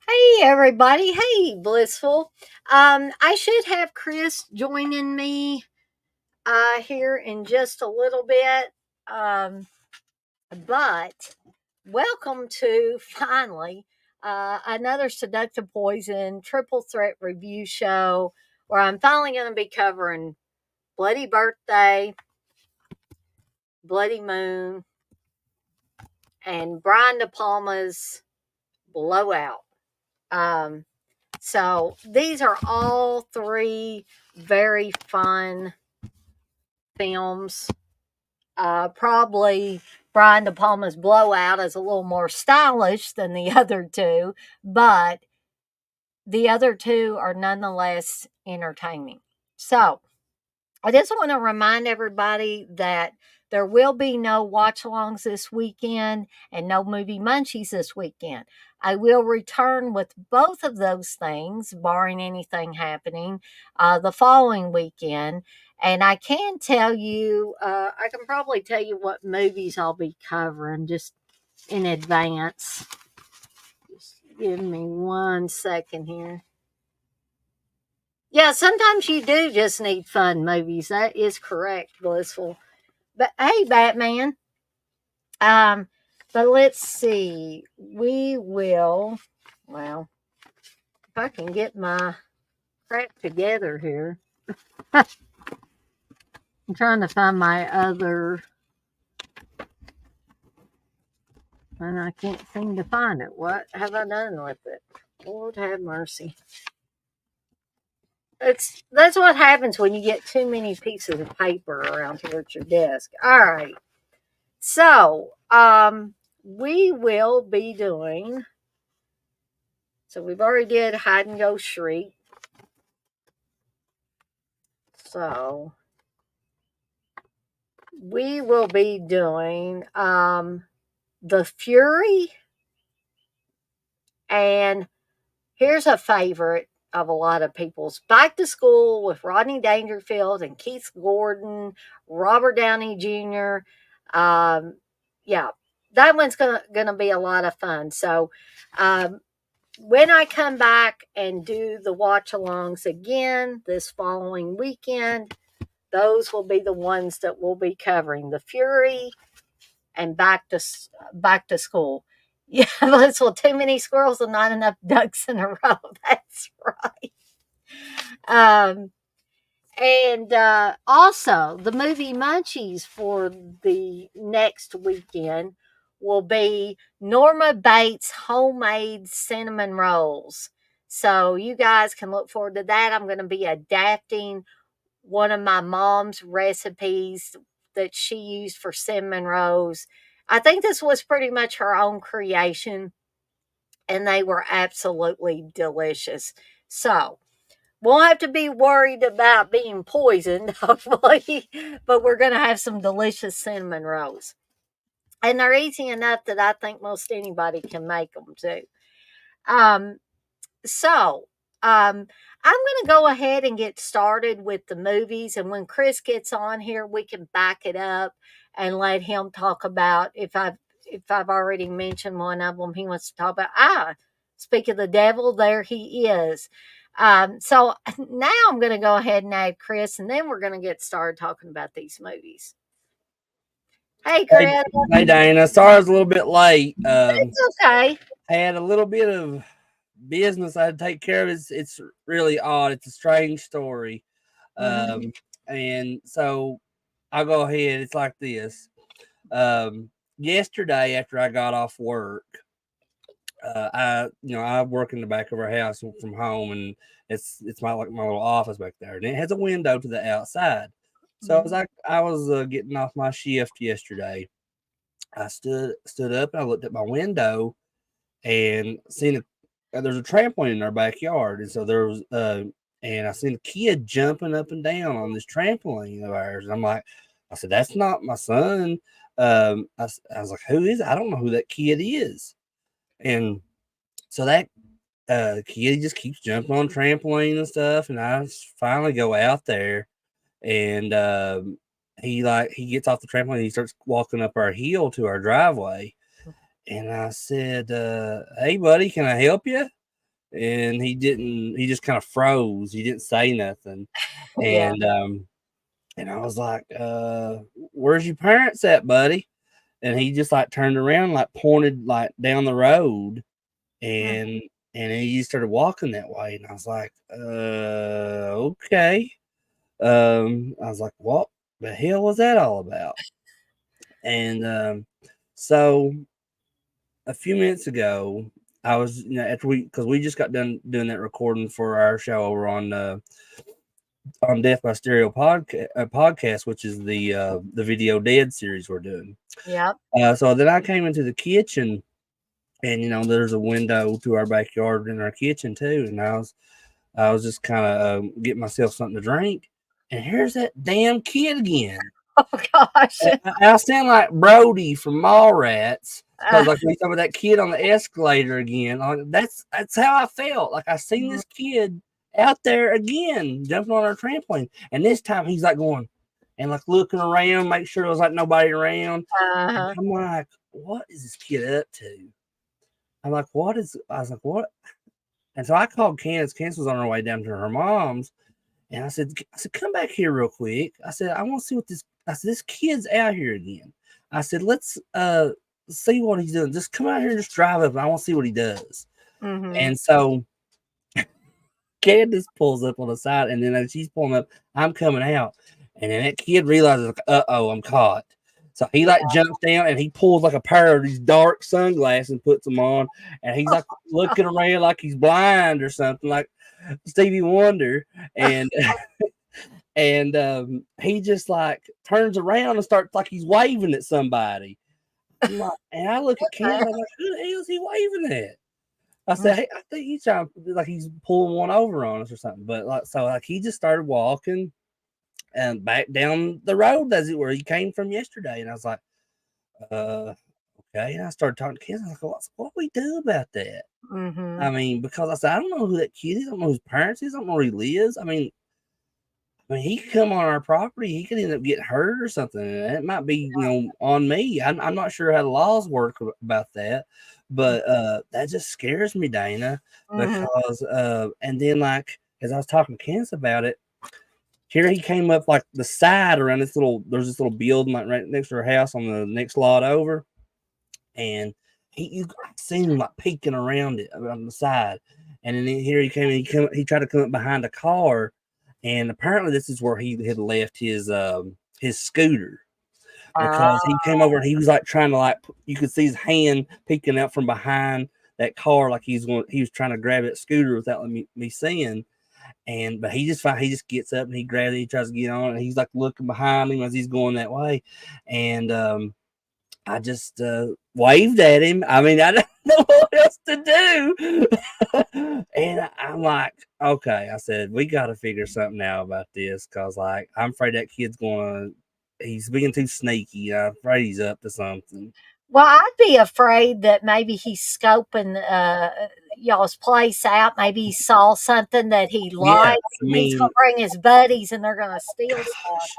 Hey everybody. Hey Blissful. I should have Chris joining me here in just a little bit. Um, but welcome to finally another Seductive Poison triple threat review show where I'm finally going to be covering Bloody Birthday, Bloody Moon, and Brian De Palma's Blowout. Um, So these are all three very fun films. Probably Brian De Palma's Blowout is a little more stylish than the other two, but the other two are nonetheless entertaining. So I just want to remind everybody that there will be no watch alongs this weekend and no movie munchies this weekend. I will return with both of those things, barring anything happening, the following weekend. And I can tell you, I can probably tell you what movies I'll be covering just in advance. Just give me 1 second here. Yeah, sometimes you do just need fun movies. That is correct, Blissful. But hey, Batman. Um, but let's see. We will. Well, if I can get my crap together here, I'm trying to find my other, and I can't seem to find it. What have I done with it? Lord have mercy. That's what happens when you get too many pieces of paper around here at your desk. All right. So, we will be doing. So we've already did hide and go shriek. So we will be doing the Fury, and here's a favorite of a lot of people's: Back to School with Rodney Dangerfield and Keith Gordon, Robert Downey Jr. Yeah, that one's gonna be a lot of fun. So um, when I come back and do the watch alongs again this following weekend, those will be the ones that we'll be covering: the Fury and back to school. Yeah, that's well, too many squirrels and not enough ducks in a row. That's right. Um, and also, the movie Munchies for the next weekend will be Norma Bates' homemade cinnamon rolls. So you guys can look forward to that. I'm going to be adapting one of my mom's recipes that she used for cinnamon rolls. I think this was pretty much her own creation, and they were absolutely delicious. So, won't have to be worried about being poisoned, hopefully, but we're going to have some delicious cinnamon rolls. And they're easy enough that I think most anybody can make them too. Um, so, I'm going to go ahead and get started with the movies. And when Chris gets on here, we can back it up and let him talk about if I've already mentioned one of them. He wants to talk about speak of the devil. There he is. So now I'm going to go ahead and add Chris, and then we're going to get started talking about these movies. Hey, Hey, Chris. hey, Dana. Sorry I was a little bit late. It's okay. I had a little bit of business I had to take care of. It's really odd. It's a strange story. Hmm. Um, and so I'll go ahead. It's like this. Yesterday, after I got off work, I work in the back of our house from home, and it's my little office back there, and it has a window to the outside. So as I was getting off my shift yesterday, I stood up and I looked at my window and seen there's a trampoline in our backyard, and so there was and I seen a kid jumping up and down on this trampoline of ours, and I said, that's not my son. I was like, who is it? I don't know who that kid is, and so that kid just keeps jumping on trampoline and stuff, and I finally go out there, and he gets off the trampoline, and he starts walking up our hill to our driveway, and I said, "Hey, buddy, can I help you?" and he just kind of froze. He didn't say nothing. Yeah. And I was like, where's your parents at, buddy? And he just like turned around, like pointed like down the road, Mm. and he started walking that way. And I was like, okay. I was like, what the hell was that all about? And so a few minutes ago, I was, after because we just got done doing that recording for our show over on Death by Stereo podcast, which is the Video Dead series we're doing. Yep. So then I came into the kitchen, and there's a window to our backyard in our kitchen too, and I was just kind of getting myself something to drink, and here's that damn kid again. Oh gosh. I was sound like Brody from Mallrats Uh, because like we talk about that kid on the escalator again. Like, that's how I felt. Like I seen mhm. this kid out there again jumping on our trampoline, and this time he's like going and like looking around, make sure there's like nobody around. And Uh-huh. I'm like, what is this kid up to? I'm like, what is? I was like, what? And so I called Candace. Candace was on her way down to her mom's, and I said, come back here real quick. I said, I want to see what this. I said, this kid's out here again. I said, let's see what he's doing. Just come out here and just drive up. And I want to see what he does. Mhm. And so Candace pulls up on the side, and then as she's pulling up, I'm coming out, and then that kid realizes, like, uh-oh, I'm caught. So he like Yeah. jumps down and he pulls like a pair of these dark sunglasses and puts them on, and he's like looking around like he's blind or something, like Stevie Wonder, and he just like turns around and starts like he's waving at somebody. I'm like, and I look at Ken, I'm like, who the hell is he waving at? I Mm. said, hey, I think he's trying like he's pulling one over on us or something. But like so like he just started walking and back down the road as it where he came from yesterday. And I was like, uh okay. And I started talking to Ken. I was like, what we do about that? I Mhm. mean, because I said, I don't know who that kid is, I don't know who his parents is, I don't know where he lives. I mean, he could come on our property. He could end up getting hurt or something. And it might be, on me. I'm not sure how the laws work about that, but that just scares me, Dana, Mhm. because and then like as I was talking to Candace about it, here he came up like the side around there's this little building like right next to our house on the next lot over, and I seen him like peeking around it on the side, and then here he came. And he tried to come up behind a car, and apparently this is where he had left his scooter Ah. because he came over and he was like trying to like you could see his hand peeking out from behind that car like he was trying to grab that scooter without me seeing. And but he just gets up and he grabs it, he tries to get on, and he's like looking behind him as he's going that way, and I just waved at him. I mean, I don't know what else to do. And I'm like, okay, I said, we got to figure something out about this because, like, I'm afraid that kid's he's being too sneaky. I'm afraid he's up to something. Well, I'd be afraid that maybe he's scoping y'all's place out. Maybe he saw something that he Yeah. likes, I and he's gonna mean, bring his buddies, and they're gonna steal stuff.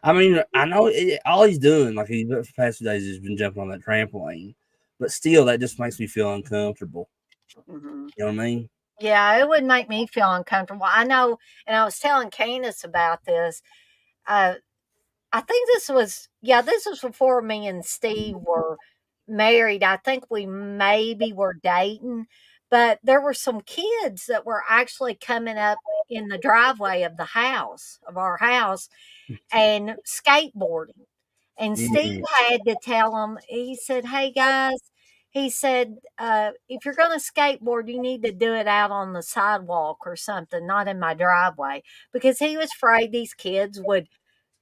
I mean, I know all he's doing, like, the past few days, has been jumping on that trampoline. But still, that just makes me feel uncomfortable. Mhm. You know what I mean? Yeah, it would make me feel uncomfortable. I know, and I was telling Candace about this. Uh, I think this was before me and Steve were married. I think we maybe were dating, but there were some kids that were actually coming up in the driveway of our house, and skateboarding. And Steve Mm-mm. had to tell them, he said, "Hey guys," he said, "if you're going to skateboard, you need to do it out on the sidewalk or something, not in my driveway." Because he was afraid these kids would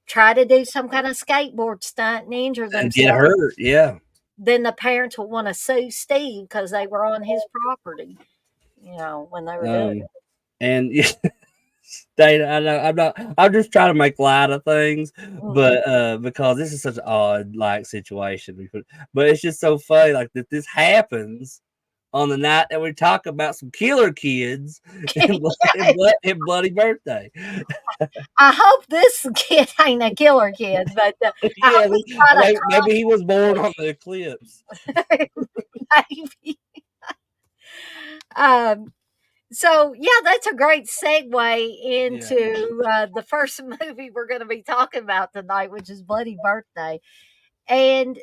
try to do some kind of skateboard stunt and injure And get themselves. hurt. Yeah. Then the parents will want to sue Steve because they were on his property, when they were doing Um, and Dana, I know I'm not. I'm just trying to make light of things, it. Mhm. but because this is such an odd like situation, but it's just so funny like that this happens on the night that we talk about some killer kids and bloody birthday. I hope this kid ain't a killer kid, but I Yeah, hope he's not maybe he was born on the eclipse. a maybe. Um, So yeah, that's a great segue Yeah. into the first movie we're going to be talking about tonight, which is Bloody Birthday. And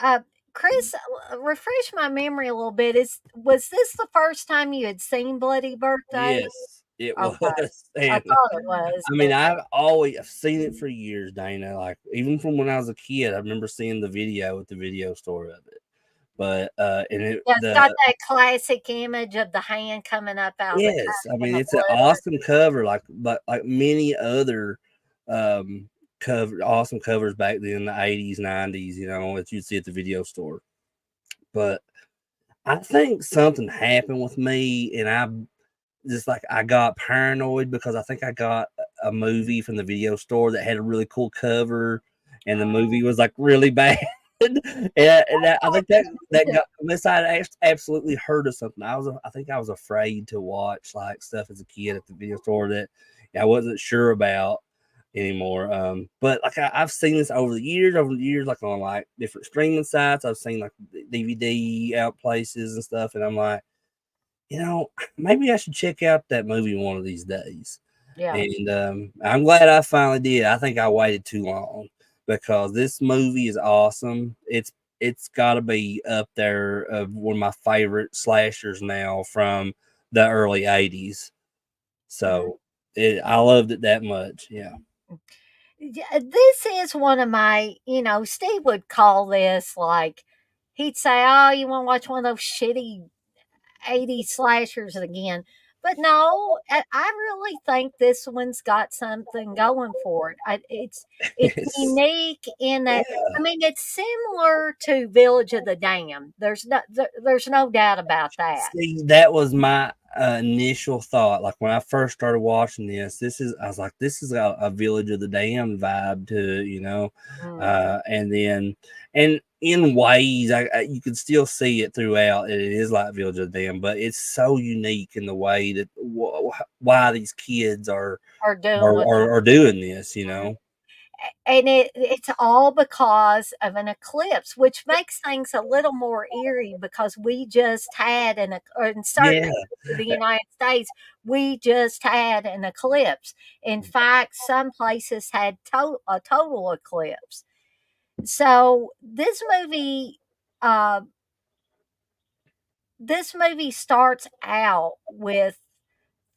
uh, Chris, refresh my memory a little bit. Is was this the first time you had seen Bloody Birthday? Yes, it was, Okay, I and thought it was, I mean, I've seen it for years, Dana. Like even from when I was a kid, I remember seeing the video at the video store of it. But and it yeah, it's the got that classic image of the hand coming up out of the yes, I cup and mean the it's an blood. awesome cover, like many other awesome covers back then in the 80s, 90s, that you'd see at the video store. But I think something happened with me, and I got paranoid because I think I got a movie from the video store that had a really cool cover, and the movie was like really bad. I think that got this side absolutely hurt of something. I think I was afraid to watch like stuff as a kid at the video store that I wasn't sure about anymore. But like I've seen this over the years, like on like different streaming sites. I've seen like DVD out places and stuff, and I'm like, maybe I should check out that movie one of these days. Yeah, And I'm glad I finally did. I think I waited too long because this movie is awesome. It's got to be up there of one of my favorite slashers now from the early '80s. yeah. So I loved it that much. Yeah. Yeah, this is one of my, Steve would call this like, he'd say, "Oh, you want to watch one of those shitty 80s slashers again?" But no, I really think this one's got something going for it. It's It's, unique in yeah. that, I mean, it's similar to Village of the Damned. There's no doubt about that. See, that was my initial thought. Like when I first started watching I was like, this is a Village of the Damned vibe to it, Mm. and then, and in ways, you can still see it throughout. It is like Village of the Damned, but it's so unique in the way that why these kids Are doing what are doing this, and it's all because of an eclipse, which makes things a little more eerie because we just had or in certain Yeah, areas of the United States, we just had an eclipse. In fact, some places had a total eclipse. So uh, this movie starts out with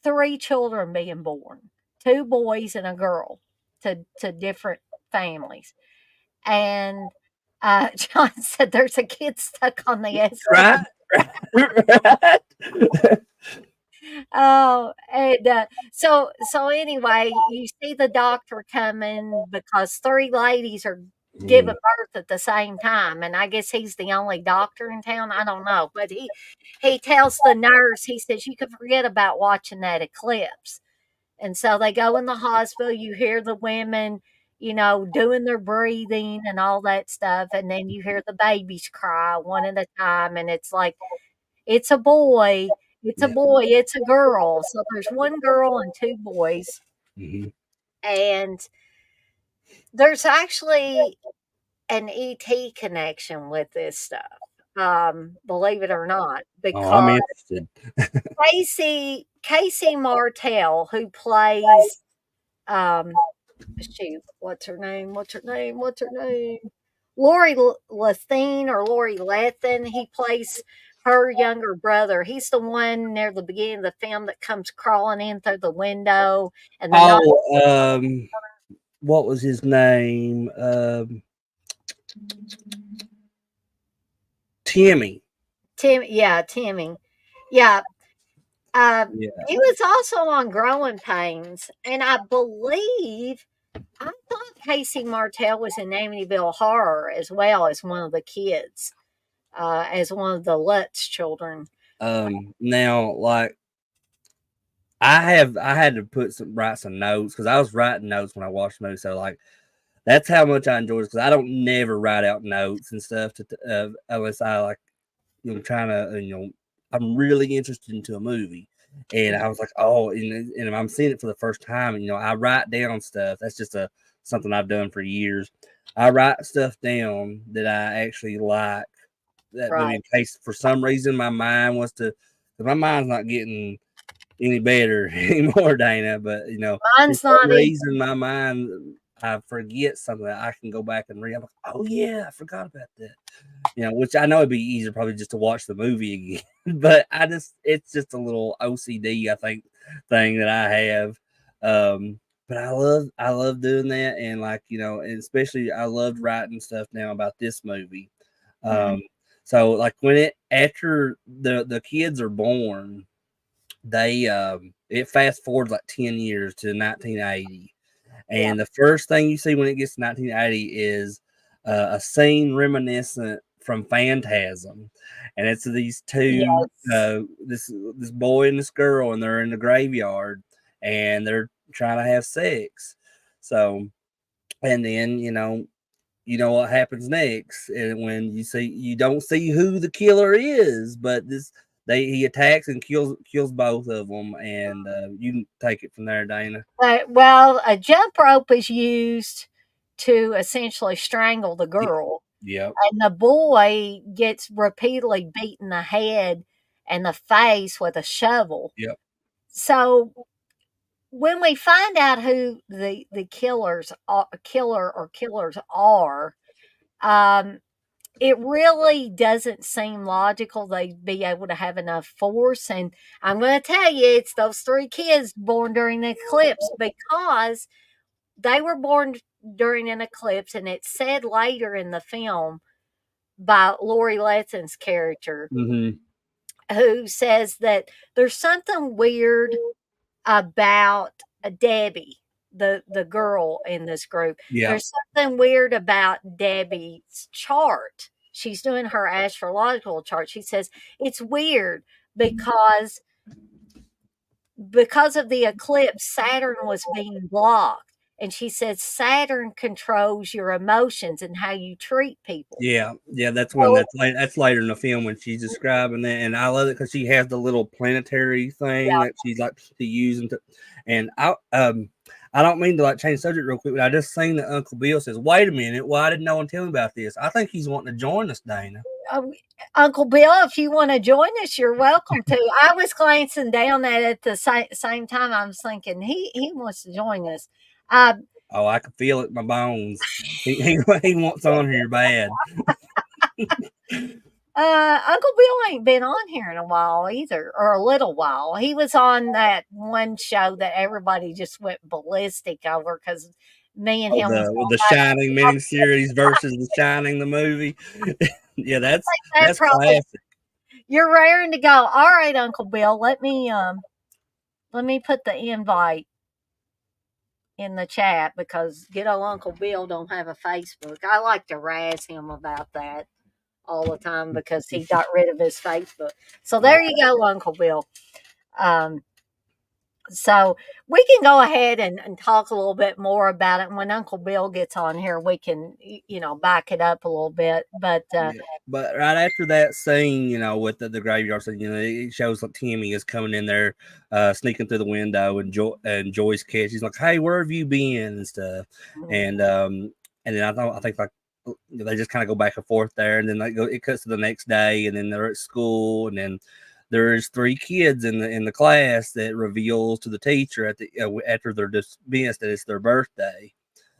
three children being born, two boys and a girl, to different families. And John said there's a kid stuck on the escalator. right, right. Oh, and so anyway, you see the doctor coming because three ladies are giving Mhm. birth at the same time, and I guess he's the only doctor in town. I don't know, but he tells the nurse, he says, "You can forget about watching that eclipse." And so they go in the hospital, you hear the women, doing their breathing and all that stuff, and then you hear the babies cry one at a time, and it's like, it's a boy, it's a Yeah. boy, it's a girl. So there's one girl and two boys, Mhm. and there's actually an ET connection with this stuff, believe it or not, Oh, I'm because interested. Casey Martell, who plays, um shoot, what's her name? What's her name? What's her name? Lori Lathine or Lori Lethin. He plays her younger brother. He's the one near the beginning of the film that comes crawling in through the window, and the night. Oh, what was his name? Timmy. Timmy, yeah. Yeah. He was also on Growing Pains, and I thought Casey Martell was in Amityville Horror as well as one of the kids, as one of the Lutz children. Now, like, I had to write some notes because I was writing notes when I watched the movie. So, like, that's how much I enjoyed it because I don't never write out notes and stuff unless I like, trying to, I'm really interested into a movie. And I was like, oh, and I'm seeing it for the first time. And, I write down stuff. That's just something I've done for years. I write stuff down that I actually like that movie Right. in case for some reason my mind's not getting any better anymore, Dana. But for Mine's some not either. reason, my mind I forget something that I can go back and read. I'm like, oh yeah, I forgot about that. Which I know it'd be easier probably just to watch the movie again. But it's just a little OCD I think thing that I have. But I love doing that, and and especially I loved writing stuff now about this movie. Mm, Um, so like when it after the kids are born, they it fast forwards like 10 years to 1980, yeah. and the first thing you see when it gets to 1980 is a scene reminiscent from Phantasm, and it's these two Yes. this boy and this girl, and they're in the graveyard, and they're trying to have sex. So, and then you know what happens next, and when you don't see who the killer is, but he attacks and kills both of them, and you can take it from there, Dana. Well, a jump rope is used to essentially strangle the Y- girl, Yep, and the boy gets repeatedly beaten the head and the face with a shovel. yep. So when we find out who the killer or killers are, um, it really doesn't seem logical they'd be able to have enough force. And I'm going to tell you, it's those three kids born during the eclipse because they were born during an eclipse, and it's said later in the film by Lori Letson's character, Hmm. who says that there's something weird about Debbie, the girl in this group. Yep. There's something weird about Debbie's chart. She's doing her astrological chart. She says it's weird because of the eclipse, Saturn was being blocked. And she says Saturn controls your emotions and how you treat people. Yeah, yeah, So, that's later in the film when she's describing that, and I love it because she has the little planetary thing yeah, that she's like to use, and I don't mean to like change the subject real quick, but I just seen that Uncle Bill says, "Wait a minute, why didn't no one tell me about this?" I think he's wanting to join us, Dana. um, Uncle Bill, if you want to join us, you're welcome to. I was glancing down at the same time. I was thinking he wants to join us. Uh, Oh, I can feel it in my bones. He wants on here bad. Uncle Bill ain't been on here in a while either, or a little while. He was on that one show that everybody just went ballistic over because me and Oh, him was the going back Shining miniseries versus the Shining the movie. Yeah, that that's probably. classic. You're raring to go. All right, Uncle Bill, let me put the invite in the chat because good old Uncle Bill don't have a Facebook. I like to razz him about that all the time because he got rid of his Facebook. So Oh, there you go, Uncle Bill. Um, so we can go ahead and talk a little bit more about it. And when Uncle Bill gets on here, we can, back it up a little bit. But yeah. But right after that scene, with the graveyard scene, it shows like Timmy is coming in there, sneaking through the window, and Joyce catch. He's like, "Hey, where have you been?" and stuff, mm, and then I think like they just kind of go back and forth there, and then it cuts to the next day, and then they're at school, and then there's three kids in the class that reveals to the teacher after they're dismissed that it's their birthday.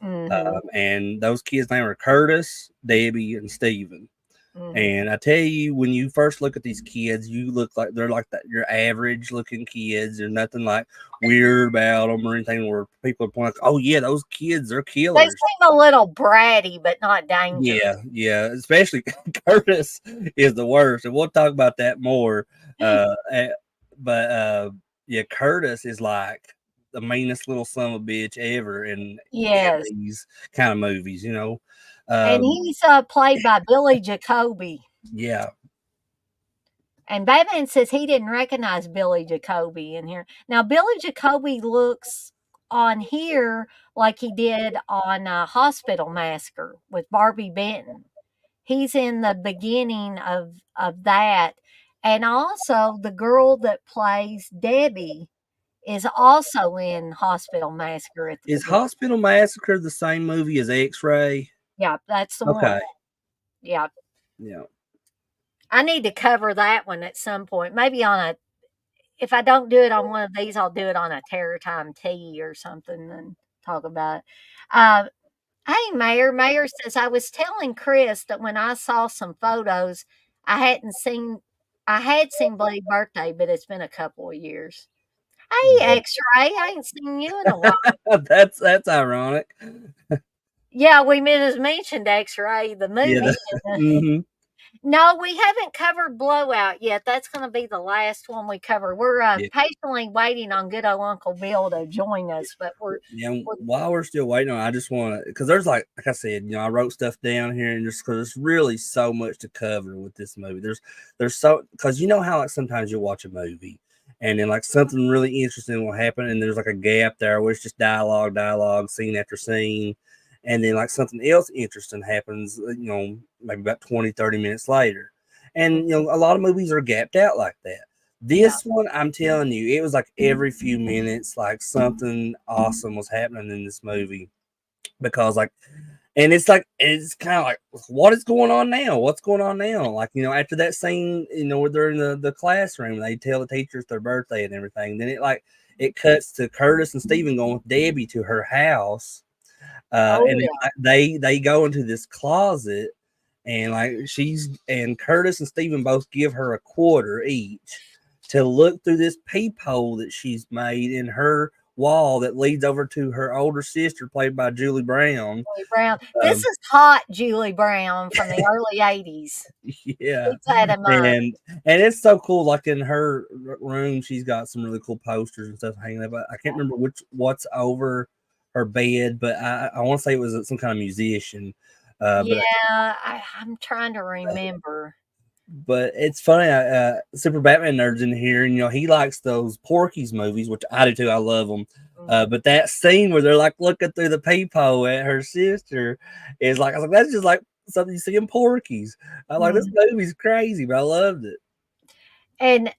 mm-hmm, And those kids' names are Curtis, Debbie, and Steven. mm-hmm. And I tell you, when you first look at these kids, you look like they're like that your average looking kids. There's nothing like weird about them or anything where people are pointing like, "Oh yeah, those kids are They killers." seem a little bratty, but not dangerous. Yeah, yeah. Especially Curtis is the worst, and we'll talk about that more. But yeah, Curtis is like the meanest little son of a bitch ever in Yes. these kind of movies. And Um, he's played by Billy Jacoby. yeah, And Batman says he didn't recognize Billy Jacoby in here. Now, Billy Jacoby looks on here like he did on Hospital Massacre with Barbie Benton. He's in the beginning of that. And also, the girl that plays Debbie is also in Hospital Massacre at the is beginning. Hospital Massacre the same movie as X Ray? Yeah, that's the one. Okay, Yeah. yeah. I need to cover that one at some point, maybe on if I don't do it on one of these, I'll do it on a Terror Time tea or something and talk about it. Uh, hey, Mayor. Mayor says, I was telling Chris that when I saw some photos, I hadn't seen, I had seen Bloody Birthday, but it's been a couple of years. Hey, Yeah. X-Ray, I ain't seen you in a while. That's ironic. Yeah, we just mentioned X-Ray, the Yeah. movie. Mhm. No, we haven't covered Blowout yet. That's going to be the last one we cover. We're Yeah. patiently waiting on good old Uncle Bill to join us, but Yeah, we're while we're still waiting on, I just want to, because there's like I said, I wrote stuff down here, and just because there's really so much to cover with this movie. There's so because how like sometimes you watch a movie, and then like something really interesting will happen, and there's like a gap there where it's just dialogue, scene after scene, and then like something else interesting happens, maybe about 20-30 minutes later, and a lot of movies are gapped out like that. yeah. This one, I'm telling you, it was like every few minutes, like something awesome was happening in this movie because, like, and it's kind of like, what is going on now? What's going on now? Like, after that scene, where they're in the classroom, they tell the teachers their birthday and everything. Then it cuts to Curtis and Steven going with Debbie to her house, Oh and then, yeah. like, they go into this closet, and like Curtis and Steven both give her a quarter each to look through this peephole that she's made in her wall that leads over to her older sister, played by Julie Brown. Julie Brown. This Um, is hot Julie Brown from the early '80s. yeah, Keeps that in mind. and it's so cool. Like in her room, she's got some really cool posters and stuff hanging up. I can't remember what's over her bed, but I want to say it was some kind of musician. Yeah, But I'm trying to remember. it's funny. Super Batman nerds in here, and he likes those Porky's movies, which I do too. I love them. Mhm. But that scene where they're like looking through the peephole at her sister is like, I was like, that's just like something you see in Porky's. I'm like, this Mhm. movie's crazy, but I loved it. And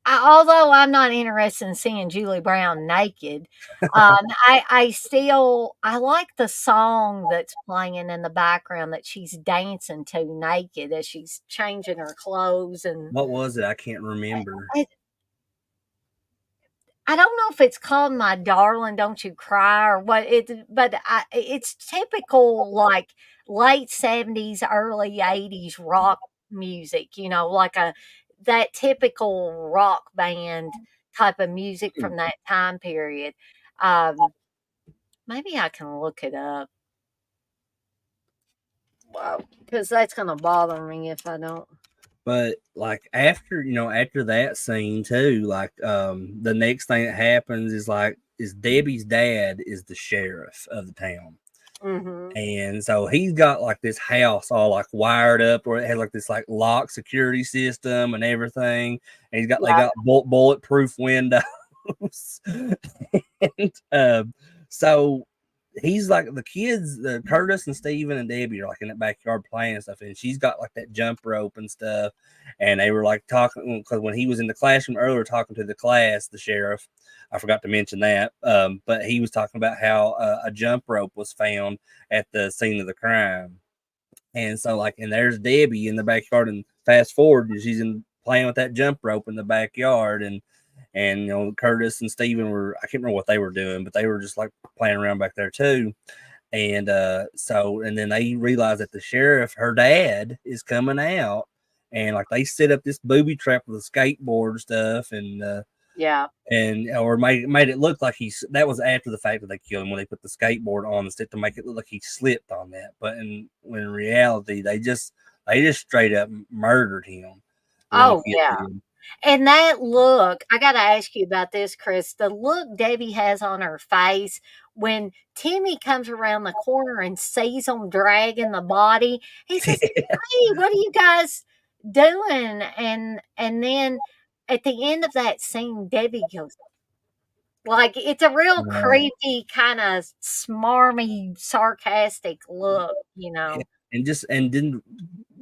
although I'm not interested in seeing Julie Brown naked, I still I like the song that's playing in the background that she's dancing to naked as she's changing her clothes, and What was it? I can't remember. I I don't know if it's called "My Darling, Don't You Cry" or what but it's typical, like, late '70s, early '80s rock music, like that typical rock band type of music Hmm. from that time period. Um, maybe I can look it up. Wow, because that's gonna bother me if I don't. But like after that scene too, like the next thing that happens is Debbie's dad is the sheriff of the town. Mhm. And so he's got like this house all like wired up, or it has like this like lock security system and everything. And they Yeah. got bulletproof windows. and so he's like the kids, Curtis and Steven and Debbie are like in the backyard playing and stuff, and she's got like that jump rope and stuff. And they were like talking because when he was in the classroom earlier talking to the class, the sheriff, I forgot to mention that, but he was talking about how a jump rope was found at the scene of the crime. And so, like, and there's Debbie in the backyard, and fast forward, and she's playing with that jump rope in the backyard, and Curtis and Steven were, I can't remember what they were doing, but they were just like playing around back there too. And and then they realize that the sheriff, her dad, is coming out, and like they set up this booby trap with a skateboard stuff, Yeah. and or made it look like that was after the fact that they killed him when they put the skateboard on instead to make it look like he slipped on that. But when in reality they just straight up murdered him when they Oh, get yeah. to him. And that look, I gotta ask you about this, Chris. The look Debbie has on her face when Timmy comes around the corner and sees them dragging the body, he says, "Hey, what are you guys doing?" And then at the end of that scene, Debbie goes like it's a real Uh, creepy, kind of smarmy, sarcastic look. and didn't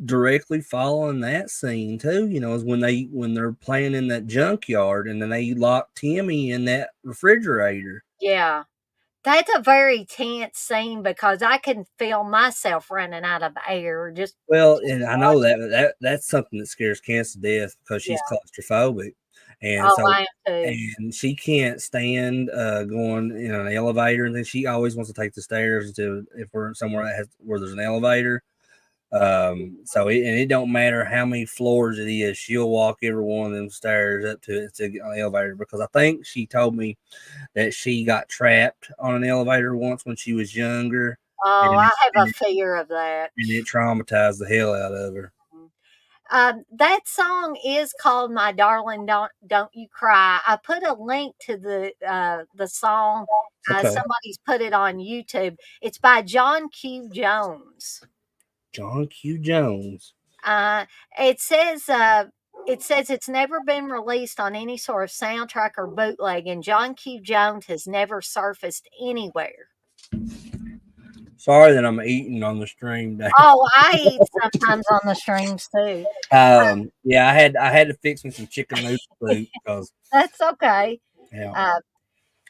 directly following that scene too, is when they're playing in that junkyard and then they lock Timmy in that refrigerator. Yeah. That's a very tense scene because I can feel myself running out of air just Well, just and I know watching. that's something that scares Candace to death because she's Yeah. claustrophobic, and Oh, so I am too. and she can't stand going in an elevator, and then she always wants to take the stairs to if we're somewhere where there's an elevator. And it don't matter how many floors it is, she'll walk every one of them stairs up to get on the elevator because I think she told me that she got trapped on an elevator once when she was younger, and Oh, I it, have and a it, fear of that. and it traumatized the hell out of her. That song is called "My Darling, Don't You Cry." I put a link to the song. Okay, Somebody's put it on YouTube. It's by John Q. Jones. John Q. Jones. Uh, it says it's never been released on any sort of soundtrack or bootleg, and John Q. Jones has never surfaced anywhere. Sorry that I'm eating on the stream day. Oh, I eat sometimes on the streams too. Yeah, I had to fix me some chicken noodle soup because That's okay. yeah, Uh,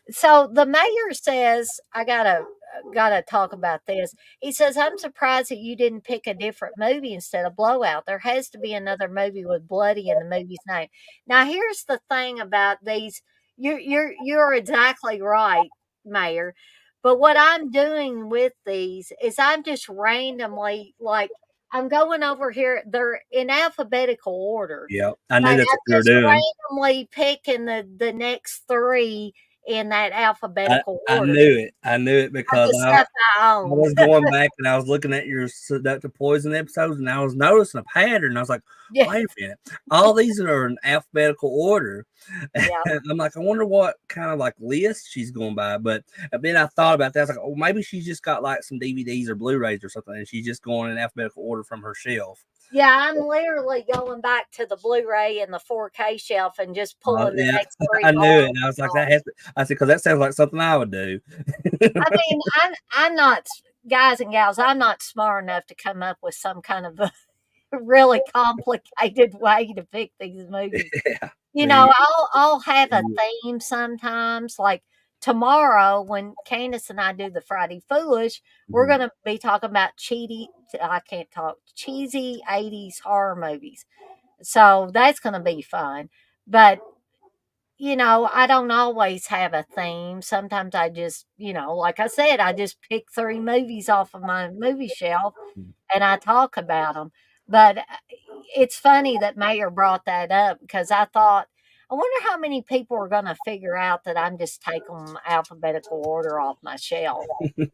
So the mayor says, I gotta talk about this. He says, I'm surprised that you didn't pick a different movie instead of Blowout. There has to be another movie with bloody in the movie's name. Now here's the thing about these. You're exactly right, Mayor. But what I'm doing with these is I'm just randomly like I'm going over here. They're in alphabetical order. yeah. I But knew that's I'm what you were just doing. randomly picking the next three in that alphabetical I order knew it. I knew it of because the stuff I I own. was going back and I was looking at your seductive poison episodes and I was noticing a pattern. I was like, Yeah, wait a minute, all these are in alphabetical order. yeah. I'm like, I wonder what kind of like list she's going by. But then I thought about that. I was like, oh, maybe she's just got like some DVDs or Blu-rays or something, and she's just going in alphabetical order from her shelf. Yeah, I'm literally going back to the Blu-ray and the 4K shelf and just pulling the Yeah, next 3 I knew it. volumes And I was like, off. that has to, I said, because that sounds like something I would do. I mean, I'm not guys and gals, I'm not smart enough to come up with some kind of a really complicated way to pick these movies. Yeah. You Yeah. know, I'll have a theme sometimes, like tomorrow when Candace and I do the Friday Foolish, we're Mhm. gonna be talking about I can't talk, cheesy 80s horror movies. So that's gonna be fun. But I don't always have a theme. Sometimes I just, like I said, I just pick 3 movies off of my movie shelf and I talk about them. But it's funny that Mayor brought that up because I thought, I wonder how many people are going to figure out that I'm just taking 'em alphabetical order off my shelf.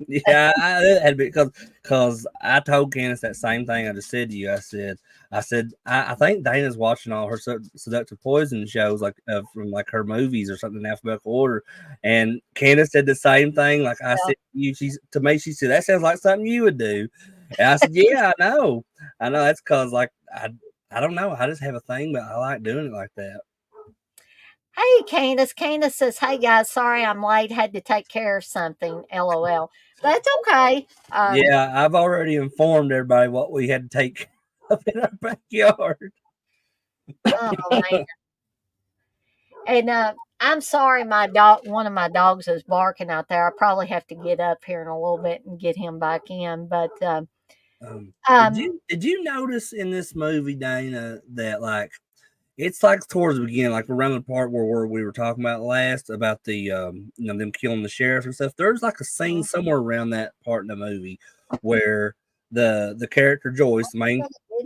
Yeah, I had because I told Candace that same thing I just said to you. I think Dana's watching all her seductive poison shows like from like her movies or something in alphabetical order, and Candace said the same thing. Like I Yeah. said, she's to me, she said that sounds like something you would do, and I said, yeah, I know that's because like I don't know, I just have a thing, but I like doing it like that. Hey, Candace. Candace says, "Hey guys, sorry I'm late. Had to take care of something. LOL. That's okay. Yeah, I've already informed everybody what we had to take care of in our backyard. Oh man. And I'm sorry, my dog. One of my dogs is barking out there. I probably have to get up here in a little bit and get him back in. But Did um, you notice in this movie, Dana, that like it's like towards the beginning, like around the part where we were talking about last about the them killing the sheriff and stuff. There's like a scene somewhere around that part in the movie where the character Joyce, the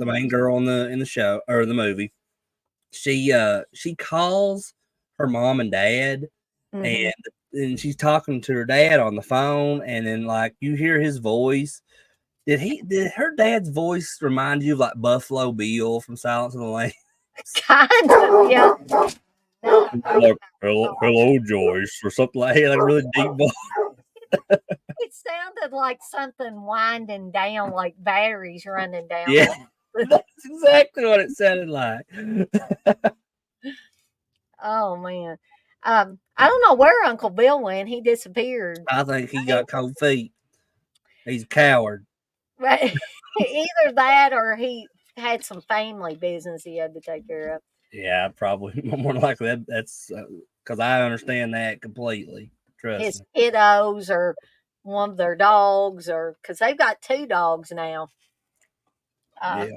main girl in the show or the movie, she calls her mom and dad and mhm. she's talking to her dad on the phone, and then like you hear his voice. Did her dad's voice remind you of like Buffalo Bill from Silence of the Lambs? Kind of, yeah. Like hello, Joyce, or something like that, like a really deep voice. It sounded like something winding down, like batteries running down. Yeah, that's exactly what it sounded like. Oh man. I don't know where Uncle Bill went. He disappeared. I think he got cold feet. He's a coward. Right. Either that or he had some family business he had to take care of. Yeah, probably more likely that's because I understand that completely. Trust his me. kiddos or one of their dogs, or because they've got 2 dogs now. Uh, Yeah.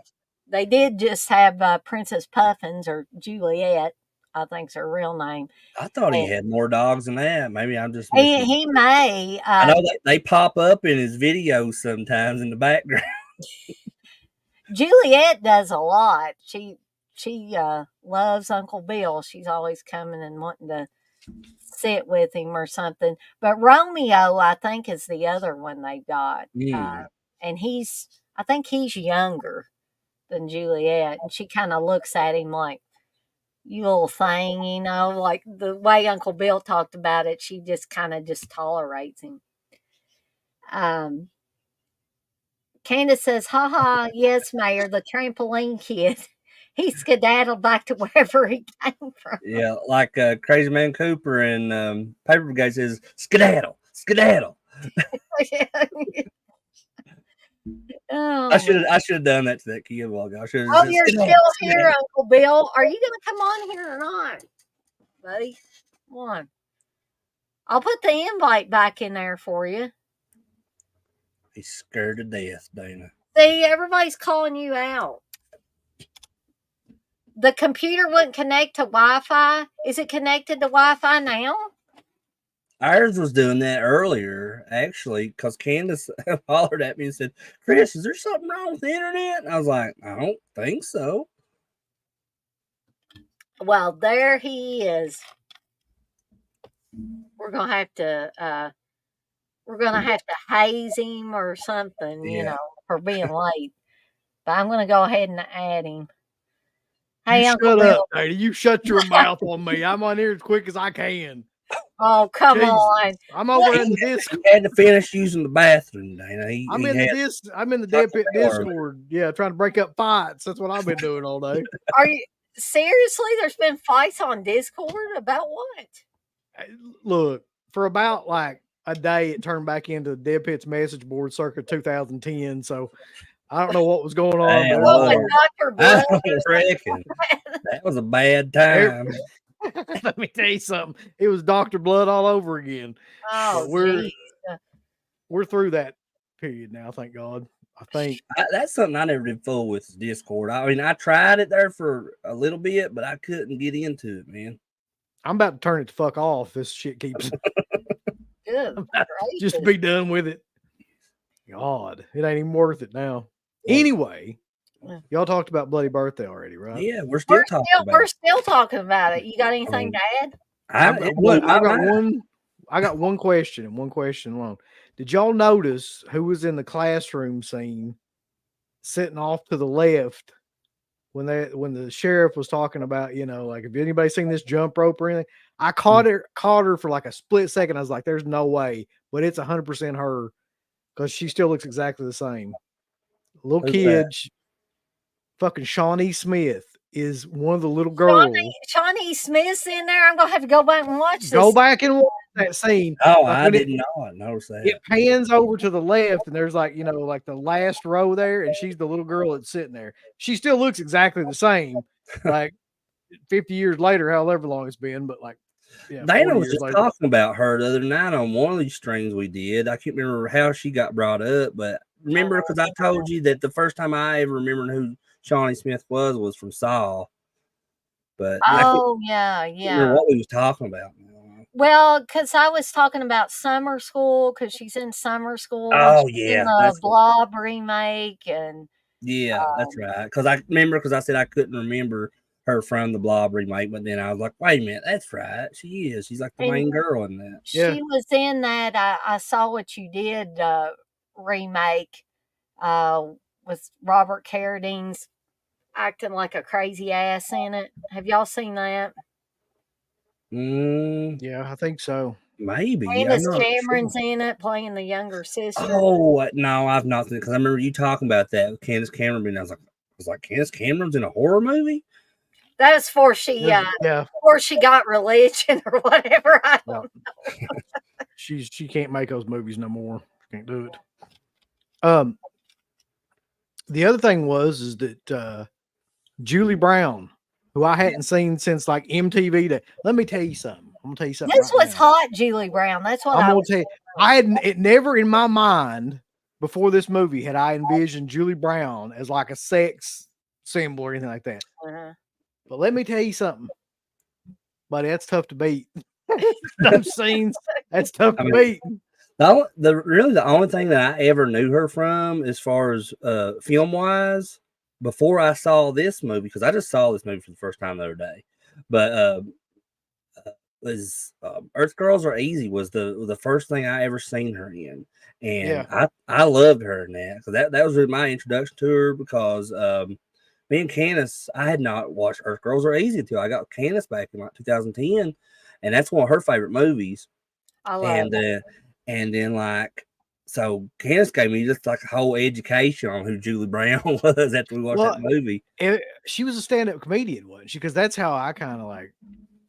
they did just have Princess Puffins, or Juliet, I think's her real name. I thought he And had more dogs than that. Maybe I'm just he missing. he may. I know they pop up in his videos sometimes in the background. Juliet does a lot. She loves Uncle Bill. She's always coming and wanting to sit with him or something. But Romeo, I think, is the other one they got, Mm. and I think he's younger than Juliet, and she kind of looks at him like, "You little thing," like the way Uncle Bill talked about it. She just kind of just tolerates him. Um, Candace says, "Ha ha, yes, Mayor, the trampoline kid. He skedaddled back to wherever he came from." Yeah, like Crazy Man Cooper and Paper Brigade says, "Skedaddle, skedaddle." Oh, man. I should have done that to that kid a while ago. I should have Oh, said, you're "Skedaddle, still here, skedaddle." Uncle Bill. Are you going to come on here or not, buddy? Come on. I'll put the invite back in there for you. He's scared to death, Dana. See, everybody's calling you out. The computer wouldn't connect to Wi-Fi. Is it connected to Wi-Fi now? Ours was doing that earlier, actually, because Candace hollered at me and said, "Chris, is there something wrong with the internet?" And I was like, "I don't think so." Well, there he is. We're gonna have to haze him or something, Yeah. for being late. But I'm gonna go ahead and add him. You Hey, Uncle shut up, Bill. Dana. You shut your mouth on me. I'm on here as quick as I can. Oh, come Jesus. on. I'm over What? in the Discord. He had to finish using the bathroom, Dana. I'm in the Shut Dead the Pit door over Discord. Yeah, trying to break up fights. That's what I've been doing all day. Are you seriously? There's been fights on Discord about what? Look, for about like a day, it turned back into Dead Pit's message board circa 2010. So I don't know what was going on, but Damn, there's What with like Lord. Dr. I Blood? don't reckon. That was a bad time. let me tell you something. It was Dr. Blood all over again. Oh, But we're geez. through that period now, thank God. I think That's something I never did fool with is Discord. I mean, I tried it there for a little bit, but I couldn't get into it, man. I'm about to turn it the fuck off. This shit keeps Good just to gracious. be done with it. God, it ain't even worth it now. Well, Anyway, y'all talked about Bloody Birthday already, right? yeah, we're still talking about We're it. still talking about it. You got anything to add? It blew my mind. I got one question and one question alone. Did y'all notice who was in the classroom scene sitting off to the left when the sheriff was talking about, like if anybody seen this jump rope or anything? I caught her for like a split second. I was like, there's no way, but it's 100% her because she still looks exactly the same. Little Who's kid, that? fucking Shawnee Smith is one of the little girls. Shawnee Smith's in there. I'm gonna have to go back and watch Go this. back and watch that scene. Oh, Like I when didn't know. I noticed it that. pans over to the left, and there's like like the last row there, and she's the little girl that's sitting there. She still looks exactly the same, like 50 years later, however long it's been, but like Dana 40 was years just later. talking about her the other night on one of these streams we did. I can't remember how she got brought up, but remember because I told you that the first time I ever remembered who Shawnee Smith was from Saw. But I can't Oh yeah, remember yeah. what we was talking about. Well, because I was talking about summer school, because she's in summer school and Oh she's in yeah, the that's Blob remake, and yeah, that's right. Because I remember because I said I couldn't remember her from the Blob remake, but then I was like, wait a minute, that's right. She is. She's like the and main girl in that. Yeah. she was in that I Saw What You Did remake uh, with Robert Carradine's acting like a crazy ass in it. Have y'all seen that? Yeah, I think so. Maybe I'm Candace not sure. Cameron's in it, playing the younger sister. Oh no, I've not seen it because I remember you talking about that with Candace Cameron. And I was like, Candace Cameron's in a horror movie. That was Yeah. before she got religion or whatever. I don't know. She can't make those movies no more. Can't do it. The other thing is that Julie Brown, who I hadn't seen since like MTV. Let me tell you something. I'm gonna tell you something This right was now. hot, Julie Brown. That's what I'm I gonna was. tell you. I had it never in my mind before this movie had I envisioned Julie Brown as like a sex symbol or anything like that. But let me tell you something, buddy. That's tough to beat. Those scenes. That's tough to beat. The only thing that I ever knew her from, as far as film wise, before I saw this movie, because I just saw this movie for the first time the other day, but was Earth Girls Are Easy was the first thing I ever seen her in, and I loved her in that, because that was really my introduction to her, because me and Candace, I had not watched Earth Girls Are Easy until I got Candace back in like 2010, and that's one of her favorite movies. I love that. And then like, so Candace gave me just like a whole education on who Julie Brown was after we watched that movie. She was a stand-up comedian, wasn't she? Because that's how I kind of like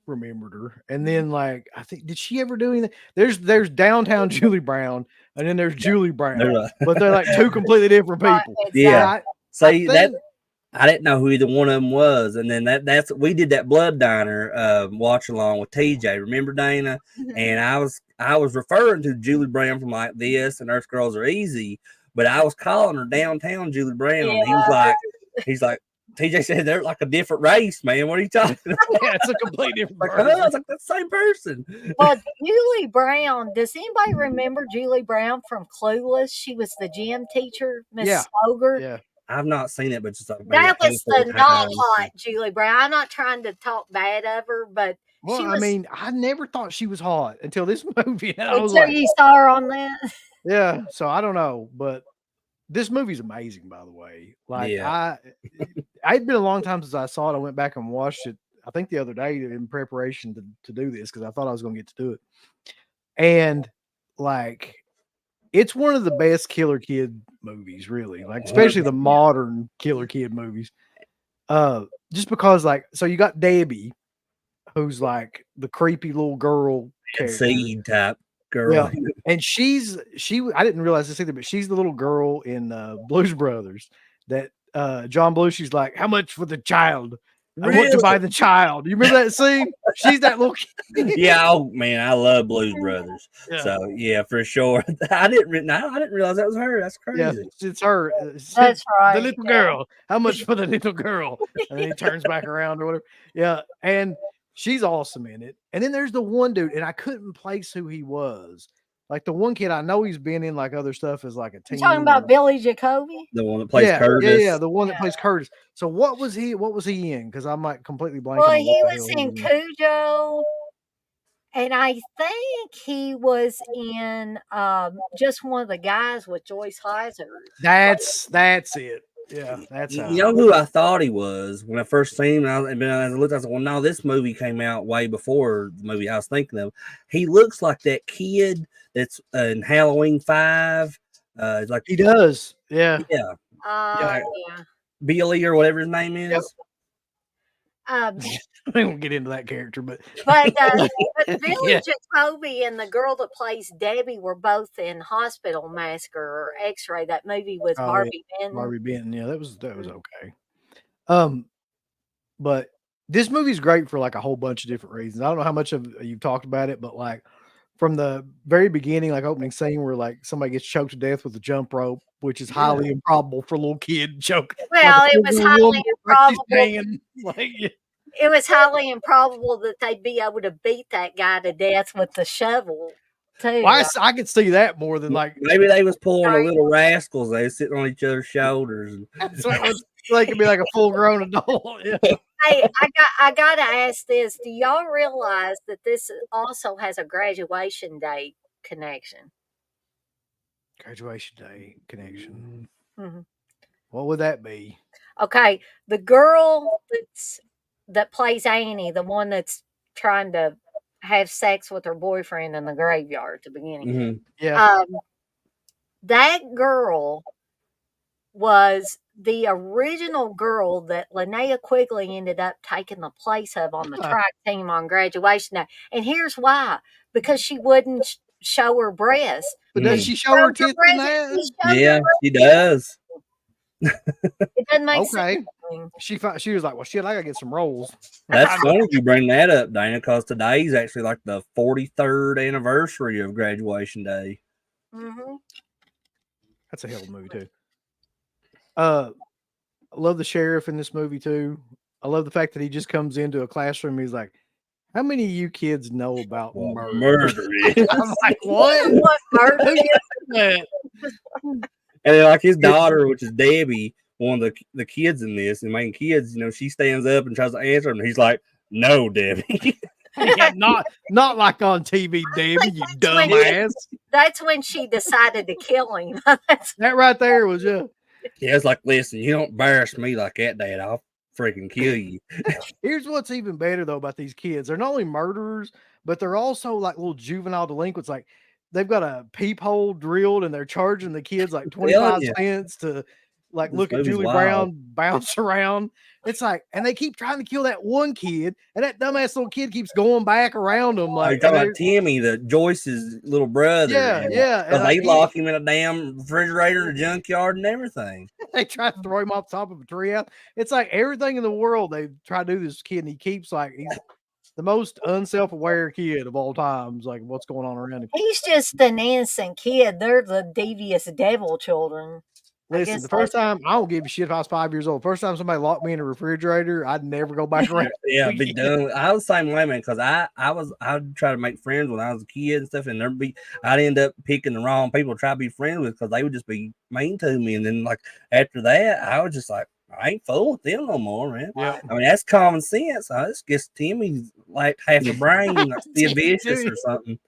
remembered her. And then like I think, did she ever do anything? There's downtown Julie Brown, and then there's Julie Brown, but they're like two completely different people. Exactly. Yeah. See that. I didn't know who either one of them was, and then that's we did that Blood Diner watch along with TJ. Remember, Dana? And I was referring to Julie Brown from like this and Earth Girls Are Easy, but I was calling her downtown Julie Brown. Yeah. He's like TJ said they're like a different race, man. What are you talking about? Yeah, it's a completely different person. I was like, that's the same person. But Julie Brown, does anybody remember Julie Brown from Clueless? She was the gym teacher, Miss Stoger. Yeah. I've not seen it, but just like that was the not hot Julie Brown. I'm not trying to talk bad of her, but I mean, I never thought she was hot until this movie. And I was like, you saw her on that. Yeah, so I don't know, but this movie's amazing, by the way. Like I'd been a long time since I saw it. I went back and watched it, I think the other day in preparation to do this, because I thought I was going to get to do it. And like, it's one of the best Killer Kid movies, really. Like, especially the modern Killer Kid movies. Just because, like, so you got Debbie, who's like the creepy little girl seed type girl. Yeah. And I didn't realize this either, but she's the little girl in Blues Brothers that John Belushi's like, how much for the child? I want to buy the child. You remember that scene? She's that little kid. Yeah, oh man, I love Blues Brothers. Yeah. So yeah, for sure. I didn't realize that was her. That's crazy. Yeah, it's her. That's right. The little girl. How much for the little girl? And then he turns back around or whatever. Yeah, and she's awesome in it. And then there's the one dude, and I couldn't place who he was. Like the one kid, I know he's been in like other stuff as like a teen. You're talking about Billy Jacoby? The one that plays Curtis. Yeah, the one that plays Curtis. So what was he in? Because I'm like completely blanking. Well, he was in Cujo, and I think he was in just one of the guys with Joyce Heiser. That's it. Yeah, that's you know who I thought he was when I first seen him. And I looked, I said, "Well, no, this movie came out way before the movie I was thinking of." He looks like that kid that's in Halloween 5. Like he does, yeah. Billy or whatever his name is. Yep. We won't get into that character, but Billy Jacoby and the girl that plays Debbie were both in Hospital Massacre or X-Ray. That movie with Barbie Benton. Barbie Benton, yeah, that was okay. But this movie's great for like a whole bunch of different reasons. I don't know how much of you've talked about it, but like from the very beginning, like opening scene where like somebody gets choked to death with a jump rope, which is highly improbable for a little kid choke. Well, it was highly improbable. It was highly improbable that they'd be able to beat that guy to death with the shovel, too. Well, I could see that more than like maybe they was pulling the little rascals. They was sitting on each other's shoulders. So they could be like a full-grown adult. Yeah. Hey, I gotta ask this: do y'all realize that this also has a graduation day connection? Graduation day connection. Mm-hmm. What would that be? Okay, the girl that plays Annie, the one that's trying to have sex with her boyfriend in the graveyard at the beginning. Mm-hmm. Yeah. That girl was the original girl that Linnea Quigley ended up taking the place of on the track team on graduation day. And here's why. Because she wouldn't show her breasts. But does she show her tits in that? Yeah, she does. It doesn't make Okay. sense. She was like, well, shit, I gotta get some rolls. That's funny you bring that up, Dana, because today's actually like the 43rd anniversary of graduation day. Mm-hmm. That's a hell of a movie too. I love the sheriff in this movie too. I love the fact that he just comes into a classroom. He's like, "How many of you kids know about What murder?" murder is. I'm like, "What? What murder Who is? said that?" And then, like his daughter, which is Debbie, one of the kids in this, and main kids, she stands up and tries to answer him. And he's like, "No, Debbie." Yeah, not like on TV, Debbie, you When dumbass. That's when she decided to kill him. That's That right there was Yeah, it's like, listen, you don't embarrass me like that, Dad. I'll freaking kill you. Here's what's even better though about these kids. They're not only murderers, but they're also like little juvenile delinquents. Like they've got a peephole drilled and they're charging the kids like Telling 25 you, cents to like this look at movie's Julie wild. Brown bounce around. It's like, and they keep trying to kill that one kid, and that dumbass little kid keeps going back around them. Are Like, you talking about Timmy, the Joyce's little brother? yeah, yeah. And Because they lock him in a damn refrigerator in a junkyard and everything. they try to throw him off the top of a tree house. It's like everything in the world they try to do this kid, and he keeps like he's the most unself-aware kid of all times. Like what's going on around him. He's just an innocent kid. They're the devious devil children. I Listen, guess the first time I don't give a shit if I was 5 years old. First time somebody locked me in a refrigerator, I'd never go back around. Yeah, be done. I was the same way, man. Because I'd try to make friends when I was a kid and stuff, and I'd end up picking the wrong people to try to be friends with because they would just be mean to me. And then like after that, I was just like, I ain't fooling with them no more, man. Yeah. I mean that's common sense. I just guess Timmy's like half a brain, like still vicious or something.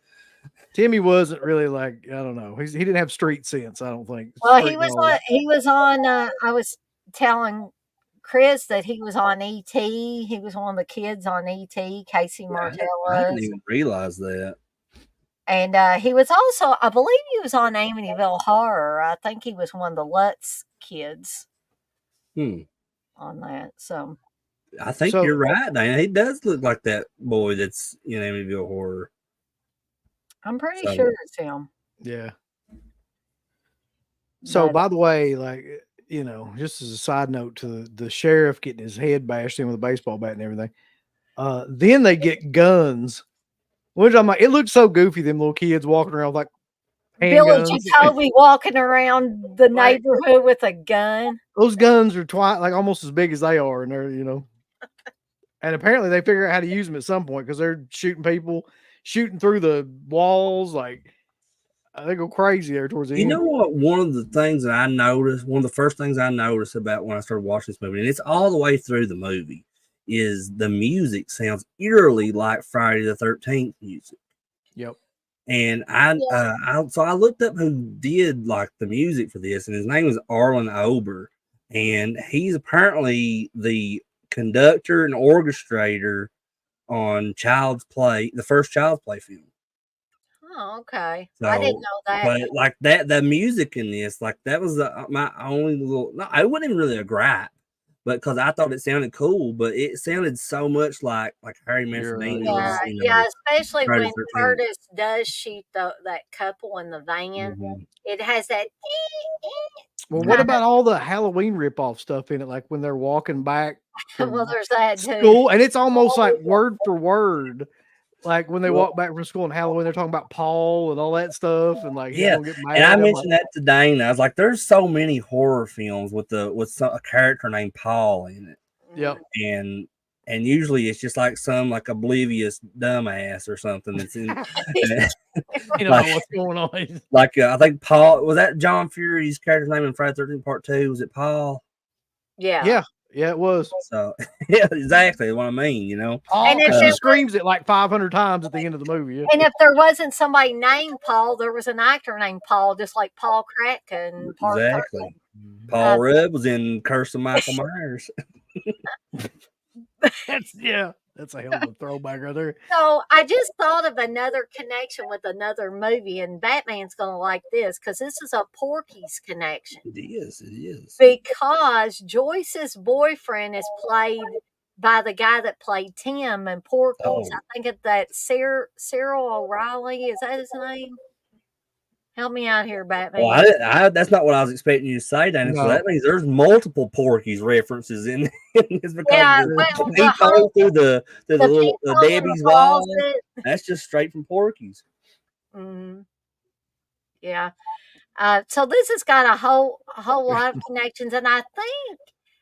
Timmy wasn't really like I don't know. He didn't have street sense. I don't think. Well, Street he was knowledge. on. He was on. I was telling Chris that he was on ET. He was one of the kids on ET. Casey I Martellus, didn't even realize that. and he was also. I believe he was on Amityville Horror. I think he was one of the Lutz kids on that. So I think So- you're right, Dana. He does look like that boy that's in Amityville Horror. I'm pretty So- sure it's him. Yeah. So But, by the way, like just as a side note to the sheriff getting his head bashed in with a baseball bat and everything. Then they get guns. Which I'm like, it looks so goofy, them little kids walking around with like Billy handguns. Jacoby walking around the Like- neighborhood with a gun. Those guns are like almost as big as they are, and they're and apparently they figure out how to use them at some point because they're shooting people, shooting through the walls, like they go crazy there towards the You end. know what? One of the things that I noticed, one of the first things I noticed about when I started watching this movie, and it's all the way through the movie, is the music sounds eerily like Friday the 13th music. Yep. And so I looked up who did like the music for this, and his name is Arlen Ober, and he's apparently the conductor and orchestrator on Child's Play, the first Child's Play film. Oh, okay. So, I didn't know that. but like that, the music in this, like that was my only little. No, I wasn't even really a gripe, but because I thought it sounded cool, but it sounded so much like Harry Manfredini. Yeah, was, yeah, especially Friday when the 13th. Curtis does shoot that couple in the van. Mhm. It has that. Well, what about all the Halloween ripoff stuff in it? Like when they're walking back from Well, there's that too. school, and it's almost like word for word. Like when they walk back from school on Halloween, they're talking about Paul and all that stuff, and like he's Yeah, gonna get mad. and I I'm mentioned like, that to Dana. I was like, "There's so many horror films with a character named Paul in it, Yep. and usually it's just like some like oblivious dumbass or something that's in." you know like, what's going on. like I think Paul was that John Fury's character's name in Friday the 13th Part 2. Was it Paul? Yeah. Yeah, it was. So yeah, exactly what I mean. Paul, And if she there screams it like 500 times at the end of the movie. Yeah. And if there wasn't somebody named Paul, there was an actor named Paul, just like Paul Kratka in Part Exactly. 13. Paul Rudd was in Curse of Michael Myers. That's a hell of a throwback right there. So I just thought of another connection with another movie, and Batman's going to like this because this is a Porky's connection. It is. Because Joyce's boyfriend is played by the guy that played Tim in Porky's. Oh. I think it's that Cyril O'Reilly. Is that his name? Help me out here, Batman. Well, that's not what I was expecting you to say, Dana. So No. that means there's multiple Porky's references in this because Yeah, the well, peephole through the little peephole in the Debbie's wall. closet. That's just straight from Porky's. Yeah. So this has got a whole lot of connections, and I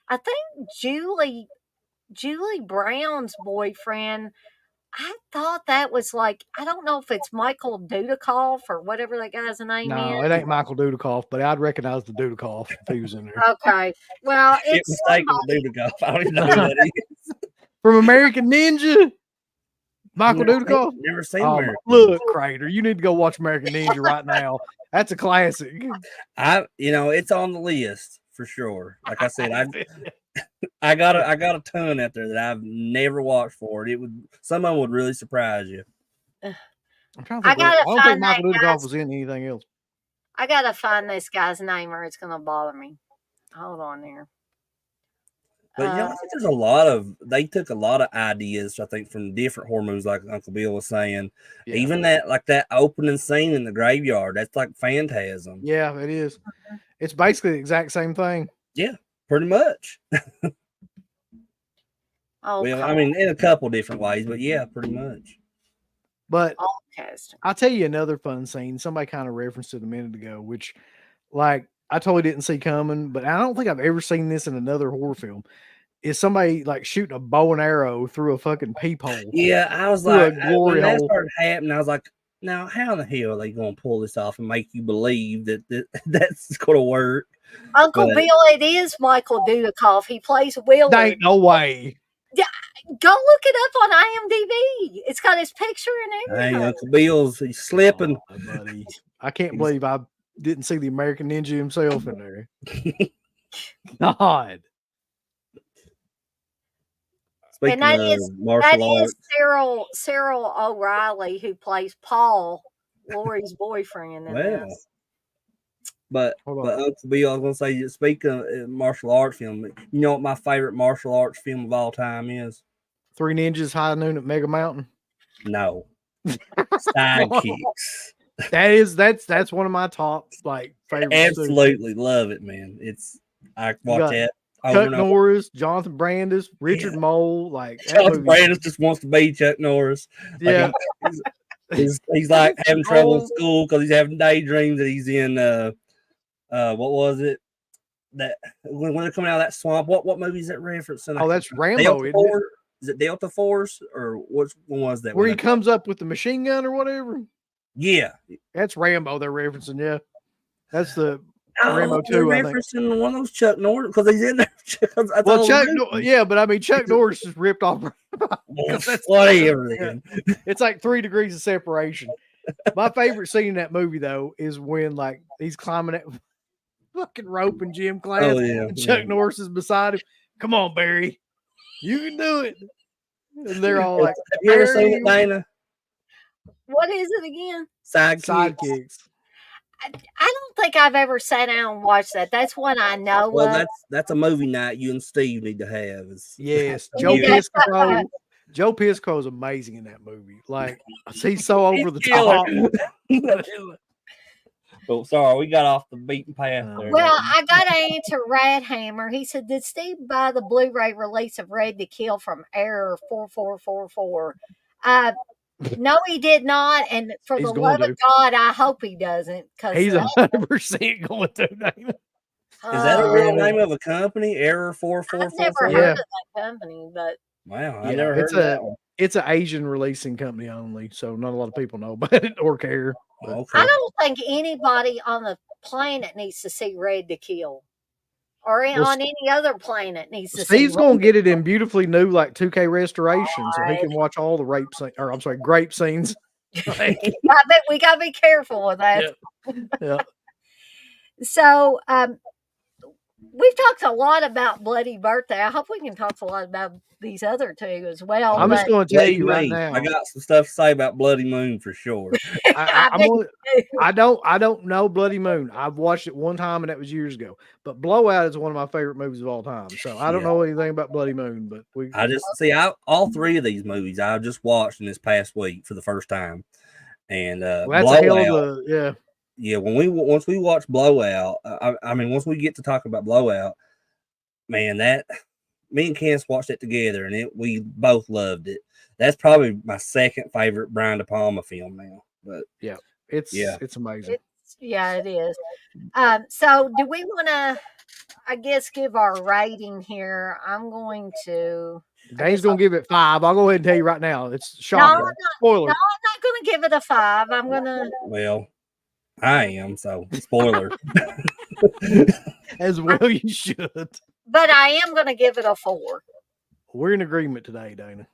think Julie Brown's boyfriend. I thought that was like, I don't know if it's Michael Dudikoff or whatever that guy's name No, is. it ain't Michael Dudikoff, but I'd recognize the Dudikoff if he was in there. Okay, well, Get it's mistaken with Dudikoff. I don't even know who that is. From American Ninja, Michael Dudikoff. Never seen Oh, American. look, Crater, you need to go watch American Ninja right now. That's a classic. It's on the list for sure. Like I said, I got a ton out there that I've never watched for it. Some of them would really surprise you. I'm trying to think. I don't think Michael Dudikoff was in anything else. I gotta find this guy's name or it's gonna bother me. Hold on there. But I think they took a lot of ideas, I think, from different horror movies, like Uncle Bill was saying. Yeah. Even that opening scene in the graveyard, that's like Phantasm. Yeah, it is. It's basically the exact same thing. Yeah, pretty much. Well, I mean, in a couple different ways, but yeah, pretty much. But I'll tell you another fun scene. Somebody kind of referenced it a minute ago, which, like, I totally didn't see coming, but I don't think I've ever seen this in another horror film. Is somebody like shooting a bow and arrow through a fucking peephole? Yeah, I was like, when that started happening, I was like, now how in the hell are they going to pull this off and make you believe that's going to work? Uncle Bill, it is Michael Dudikoff. He plays Willard. There ain't no way. Yeah, go look it up on IMDb. It's got his picture and everything. Hey, Uncle Bill's he's slipping. Oh, buddy. I can't believe I didn't see the American Ninja himself in there. God. Speaking and that is Cyril O'Reilly, who plays Paul, Lori's boyfriend in this. But Uncle Bill, I was going to say, speaking of martial arts film, you know what my favorite martial arts film of all time is? Three Ninjas High Noon at Mega Mountain? No. Sidekicks. That's one of my top favorites. Absolutely love it, man. I watch that. Chuck Norris, Jonathan Brandis, Richard Mole, Jonathan Brandis just wants to be Chuck Norris. Yeah. He's like having trouble in school because he's having daydreams that he's in what was it? That when they're coming out of that swamp, what movie is that referencing? Oh, that's Rambo, isn't it? Is it Delta Force or which one was that? Where he comes up with the machine gun or whatever? Yeah. That's Rambo they're referencing, yeah. That's the Rambo 2, I think. Referencing one of those Chuck Norris because he's in there. But I mean, Chuck Norris just ripped off. Whatever. It's like 3 degrees of separation. My favorite scene in that movie, though, is when he's climbing that fucking rope in gym class. Oh, yeah. And Chuck Norris is beside him. Come on, Barry. You can do it. And they're all like, have you ever seen it, Dana? What is it again? Sidekicks. I don't think I've ever sat down and watched that. That's one I know. Well, that's a movie night you and Steve need to have. Yes, Joe Piscopo. Joe Piscopo is amazing in that movie. He's so over the top. Oh, sorry, we got off the beaten path there. Well, I got to answer Radhammer. He said, did Steve buy the Blu-ray release of Red to Kill from Error 4444? No, he did not. And for the love of God, I hope he doesn't. He's 100% going to. Is that a real name of a company? Error 4444? I've never heard of that company, but wow, I never heard of that one. It's an Asian releasing company only, so not a lot of people know about it or care. Okay. I don't think anybody on the planet needs to see Red to Kill. Or on any other planet needs to see. Steve's going to get it in beautifully new, 2K restoration, so he can watch all the grape scenes. We got to be careful with that. Yeah. So, we've talked a lot about Bloody Birthday. I hope we can talk a lot about these other two as well. I'm just going to tell you right now. I got some stuff to say about Bloody Moon for sure. I don't know Bloody Moon. I've watched it one time and that was years ago. But Blowout is one of my favorite movies of all time. So I don't know anything about Bloody Moon, but all three of these movies I just watched in this past week for the first time. And that's a hell of a yeah, once we watch Blowout, I mean, once we get to talk about Blowout, man, that me and Cass watched it together, and we both loved it. That's probably my second favorite Brian De Palma film now. But Yeah, yeah, it's amazing. It is. So do we want to, I guess, give our rating here? I'm going to, I Dane's guess, gonna give it 5. I'll go ahead and tell you right now. It's no, I'm shocking. not, Spoiler. no, I'm not going to give it a 5. I'm going to, well, I am, so spoiler. As well you should. but I am going to give it a 4. We're in agreement today, Dana.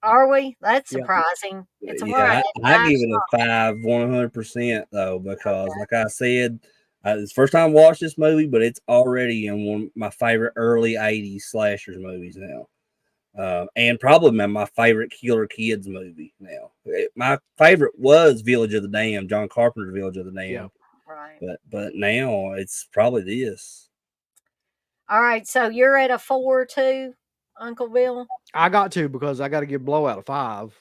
Are we? That's Yeah. surprising. It's one Yeah, I give it national. a 5, 100% though, because like I said, it's the first time I watched this movie, but it's already in one of my favorite early '80s slashers movies now. And probably my favorite Killer Kids movie now. My favorite was Village of the Damned, John Carpenter's Village of the Damned. Yeah. Right. But now it's probably this. All right. So you're at a 4 too, Uncle Bill? I got to because I got to give Blowout a 5.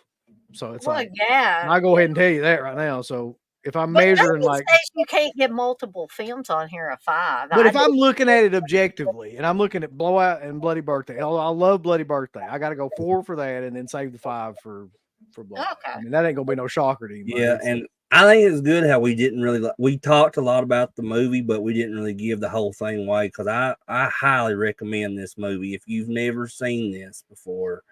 So it's Well, like yeah. I'll go ahead and tell you that right now. So if I'm But measuring nobody like, says you can't get multiple films on here a 5. but I if I'm do. looking at it objectively and I'm looking at Blowout and Bloody Birthday, I love Bloody Birthday. I got to go 4 for that and then save the 5 for Blowout. Okay. I mean, that ain't gonna be no shocker to anybody. Yeah, and I think it's good how we didn't really we talked a lot about the movie, but we didn't really give the whole thing away because I highly recommend this movie if you've never seen this before.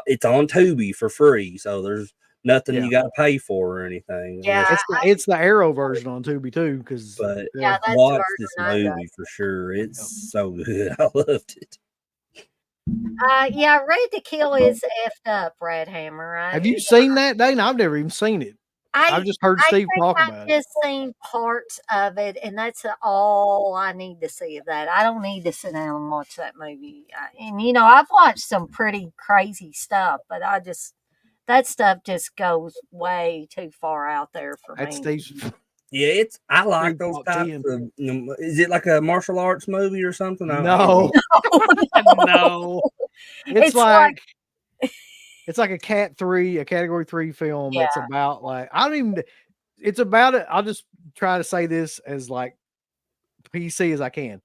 It's on Tubi for free, so there's nothing you got to pay for or anything. Yeah. It's the Arrow version on Tubi too, because But Yeah, that's the watch this version I got. movie for sure. It's so good. I loved it. Yeah, Ready to Kill is effed up, Red Hammer. have you seen that, Dana? I've never even seen it. I've just heard Steve talk I've about it. just seen parts of it, and that's all I need to see of that. I don't need to sit down and watch that movie. And you know, I've watched some pretty crazy stuff, but that stuff just goes way too far out there for That's me. Steve's. Yeah, I like Steve those top types 10. of. Is it like a martial arts movie or something? No, no. It's like it's like a category 3 film. Yeah. That's about like I don't even. It's about it. I'll just try to say this as like PC as I can.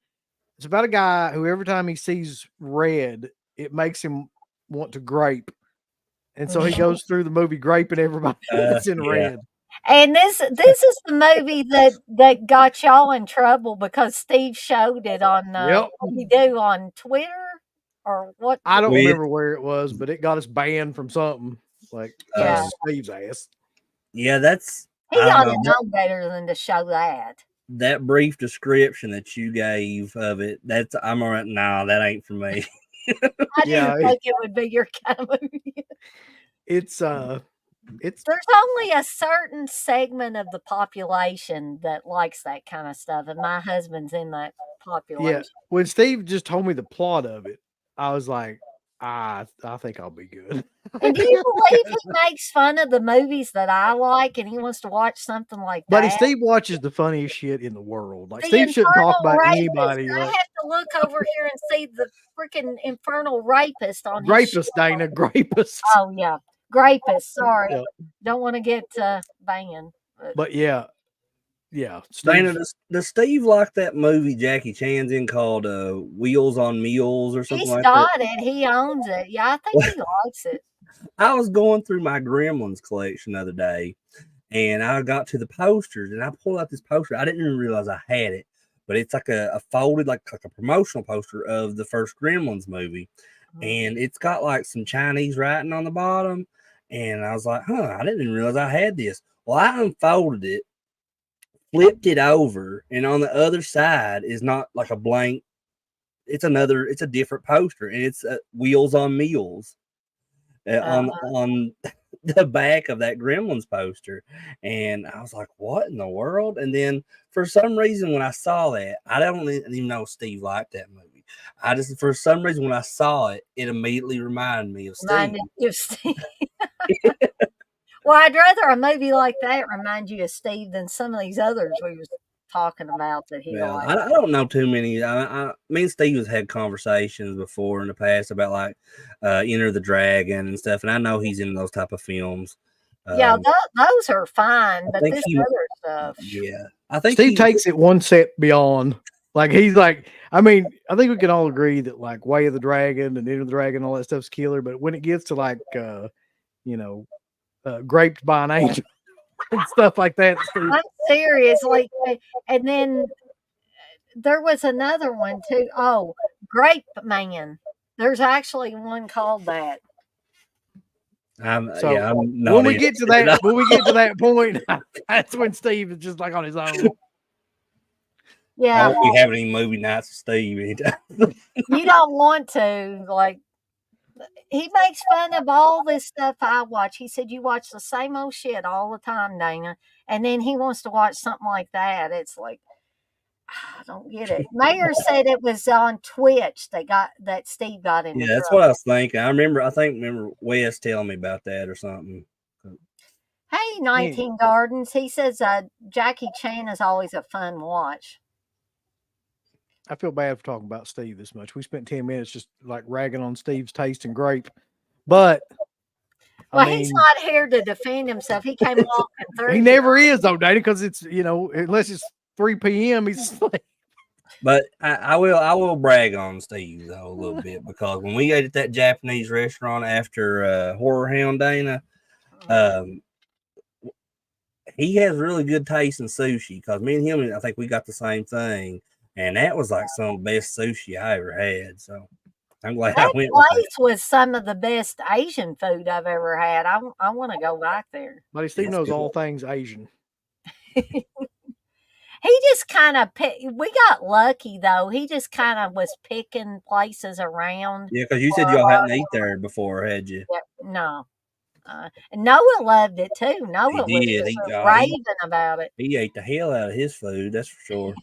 It's about a guy who every time he sees red, it makes him want to grape, and so he goes through the movie graping everybody that's in red. And this is the movie that got y'all in trouble because Steve showed it on Yep. what do you do on Twitter or what? I don't remember where it was, but it got us banned from something. Like Steve's ass. Yeah, that's he ought to know better than to show that. That brief description that you gave of it, I'm all right. Nah, that ain't for me. I didn't think it would be your kind of movie. It's there's only a certain segment of the population that likes that kind of stuff, and my husband's in that population. Yeah, when Steve just told me the plot of it, I was like, I think I'll be good. And do you believe he makes fun of the movies that I like, and he wants to watch something like that? Buddy, Steve watches the funniest shit in the world. Like Steve shouldn't talk about anybody. I have to look over here and see the freaking infernal rapist on Rapist, Dana, rapist. Oh yeah. Grapist, sorry. Don't want to get banging. But yeah. Dana, does Steve like that movie Jackie Chan's in called Wheels on Meals or something like that? He's got it. He owns it. Yeah, I think he likes it. I was going through my Gremlins collection the other day, and I got to the posters, and I pulled out this poster. I didn't even realize I had it, but it's like a folded, like a promotional poster of the first Gremlins movie. And it's got like some Chinese writing on the bottom. And I was like, I didn't even realize I had this. Well, I unfolded it, flipped it over, and on the other side is not like a blank. It's a different poster, and it's Wheels on Meals on the back of that Gremlins poster. And I was like, what in the world? And then for some reason, when I saw that, I don't even know Steve liked that movie. For some reason, when I saw it, it immediately reminded me of Steve. Well, I'd rather a movie like that remind you of Steve than some of these others we was talking about that he liked. I don't know too many. Me and Steve has had conversations before in the past about like Enter the Dragon and stuff, and I know he's in those type of films. Yeah, those are fine, I but think this he, other stuff. yeah, I think Steve he, takes it one step beyond. Like he's like, I mean, I think we can all agree that like Way of the Dragon and Enter the Dragon, all that stuff's killer. But when it gets to like, you know, Graped by an Angel and stuff like that, Steve, I'm serious. Like, and then there was another one too. Oh, Grape Man. There's actually one called that. so yeah, I'm when not we in get to it. that, when we get to that point, that's when Steve is just like on his own. I Yeah, won't be having any movie nights with Steve anytime. you don't want to. Like, he makes fun of all this stuff I watch. He said, "You watch the same old shit all the time, Dana." And then he wants to watch something like that. It's like, I don't get it. Mayor said it was on Twitch that Steve got into Yeah, that's what trouble. I was thinking. Remember Wes telling me about that or something. Hey, Yeah. 19 Gardens. He says Jackie Chan is always a fun watch. I feel bad for talking about Steve this much. We spent 10 minutes just like ragging on Steve's taste in grape. But I Well, he's mean, not here to defend himself. He came walking through he here. never is though, Dana, because it's unless it's 3 p.m. He's like, But I will brag on Steve though a little bit because when we ate at that Japanese restaurant after Horror Hound Dana, um, he has really good taste in sushi because me and him, I think we got the same thing, and that was like some of the best sushi I ever had. So I'm glad I That went with that. place was some of the best Asian food I've ever had. I want to go back there. buddy, Steve It's knows good. all things Asian. He just kind of we got lucky though. He just kind of was picking places around. Yeah, because you said y'all hadn't eaten there before, had you? No. And Noah loved it too. He Noah was did. just raving about it. He ate the hell out of his food. That's for sure.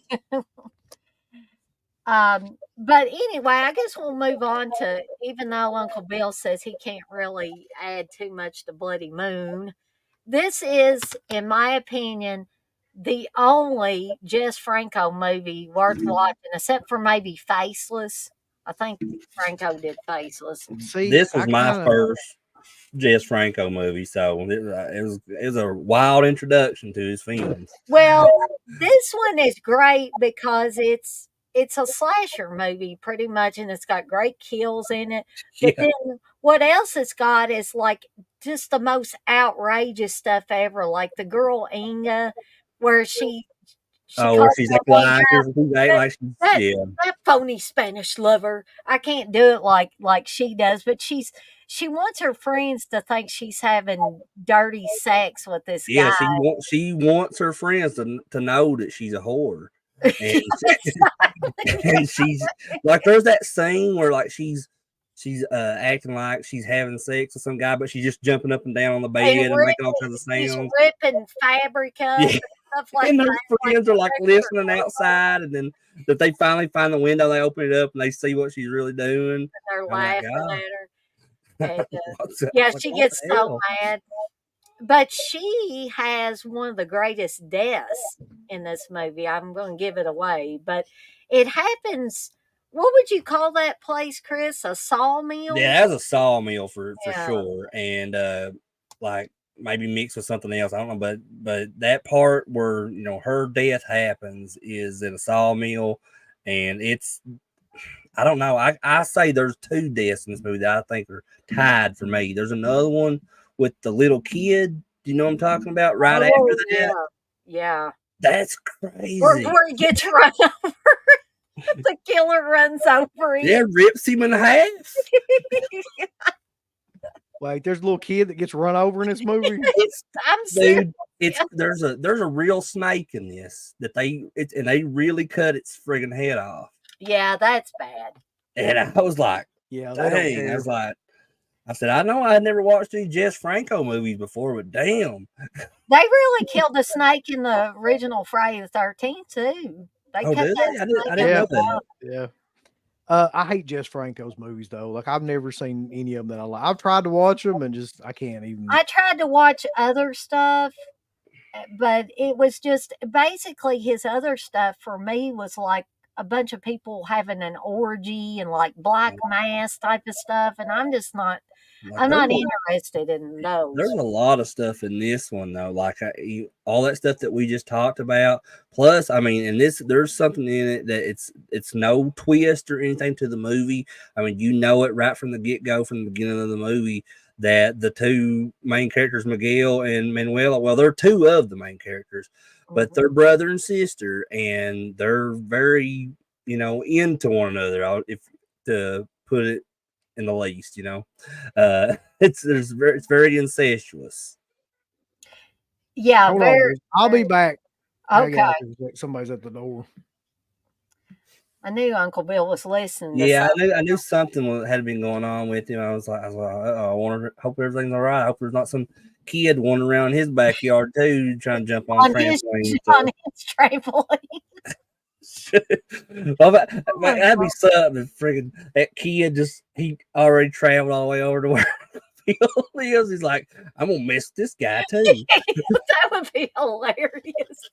But anyway, I guess we'll move on to, even though Uncle Bill says he can't really add too much to Bloody Moon, this is, in my opinion, the only Jess Franco movie worth watching, except for maybe Faceless. I think Franco did Faceless. See, This was I my kind of first Jess Franco movie, so it was a wild introduction to his films. Well, this one is great because it's a slasher movie pretty much, and it's got great kills in it. But Yeah. then what else it's got is like just the most outrageous stuff ever, like the girl Inga, where she Oh, where calls she's that like one lying guy to her, that like she's that yeah. that phony Spanish lover. I can't do it like she does, but she wants her friends to think she's having dirty sex with this Yeah, guy. she wants her friends to know that she's a whore. And and she's like there's that scene where like she's acting like she's having sex with some guy, but she's just jumping up and down on the bed and making all kinds of She's sounds. ripping fabric up Yeah. and stuff like And that. her friends are like listening outside, and then that they finally find the window, they open it up and they see what she's really doing. They're I'm like, laughing God, at her. And, yeah, like, she what gets the so hell? mad. But she has one of the greatest deaths in this movie. I'm going to give it away, but it happens. What would you call that place, Chris? A sawmill? Yeah, that's a sawmill for Yeah. sure, and like maybe mixed with something else. I don't know, but that part where her death happens is in a sawmill, and it's I don't know. I say there's two deaths in this movie that I think are tied for me. There's another one with the little kid. Do you know what I'm talking about? Right after Oh, that, yeah. that's crazy. Where he gets run over. The killer runs over him. Yeah, rips him in half. like there's a little kid that gets run over in this movie. I'm serious. Dude, there's a real snake in this and they really cut its friggin' head off. Yeah, that's bad. And I was like, Yeah, they don't dang. care. I said, I know I had never watched any Jess Franco movies before, but damn. They really killed the snake in the original Friday the 13th too. They Oh, cut did that they? I snake didn't know out. that. Yeah. I hate Jess Franco's movies though. Like I've never seen any of them that I like. I've tried to watch them and just I can't even. I tried to watch other stuff, but it was just basically his other stuff for me was like a bunch of people having an orgy and like black mass type of stuff, and I'm just not. Like I'm not interested in there's those. a lot of stuff in this one though, like all that stuff that we just talked about. Plus, I mean, and there's something in it that it's no twist or anything to the movie. I mean, you know it right from the get go, from the beginning of the movie, that the two main characters, Miguel and Manuela, well, they're two of the main characters, but they're brother and sister, and they're very, into one another. If to put it in the least, it's very incestuous. Yeah, Hold on, very, boys. I'll be very. back. Hang Okay. out, 'cause somebody's at the door. I knew Uncle Bill was listening to Yeah, something. I knew something had been going on with him. I hope everything's all right. I hope there's not some kid wandering around his backyard too, trying to jump on trampoline and On stuff. his trampoline. Well, Oh my that'd be God. something. If friggin' that kid he already traveled all the way over to where Bill lives. He's like, I'm gonna miss this guy too. That would be hilarious.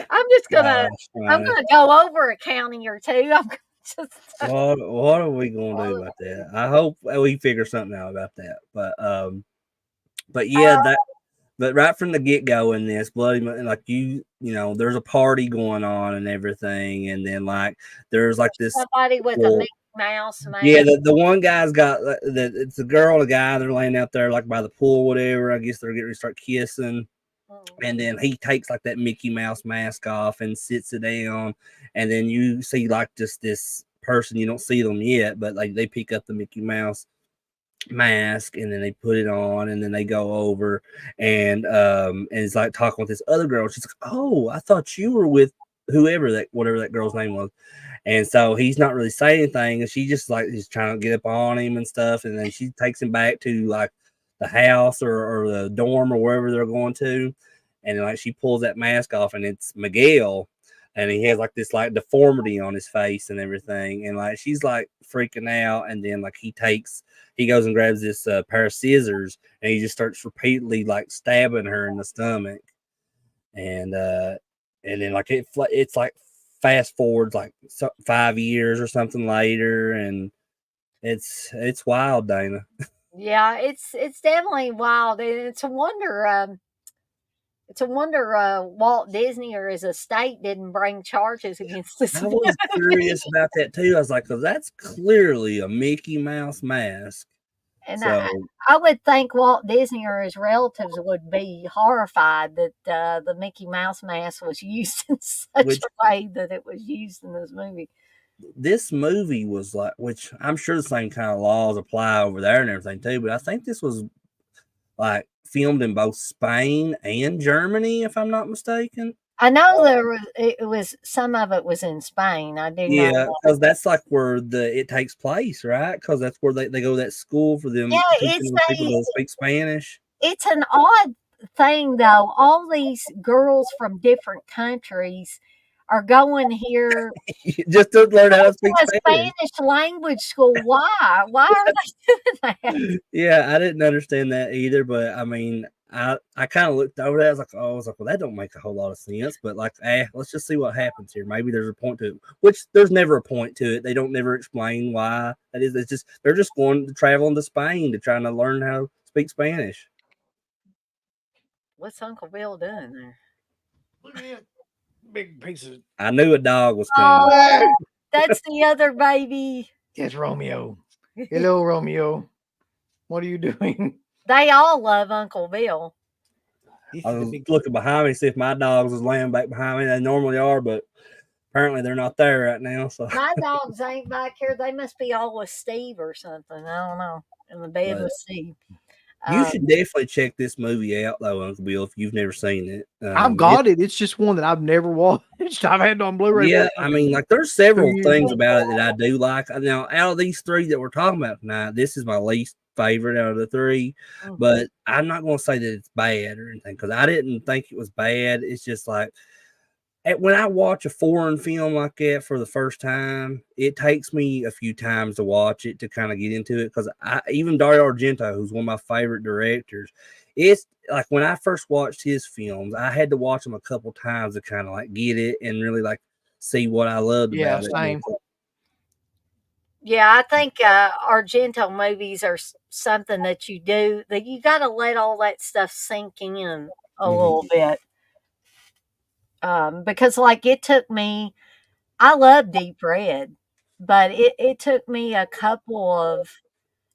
I'm just gonna Gosh, I'm man. gonna go over a county or two. I'm gonna just What are we gonna do about that? I hope we figure something out about that. But yeah, but right from the get go in this bloody, like there's a party going on and everything, and then like there's like this. somebody with a Well, Mickey Mouse yeah, mask. the one guy's got it's a girl and a guy. They're laying out there like by the pool, whatever. I guess they're getting ready to start kissing. And then he takes like that Mickey Mouse mask off and sits it down. And then you see like just this person, you don't see them yet, but like they pick up the Mickey Mouse mask and then they put it on and then they go over and it's like talking with this other girl. She's like, oh, I thought you were with whatever that girl's name was. And so he's not really saying anything, and she just like he's trying to get up on him and stuff, and then she takes him back to like the house or the dorm or wherever they're going to, and then like she pulls that mask off and it's Miguel, and he has like this like deformity on his face and everything, and like she's like freaking out, and then like he goes and grabs this pair of scissors and he just starts repeatedly like stabbing her in the stomach, and then like it's like fast forwards like 5 years or something later, and it's wild, Dana. Yeah, it's definitely wild. And it's a wonder Walt Disney or his estate didn't bring charges against this I was movie. curious about that too. I was like, because that's clearly a Mickey Mouse mask. And So I would think Walt Disney or his relatives would be horrified that the Mickey Mouse mask was used in such which a way that it was used in this movie. this movie was like, which I'm sure the same kind of laws apply over there and everything too, but I think this was like filmed in both Spain and Germany, if I'm not mistaken. I know it was some of it was in Spain. I do know Yeah, that. because that's like where it takes place, right? Because that's where they go to that school for Yeah, them teaching those people to speak Spanish. it's an odd thing though. All these girls from different countries are going here Just to learn how to speak to a Spanish. Spanish language school. Why? Why are they doing that? Yeah, I didn't understand that either, but I mean, I kind of looked over that. I was like, well, that don't make a whole lot of sense. But like, let's just see what happens here. Maybe there's a point to it. Which there's never a point to it. They don't never explain why that is. It's just they're just going to traveling to Spain to trying to learn how to speak Spanish. What's Uncle Bill doing there? Look at that big piece of. I knew a dog was coming. Oh, that's the other baby. It's Romeo. Hello, Romeo. What are you doing? They all love Uncle Bill. This I is a was big. looking behind me to see if my dogs was laying back behind me. They normally are, but apparently they're not there right now. So, My dogs ain't back here. They must be all with Steve or something. I don't know. In the bed but with Steve. you should definitely check this movie out, though, Uncle Bill, if you've never seen it. I've got it. It's just one that I've never watched. I've had it on Blu-ray. Yeah, I mean, like there's several 2 years things ago. about it that I do like. Now, out of these three that we're talking about tonight, this is my least favorite out of the three. But I'm not going to say that it's bad or anything because I didn't think it was bad. It's just like when I watch a foreign film like that for the first time, it takes me a few times to watch it to kind of get into it because even Dario Argento, who's one of my favorite directors, it's like when I first watched his films, I had to watch them a couple times to kind of like get it and really like see what I loved Yeah, about it. same. Yeah, I think Argento movies are something that you do that you got to let all that stuff sink in a Mhm. little bit. Because like it took me, I love Deep Red, but it took me a couple of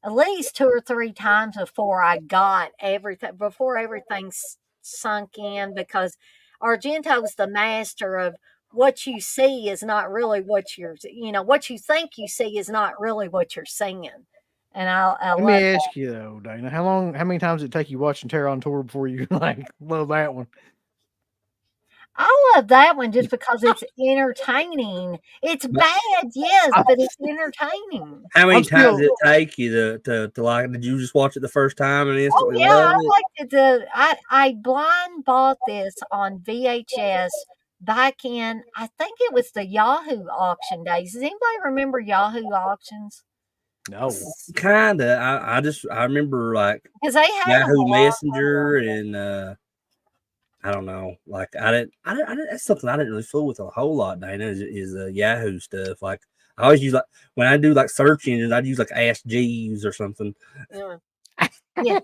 at least 2 or 3 times before I got everything before everything sunk in because Argento's the master of what you see is not really what what you think you see is not really what you're seeing. And I Let me love ask you though, Dana, how many times did it take you watching Terror on Tour before you like love that one? I love that one just because it's entertaining. It's But bad, yes, I, but it's entertaining. how many I'm times still did it take you to like? Did you just watch it the first time and Oh instantly yeah, love I it? liked it. I blind bought this on VHS back in I think it was the Yahoo auction days. Does anybody remember Yahoo auctions? no. Kinda. I remember like Because they had them Yahoo a long time Messenger ago. and I don't know. Like I didn't. That's something I didn't really fool with a whole lot. Dana is Yahoo stuff. Like I always use like when I do like search engines, I'd use like Ask Jeeves or something. Yeah. Yeah.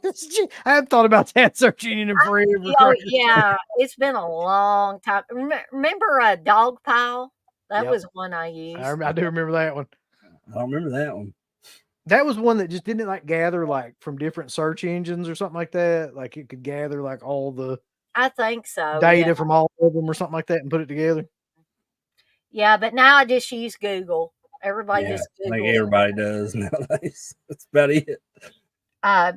I haven't thought about that search engine in forever. Oh Cracker. yeah, it's been a long time. Remember a dog pile? That Yep, was one I used. I do remember that one. I don't remember that one. That was one that just didn't it, like gather like from different search engines or something like that. Like it could gather like all the I think so. Yeah. data from all of them or something like that and put it together. Yeah, but now I just use Google. Everybody Yeah, just I think Googles. everybody does nowadays. That's about it. Uh,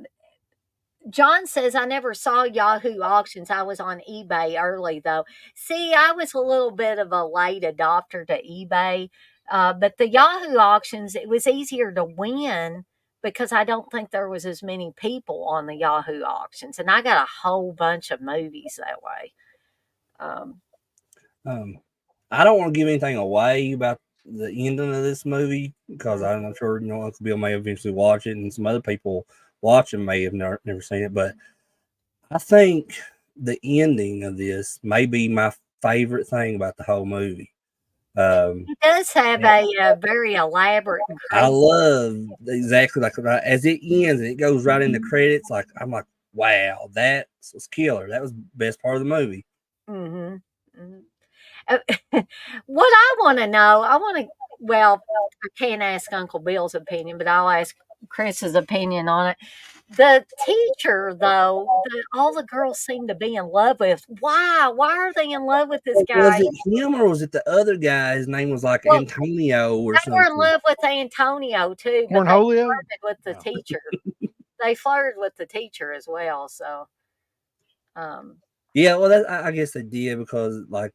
John says, I never saw Yahoo auctions. I was on eBay early, though. See, I was a little bit of a late adopter to eBay, but the Yahoo auctions, it was easier to win because I don't think there was as many people on the Yahoo auctions. And I got a whole bunch of movies that way. Um, Um, I don't want to give anything away about the ending of this movie because mm, I'm sure Uncle Bill may eventually watch it, and some other people watching may have never seen it. But I think the ending of this may be my favorite thing about the whole movie. Um, it does have a very elaborate and I crazy. love exactly like as it ends and it goes right into credits. Like I'm like, wow, that was killer. That was the best part of the movie. Hmm. Hmm. Uh, what I want to know, well, I can't ask Uncle Bill's opinion, but I'll ask Chris's opinion on it. The teacher, though, all the girls seem to be in love with. Why? Why are they in love with this Was guy? it him or was it the other guy? His name was like Well, Antonio or they were in something. love with Antonio too, but they Cornholio? flirted with the No. teacher. They flirted with the teacher as well. So, um, Yeah, well, I guess they did because like,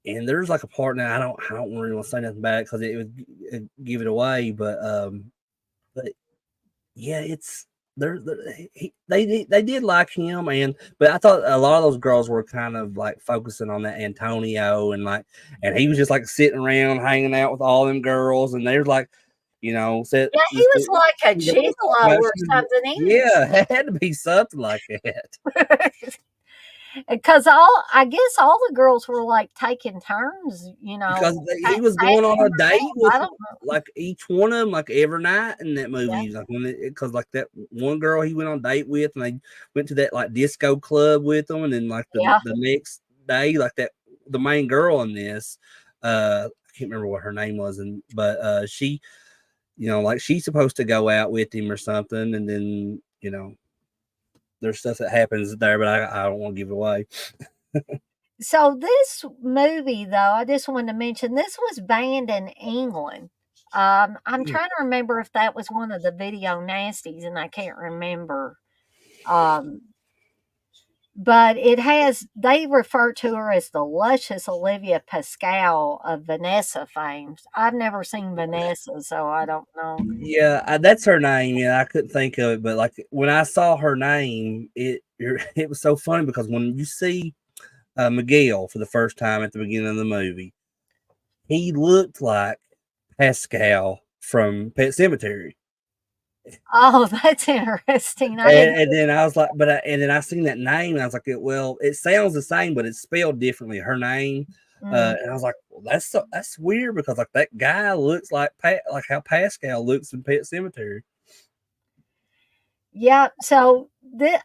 and there's like a part now. I don't really want to say nothing about it because it would give it away. But yeah, it's they did like him, but I thought a lot of those girls were kind of like focusing on that Antonio and he was just like sitting around hanging out with all them girls, and they're like, said yeah, he just was like a gigolo or something. yeah, it had to be something like that. Because all I guess all the girls were like taking turns, Because he was going patting on him a date around. with I don't know. like each one of them, like every night in that Yeah, movie. Like because like that one girl he went on a date with, and they went to that like disco club with them, and then like yeah. the next day, like that the main girl in this, I can't remember what her name was, but she, like she's supposed to go out with him or something, and then there's stuff that happens there, but I don't want to give it away. So this movie, though, I just wanted to mention this was banned in England. I'm trying to remember if that was one of the video nasties, and I can't remember. Um, but they refer to her as the luscious Olivia Pascal of Vanessa fame. I've never seen Vanessa, so I don't know. Yeah, that's her name. Yeah, I couldn't think of it, but like when I saw her name, it was so funny because when you see Miguel for the first time at the beginning of the movie, he looked like Pascal from Pet Cemetery, Oh, that's interesting. I didn't. and then I was like, and then I seen that name, and I was like, well, it sounds the same, but it's spelled differently. Her name, And I was like, well, that's weird because like that guy looks like like how Pascal looks in Pet Cemetery. Yeah. So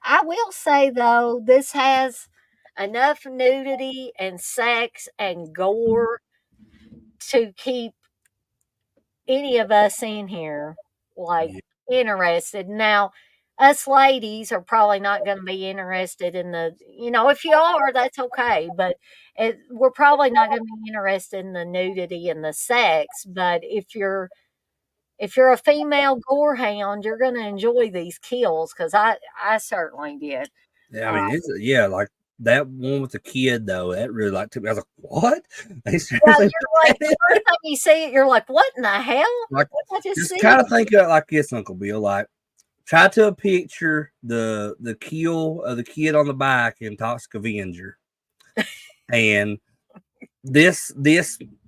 I will say though, this has enough nudity and sex and gore to keep any of us in here like Yeah. interested. Now, us ladies are probably not going to be interested in if you are, that's okay. But we're probably not going to be interested in the nudity and the sex. But if you're a female gore hound, you're going to enjoy these kills because I certainly did. Yeah, I mean, like that one with the kid though. That really like took me. I was like, "What?" They Yeah, seriously put you're like that the in there? first time you see it, you're like, "What in the hell? Like, What did I just just see?" kind of think of it like this, Uncle Bill. Like, try to picture the kill of the kid on the bike in Toxic Avenger, and this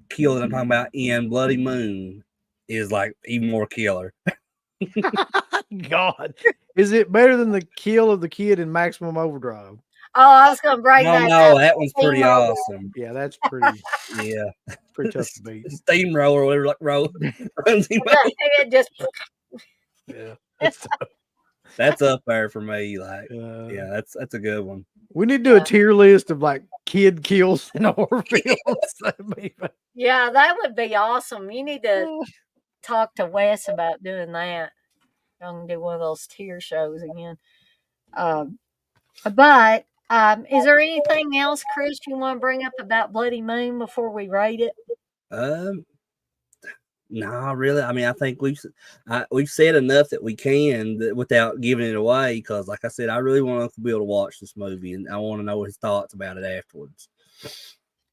kill that I'm talking about in Bloody Moon is like even more killer. God, is it better than the kill of the kid in Maximum Overdrive? Oh, I was going to bring No, that no, up. that one's pretty Steamroller. awesome. Yeah, that's pretty Yeah, tough to beat. steamroller, whatever, like runs him The head just Yeah, That's up there for me. Like, uh, yeah, that's a good one. we need to do a tier list of like kid kills in horror films. Yeah, that would be awesome. You need to talk to Wes about doing that. I'm gonna do one of those tier shows again. But is there anything else, Chris, you want to bring up about Bloody Moon before we rate it? No, really. I mean, I think we've said enough that we can without giving it away. Because, like I said, I really want Uncle Bill to watch this movie, and I want to know his thoughts about it afterwards.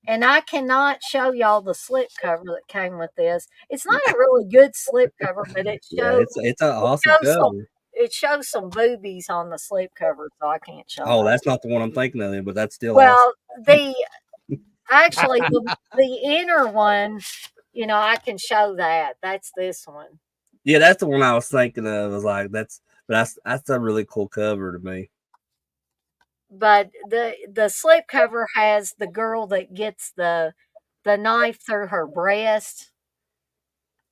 And I cannot show y'all the slipcover that came with this. It's not a really good slipcover, but it Yeah, shows it's an awesome shows some cover. it shows some boobies on the slipcover, so I can't show Oh, that. that's not the one I'm thinking of, but that's still awesome. Well, actually the inner one, I can show that. That's this one. Yeah, that's the one I was thinking of. I was like, that's a really cool cover to me. But the slipcover has the girl that gets the knife through her breast.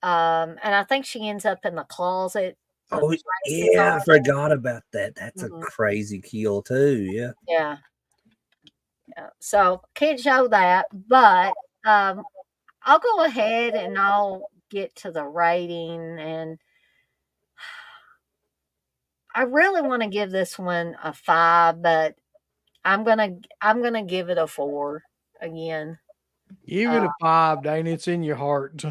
And I think she ends up in the closet. Oh, yeah, I forgot about that. That's a crazy kill too. Yeah. Yeah. So can't show that, but I'll go ahead and I'll get to the rating, and I really want to give this one a 5, but I'm gonna give it a 4 again. Give it a 5, Dana. It's in your heart.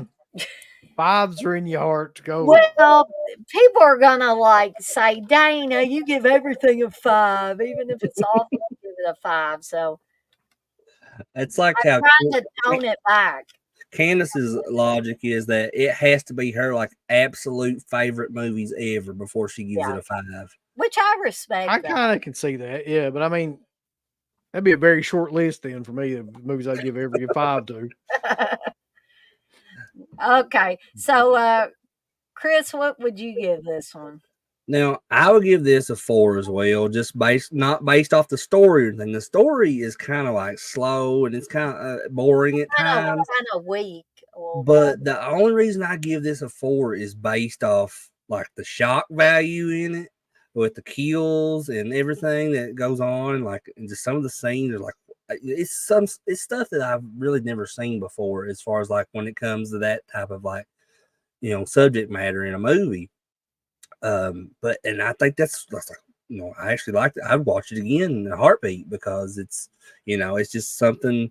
5s are in your heart. Go. Well, people are gonna say, Dana, you give everything a 5, even if it's awful. Give it a 5. So it's like I'm how trying to tone it back. Candace's logic is that it has to be her absolute favorite movies ever before she gives it a 5. Which I respect. I kind of can see that, yeah. But I mean, that'd be a very short list then for me of movies I'd give every 5 to. Okay, so Chris, what would you give this one? Now, I would give this a 4 as well, just not based off the story or anything. The story is kind of slow and it's kind of boring at times. Kind of weak. But the only reason I give this a 4 is based off the shock value in it, with the kills and everything that goes on, and just some of the scenes are it's stuff that I've really never seen before, as far as when it comes to that type of subject matter in a movie. But I think that's I actually liked it. I'd watch it again in a heartbeat because it's it's just something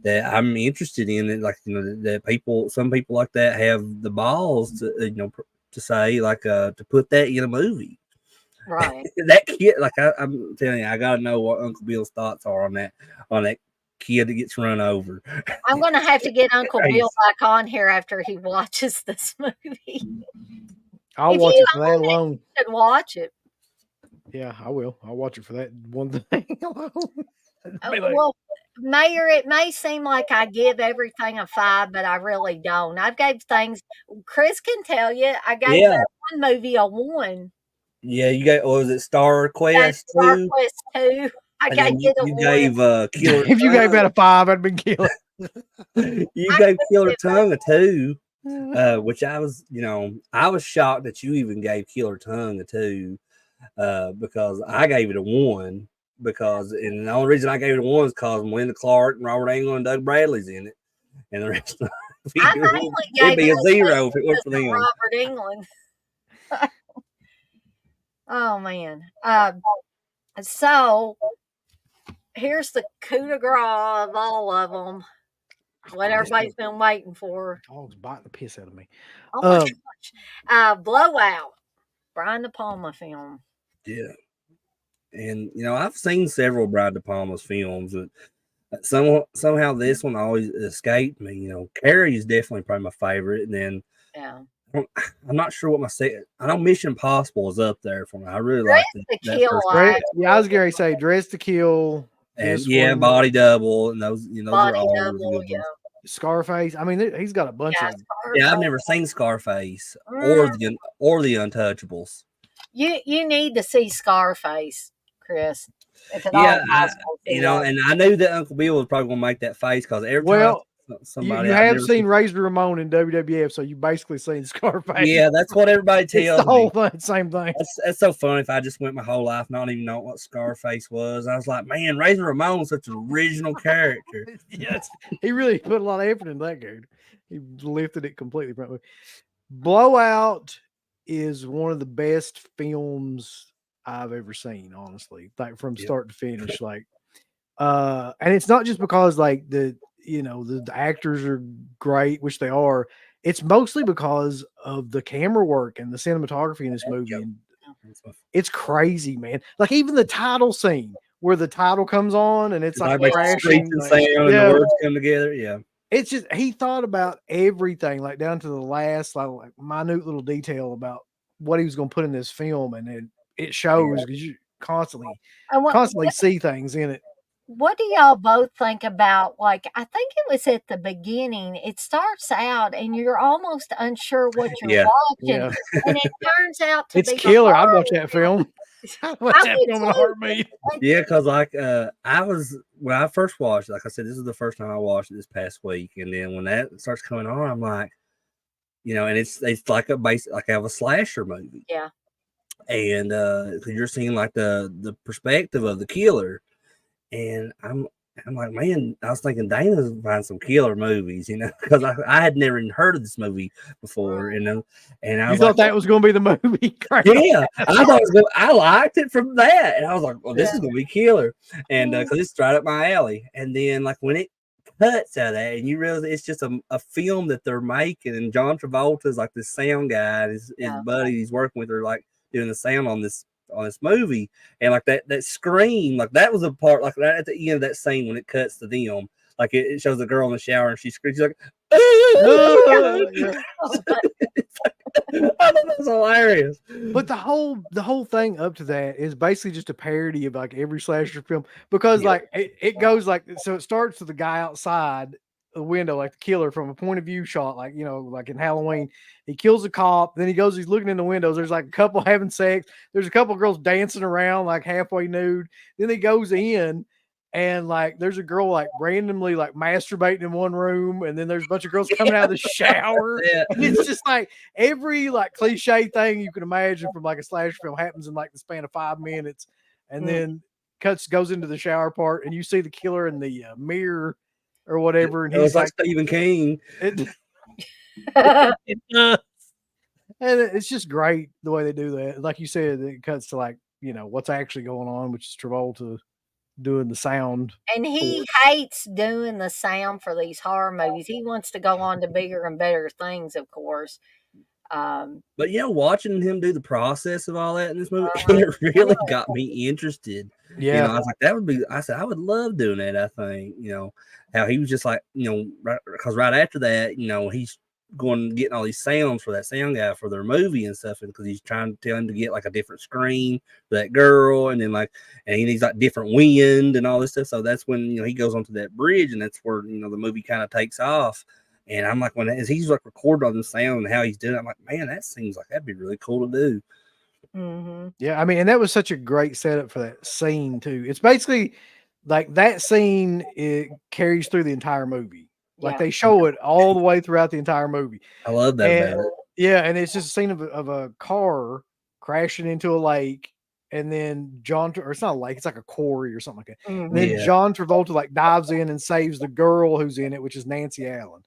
that I'm interested in. That some people like that have the balls to to say to put that in a movie. Right. That kid, I'm telling you, I gotta know what Uncle Bill's thoughts are on that kid that gets run over. I'm gonna have to get Uncle Bill back on here after he watches this movie. I'll watch it for that alone. You should watch it. Yeah, I will. I'll watch it for that one thing alone. Well, Mayor, it may seem like I give everything a 5, but I really don't. I gave things. Chris can tell you, I gave that one movie a 1. Yeah, you got, was it Star Quest 2? Star Quest 2. I gave it a 1. You gave Killer. If you gave that a 5, I'd been killing. You I gave could Killer give Tongue a 2, it which I was shocked that you even gave Killer Tongue a 2, because I gave it a 1. And the only reason I gave it a 1 is because Melinda Clark and Robert Englund and Doug Bradley's in it, and the rest of I it, mainly it'd gave it be a a 0 if it weren't because for of them. Robert England. Oh man. So here's the coup de grace of all of them. What everybody's been waiting for. Dog's biting the piss out of me. Oh my gosh. Blowout. Brian De Palma film. Yeah, and I've seen several Brian De Palma's films, but somehow this one always escaped me. Carrie is definitely probably my favorite, and then Yeah. I'm not sure what my second. I know Mission Impossible is up there for me. I really Dress liked to that Kill. first one. Yeah, I was going to say Dress to Kill. And This yeah, one, Body Double, and those are Body all really Double. good Yeah. ones. Scarface. I mean, he's got a bunch Yeah. of. Yeah, I've never seen Scarface Mm. or the Untouchables. You need to see Scarface, Chris. If at Yeah, all possible. and I knew that Uncle Bill was probably gonna make that face because every Well, time somebody you I've have never seen Razor Ramon in WWF, so you basically seen Scarface. Yeah, that's what everybody It's tells the whole me. thing, same thing. That's so funny. If I just went my whole life not even knowing what Scarface was, I was like, man, Razor Ramon was such an original character. Yes, he really put a lot of effort in that game. He lifted it completely. Blowout is one of the best films I've ever seen, honestly. Like from start to finish. Like, and it's not just because like the actors are great, which they are. It's mostly because of the camera work and the cinematography in this movie. Yep. And it's crazy, man. Like even the title scene where the title comes on and it's like crashing, and sound and the words come together. Yeah. It's just he thought about everything, like down to the last like minute little detail about what he was going to put in this film, and it shows because you constantly see things in it. What do y'all both think about? Like, I think it was at the beginning. It starts out, and you're almost unsure what you're watching, and it turns out to be killer. I'd watch that film. I'd watch that film in a heartbeat. Yeah, because when I first watched it, like I said, this is the first time I watched it this past week, and then when that starts coming on, I'm like, and it's like like I have a slasher movie. Yeah. And because you're seeing like the perspective of the killer. And I'm like, man, I was thinking Dana's find some killer movies, because I had never even heard of this movie before, and I was thought that was going to be the movie. Yeah, I thought it was I liked it from that, and I was like, well, this is going to be killer, and because it's right up my alley. And then like when it cuts out of that, and you realize it's just a film that they're making, and John Travolta's like this sound guy, and his buddy he's working with are like doing the sound on this movie, and like that scream, like that was a part, like right at the end of that scene when it cuts to them, like it shows the girl in the shower and she screams, she's like, I thought that was hilarious. But the whole thing up to that is basically just a parody of like every slasher film, because like it goes like, so it starts with the guy outside the window, like the killer from a point of view shot, like like in Halloween, he kills a cop, then he's looking in the windows, there's like a couple having sex, there's a couple of girls dancing around like halfway nude, then he goes in and like there's a girl like randomly like masturbating in one room, and then there's a bunch of girls coming out of the shower. And it's just like every like cliche thing you can imagine from like a slasher film happens in like the span of 5 minutes, and then goes into the shower part, and you see the killer in the mirror or whatever, and he's like Stephen King. And it's just great the way they do that. Like you said, it cuts to like what's actually going on, which is Travolta doing the sound. And he hates doing the sound for these horror movies. He wants to go on to bigger and better things, of course. But watching him do the process of all that in this movie, it really got me interested. Yeah, I was like, I said, I would love doing that. I think, how he was just like, because right after that, he's going getting all these sounds for that sound guy for their movie and stuff, and because he's trying to tell him to get like a different screen for that girl, and then and he needs like different wind and all this stuff. So that's when he goes onto that bridge, and that's where the movie kind of takes off. And I'm like, as he's like recording all the sound and how he's doing it, I'm like, man, that seems like that'd be really cool to do. Mm-hmm. Yeah, I mean, and that was such a great setup for that scene too. It's basically like that scene, it carries through the entire movie. Like Yeah. they show it all the way throughout the entire movie. I love that And about it. yeah, and it's just a scene of a car crashing into a lake, and then or it's not a lake, it's like a quarry or something like that. And then Yeah. John Travolta like dives in and saves the girl who's in it, which is Nancy Allen.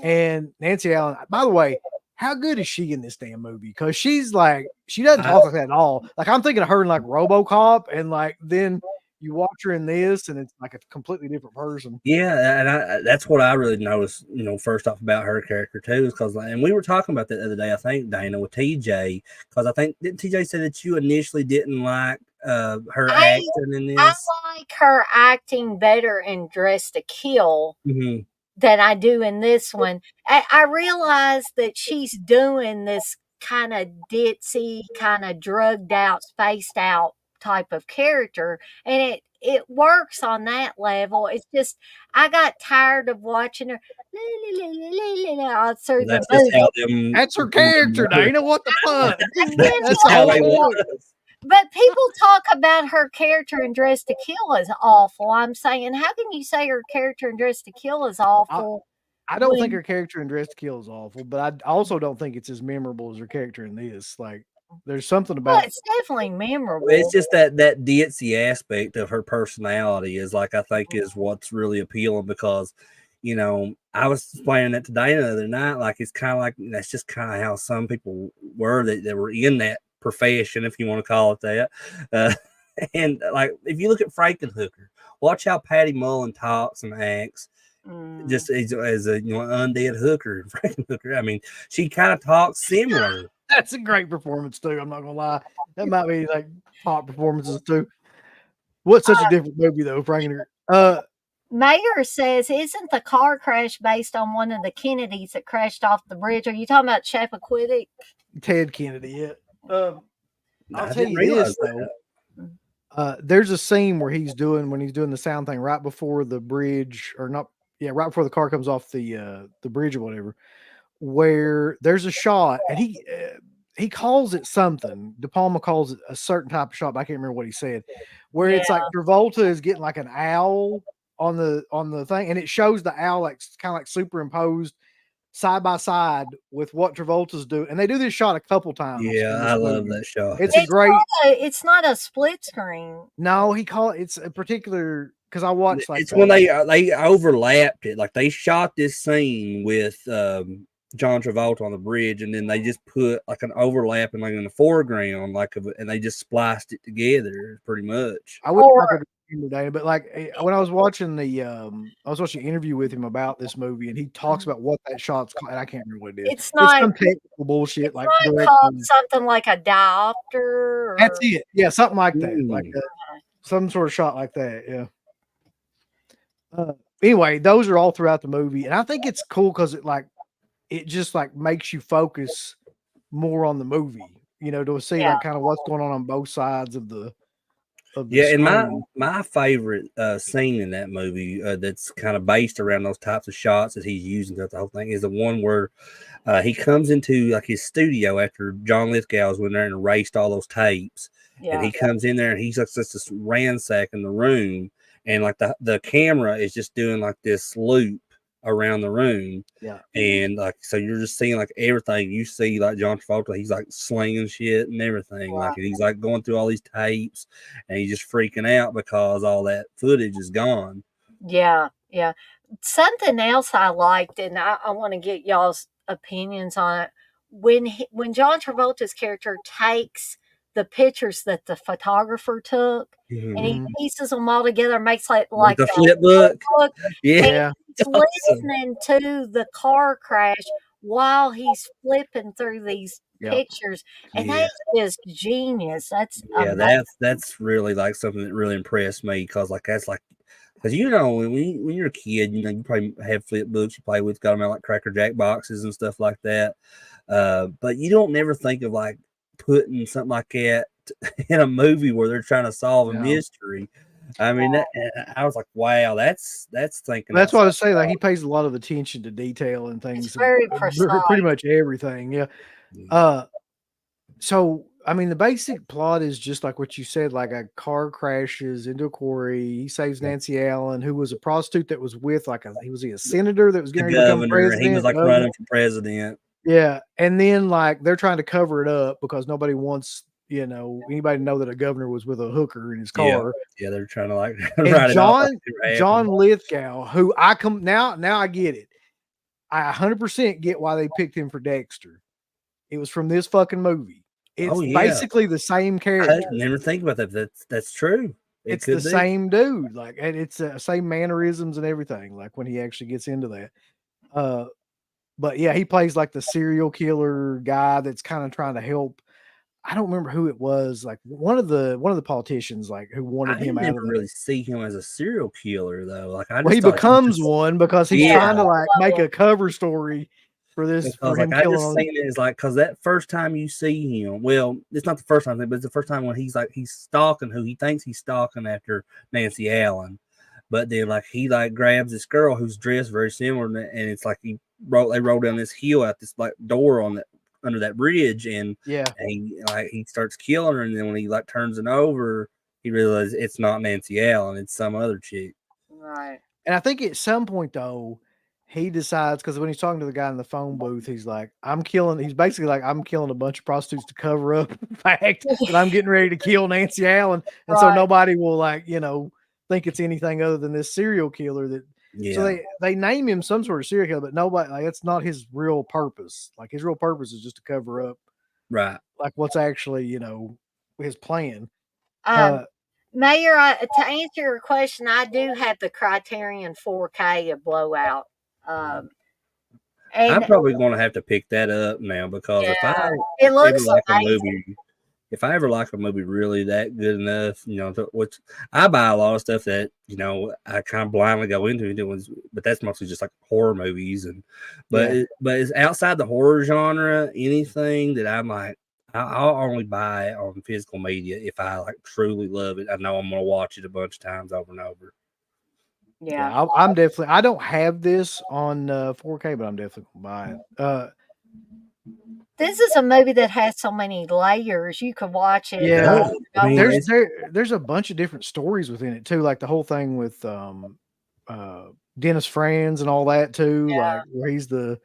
And Nancy Allen, by the way, how good is she in this damn movie? Because she's like, she doesn't talk like that at all. Like I'm thinking of her in like RoboCop, and like then you watch her in this, and it's like a completely different person. Yeah, and that's what I really noticed, first off about her character too, is because, and we were talking about that the other day, I think, Dana, with TJ, because I think, didn't TJ say that you initially didn't like her acting in I this? like her acting better in Dress to Kill Mm-hmm. than I do in this one. I realize that she's doing this kind of ditzy, kind of drugged out, spaced out type of character, and it works on that level. It's just I got tired of watching her all through the That's just how movie. them. That's her character, Dana. What the fuck? That's That's just the how whole they point. was. But people talk about her character in Dress to Kill as awful. I'm saying, how can you say her character in Dress to Kill is awful? I don't think when her character in Dress to Kill is awful, but I also don't think it's as memorable as her character in this. Like, there's something Well, about it's definitely memorable. It's just that ditzy aspect of her personality is like, I think, is what's really appealing, because I was explaining that to Dana the other night, like it's kind of like that's just kind of how some people were that were in that profession, if you want to call it that. And like if you look at Frankenhooker, watch how Patty Mullen talks and acts just as a undead hooker. Frankenhooker, I mean, she kind of talks similar. That's a great performance too. I'm not gonna lie. That might be like top performances too. What's such a different movie though, Frankenhooker? Mayor says, isn't the car crash based on one of the Kennedys that crashed off the bridge? Are you talking about Chappaquiddick? Ted Kennedy. Yeah. I'll I tell didn't you realize this though. that. There's a scene where he's doing the sound thing right before the bridge, or not, yeah, right before the car comes off the bridge or whatever, where there's a shot, and he calls it something. De Palma calls it a certain type of shot, but I can't remember what he said. Where it's like Travolta is getting like an owl on the thing, and it shows the owl like kind of like superimposed side by side with what Travolta's doing, and they do this shot a couple times. Yeah, in this I love movie. that shot. It's a great. It's not a split screen. No, it's a particular, because I watched like It's when they overlapped it. Like they shot this scene with John Travolta on the bridge, and then they just put like an overlap and like in the foreground, and they just spliced it together pretty much. I wish I could remember that, but like when I was watching an interview with him about this movie, and he talks about what that shot's called, and I can't remember what it is. It's not some technical bullshit, it's like not called something like a diopter. Or, that's it. Yeah, something like that, like some sort of shot like that. Yeah. Anyway, those are all throughout the movie, and I think it's cool because it just like makes you focus more on the movie, to see like kind of what's going on both sides of the screen. And my favorite scene in that movie that's kind of based around those types of shots that he's using throughout the whole thing is the one where he comes into like his studio after John Lithgow's went there and erased all those tapes, and he comes in there and he's just ransacking the room, and like the camera is just doing like this loop around the room, and like so you're just seeing like everything. You see like John Travolta, he's like slinging shit and everything, like, and he's like going through all these tapes, and he's just freaking out because all that footage is gone. Yeah. Something else I liked, and I want to get y'all's opinions on it. When John Travolta's character takes the pictures that the photographer took, and he pieces them all together, makes like the flip book. Yeah. He's listening to the car crash while he's flipping through these pictures, and that is genius. That's that's really like something that really impressed me, because like that's like, because when you're a kid, you probably have flip books you play with, got them out like Cracker Jack boxes and stuff like that, but you don't never think of like putting something like that in a movie where they're trying to solve a mystery. I mean, I was like, wow, that's thinking. That's what I was saying. Like he pays a lot of attention to detail and things. It's very precise. Pretty much everything. Yeah. So I mean, the basic plot is just like what you said, like a car crashes into a quarry. He saves Yeah. Nancy Allen, who was a prostitute that was with he was a senator that was The getting ready to become governor, he was president. like running for president. Yeah, and then like they're trying to cover it up because nobody wants anybody to know that a governor was with a hooker in his Yeah, car. yeah, they're trying to like And write it off like it never John happened. Lithgow, who I come now I get it. I 100% get why they picked him for Dexter. It was from this fucking movie. Oh It's yeah, basically the same I character. never think about that. That's true. It It's the could be. same dude, like, and it's same mannerisms and everything. Like when he actually gets into that. Uh, but yeah, he plays like the serial killer guy that's kind of trying to help. I don't remember who it was. Like one of the politicians, like who I wanted him didn't out ever of the. really see him as a serial killer though. Like I Well, he just thought he was becomes just one because he's yeah. trying to like make a cover story for Because like him I killing just on. seen it as like because that first time you see him, well, it's not the first time, but it's the first time when he's stalking who he thinks he's stalking after Nancy Allen, but then like he like grabs this girl who's dressed very similar, and it's like they roll down this hill out this like door on that under that bridge, Yeah. and he starts killing her, and then when he like turns it over, he realizes it's not Nancy Allen, it's some other chick. Right. And I think at some point though, he decides because when he's talking to the guy in the phone booth, he's like, He's basically like, I'm killing a bunch of prostitutes to cover up the fact that I'm getting ready to kill Nancy Allen, and so Right. nobody will think it's anything other than this serial killer that. So Yeah, they name him some sort of serial killer, but nobody like it's not his real purpose. Like his real purpose is just to cover up right. like what's actually his plan. Um, Uh, Mayor, to answer your question, I do have the Criterion 4K of Blowout. Um, I'm and probably going to have to pick that up now because if I yeah, it ever looks like a amazing. movie, if I ever like a movie really that good enough, which I buy a lot of stuff that I kind of blindly go into but that's mostly just like horror movies yeah. but it's outside the horror genre. Anything that I'm like, I'll only buy on physical media if I like truly love it. I know I'm going to watch it a bunch of times over and over. Yeah. Yeah, I'm definitely. I don't have this on 4K, but I'm definitely gonna buy it. This is a movie that has so many layers. You could watch it. It Yeah, does. I mean, there's it's there's a bunch of different stories within it too, like the whole thing with uh Dennis Franz and all that too, like where he's the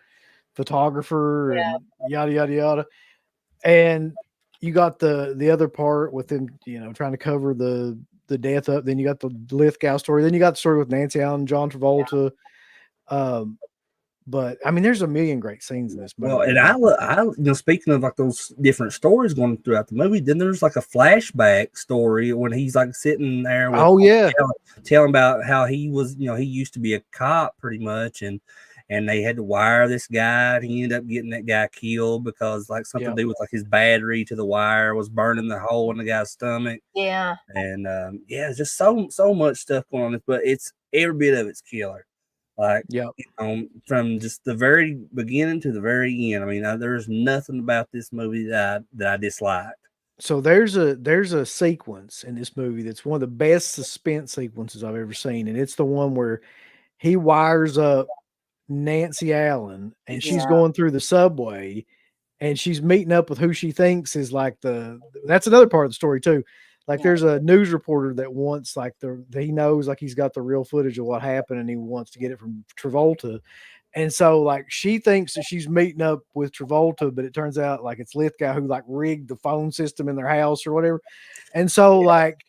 photographer and yada yada yada. And you got the other part with him, trying to cover the death up. Then you got the Lithgow story. Then you got the story with Nancy Allen, John Travolta. Um, but I mean, there's a million great scenes in this well, movie. and speaking of like those different stories going throughout the movie, then there's like a flashback story when he's like sitting there with Oh yeah, telling about how he was, he used to be a cop pretty much, and they had to wire this guy, and he ended up getting that guy killed because like something yeah. to do with like his battery to the wire was burning the hole in the guy's stomach, Yeah. and yeah, it's just so much stuff going on, but it's every bit of it's killer. Like, Yep. from just the very beginning to the very end. I mean, there's nothing about this movie that I disliked. So there's a sequence in this movie that's one of the best suspense sequences I've ever seen, and it's the one where he wires up Nancy Allen, and It's she's Yeah. going through the subway, and she's meeting up with who she thinks is like that's another part of the story too. Like Yeah. there's a news reporter that wants like he knows like he's got the real footage of what happened, and he wants to get it from Travolta. And so like she thinks that she's meeting up with Travolta, but it turns out like it's Lithgow who like rigged the phone system in their house or whatever. And so like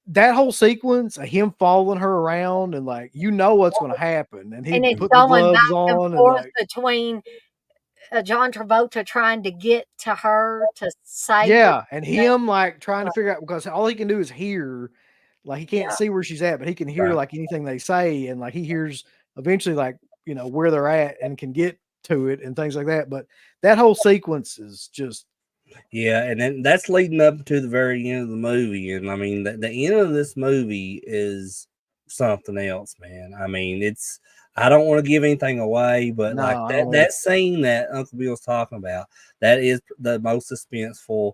that whole sequence of him following her around and like what's going to happen, and he And it's putting the going gloves back and on and forth like between John Travolta trying to get to her to save her. yeah, and him like trying to figure out because all he can do is hear, like he can't Yeah. see where she's at, but he can hear right. like anything they say, and like he hears eventually like where they're at and can get to it and things like that. But that whole sequence is just Yeah, and then that's leading up to the very end of the movie, and I mean, the end of this movie is something else, man. I mean, I don't want to give anything away, but no, like I don't that want scene that Uncle Bill's talking about, that is the most suspenseful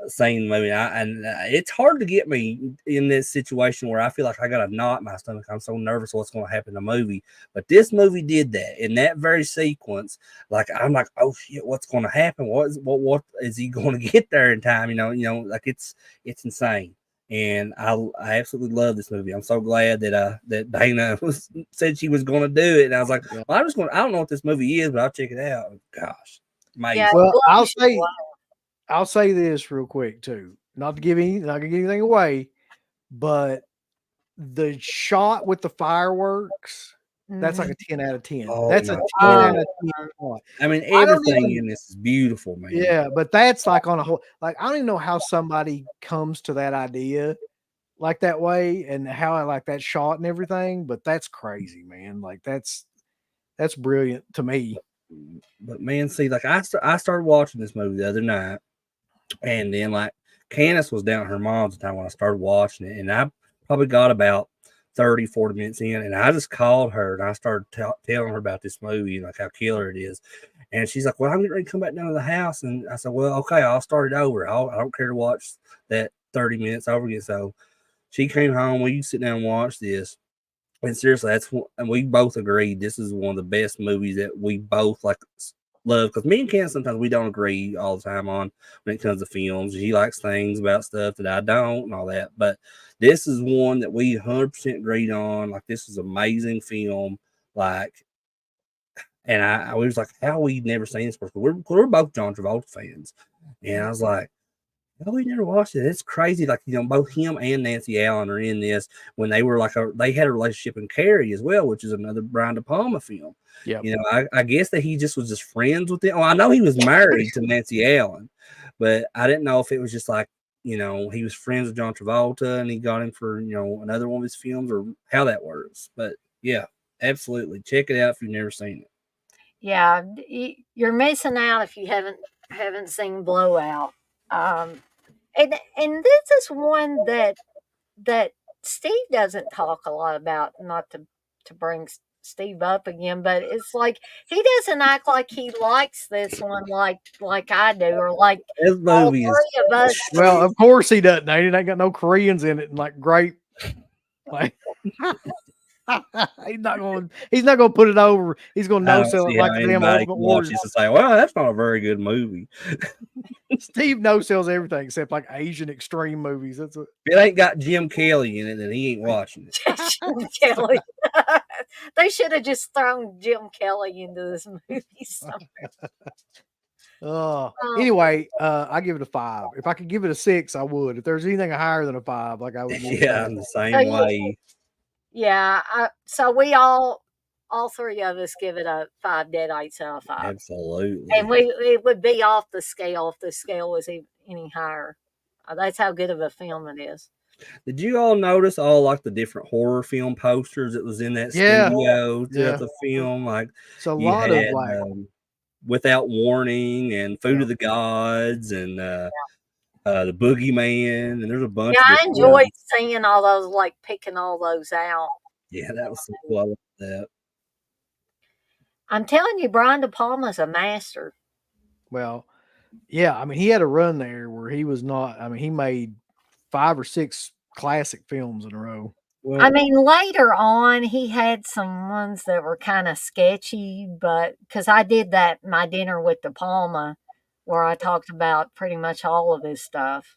seeing the movie. And it's hard to get me in this situation where I feel like I got a knot in my stomach. I'm so nervous what's going to happen in the movie. But this movie did that in that very sequence. Like I'm like, oh shit, what's going to happen? What is he going to get there in time? Like it's insane. And I absolutely love this movie. I'm so glad that Dana said she was going to do it, and I was like, Yeah. well, I don't know what this movie is, but I'll check it out. Gosh, amazing. Yeah, it Well, blows you away. I'll say this real quick too. Not to give anything away, but the shot with the fireworks, that's like a 10 out of 10. Oh That's a my 10 god! out of 10 shot. I mean, I don't everything even in this is beautiful, man. Yeah, but that's like on a whole like I don't even know how somebody comes to that idea like that way and how I like that shot and everything, but that's crazy, man. Like that's brilliant to me. But man, see, like I started watching this movie the other night, and then like Candace was down at her mom's the time when I started watching it, and I probably got about 30, 40 minutes in, and I just called her and I started telling her about this movie and like how killer it is. And she's like, well, I'm getting ready to come back down to the house. And I said, well, okay, I'll start it over. I don't care to watch that 30 minutes over again. So she came home. We sit down and watch this. And seriously, and we both agreed this is one of the best movies that we both like love. Because me and Ken sometimes we don't agree all the time on when it comes to films. He likes things about stuff that I don't and all that. But this is one that we 100% agreed on. Like this is an amazing film. Like, and I was like, how we never seen this before? We're both John Travolta fans, and I was like, oh, we never watched it. It's crazy. Like, both him and Nancy Allen are in this when they were like they had a relationship in Carrie as well, which is another Brian De Palma film. Yeah. I guess that he just was just friends with them. Well, I know he was married to Nancy Allen, but I didn't know if it was just like, he was friends with John Travolta and he got him for, another one of his films or how that works. But yeah, absolutely. Check it out if you've never seen it. Yeah, you're missing out if you haven't seen Blowout. Um, and this is one that Steve doesn't talk a lot about. Not to bring Steve up again, but it's like he doesn't act like he likes this one like I do, or like This all movie is three of us. Well, of course he doesn't. He ain't got no Koreans in it and like great like he's not gonna put it over. He's gonna I no don't sell it see like how the damn anybody Ultimate can watch Warrior. this and say, well, that's not a very good movie. Steve no sells everything except like Asian extreme movies. That's what If it ain't got Jim Kelly in it, then he ain't watching it. Jim Kelly. They should have just thrown Jim Kelly into this movie. Anyway, I give it a 5. If I could give it a 6, I would. If there's anything higher than a 5, like I would give it Yeah, I'm the same way. Yeah, so we all three of us give it a 5 deadites out of 5. Absolutely. And it would be off the scale if the scale was any higher. That's how good of a film it is. Did you all notice all like the different horror film posters that was in that studio throughout the film? Like, so a you lot had of like Without Warning and Food of the Gods and the Boogeyman, and there's a bunch. Yeah, of I enjoyed seeing all those, like picking all those out. Yeah, that was so cool. I love that. I'm telling you, Brian De Palma's a master. Well, yeah, I mean, he had a run there where he was not. I mean, he made 5 or 6 classic films in a row. Well, I mean, later on, he had some ones that were kind of sketchy, but because I did that My Dinner with De Palma, where I talked about pretty much all of his stuff.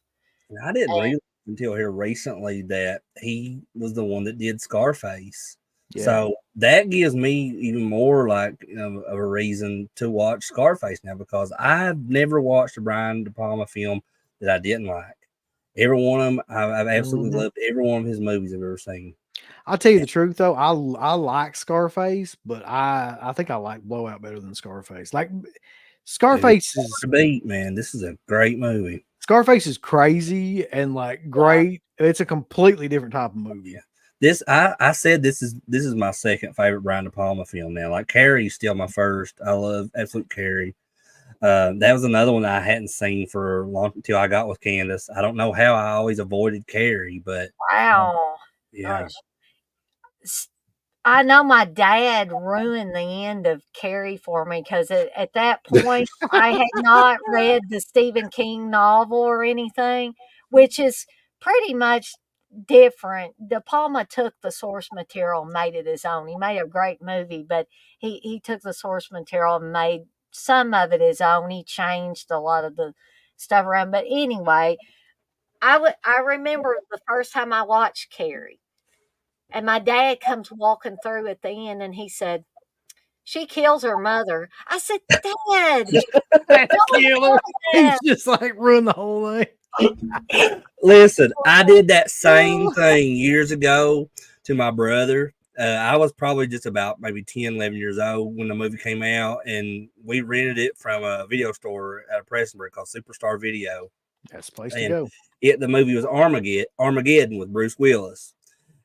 I didn't realize until here recently that he was the one that did Scarface. Yeah. So that gives me even more like of a reason to watch Scarface now, because I've never watched a Brian De Palma film that I didn't like. Every one of them, I've absolutely loved every one of his movies I've ever seen. I'll tell you the truth though, I like Scarface, but I think I like Blowout better than Scarface. Like Scarface is to beat, man. This is a great movie. Scarface is crazy and like great. It's a completely different type of movie. This I said this is my second favorite Brian De Palma film now. Like Carrie's still my first. I love absolute Carrie. That was another one that I hadn't seen for long until I got with Candace. I don't know how I always avoided Carrie, but wow, yeah. gosh. I know my dad ruined the end of Carrie for me because at that point I had not read the Stephen King novel or anything, which is pretty much different. De Palma took the source material and made it his own. He made a great movie, but he took the source material and made some of it his own. He changed a lot of the stuff around. But anyway, I remember the first time I watched Carrie. And my dad comes walking through at the end and he said, "She kills her mother." I said, "Dad, That don't killer. do He's that." just like ruined the whole thing. Listen, I did that same thing years ago to my brother. I was probably just about maybe 10, 11 years old when the movie came out, and we rented it from a video store at Prestonburg called Superstar Video. That's the place to And go. the movie was Armageddon with Bruce Willis.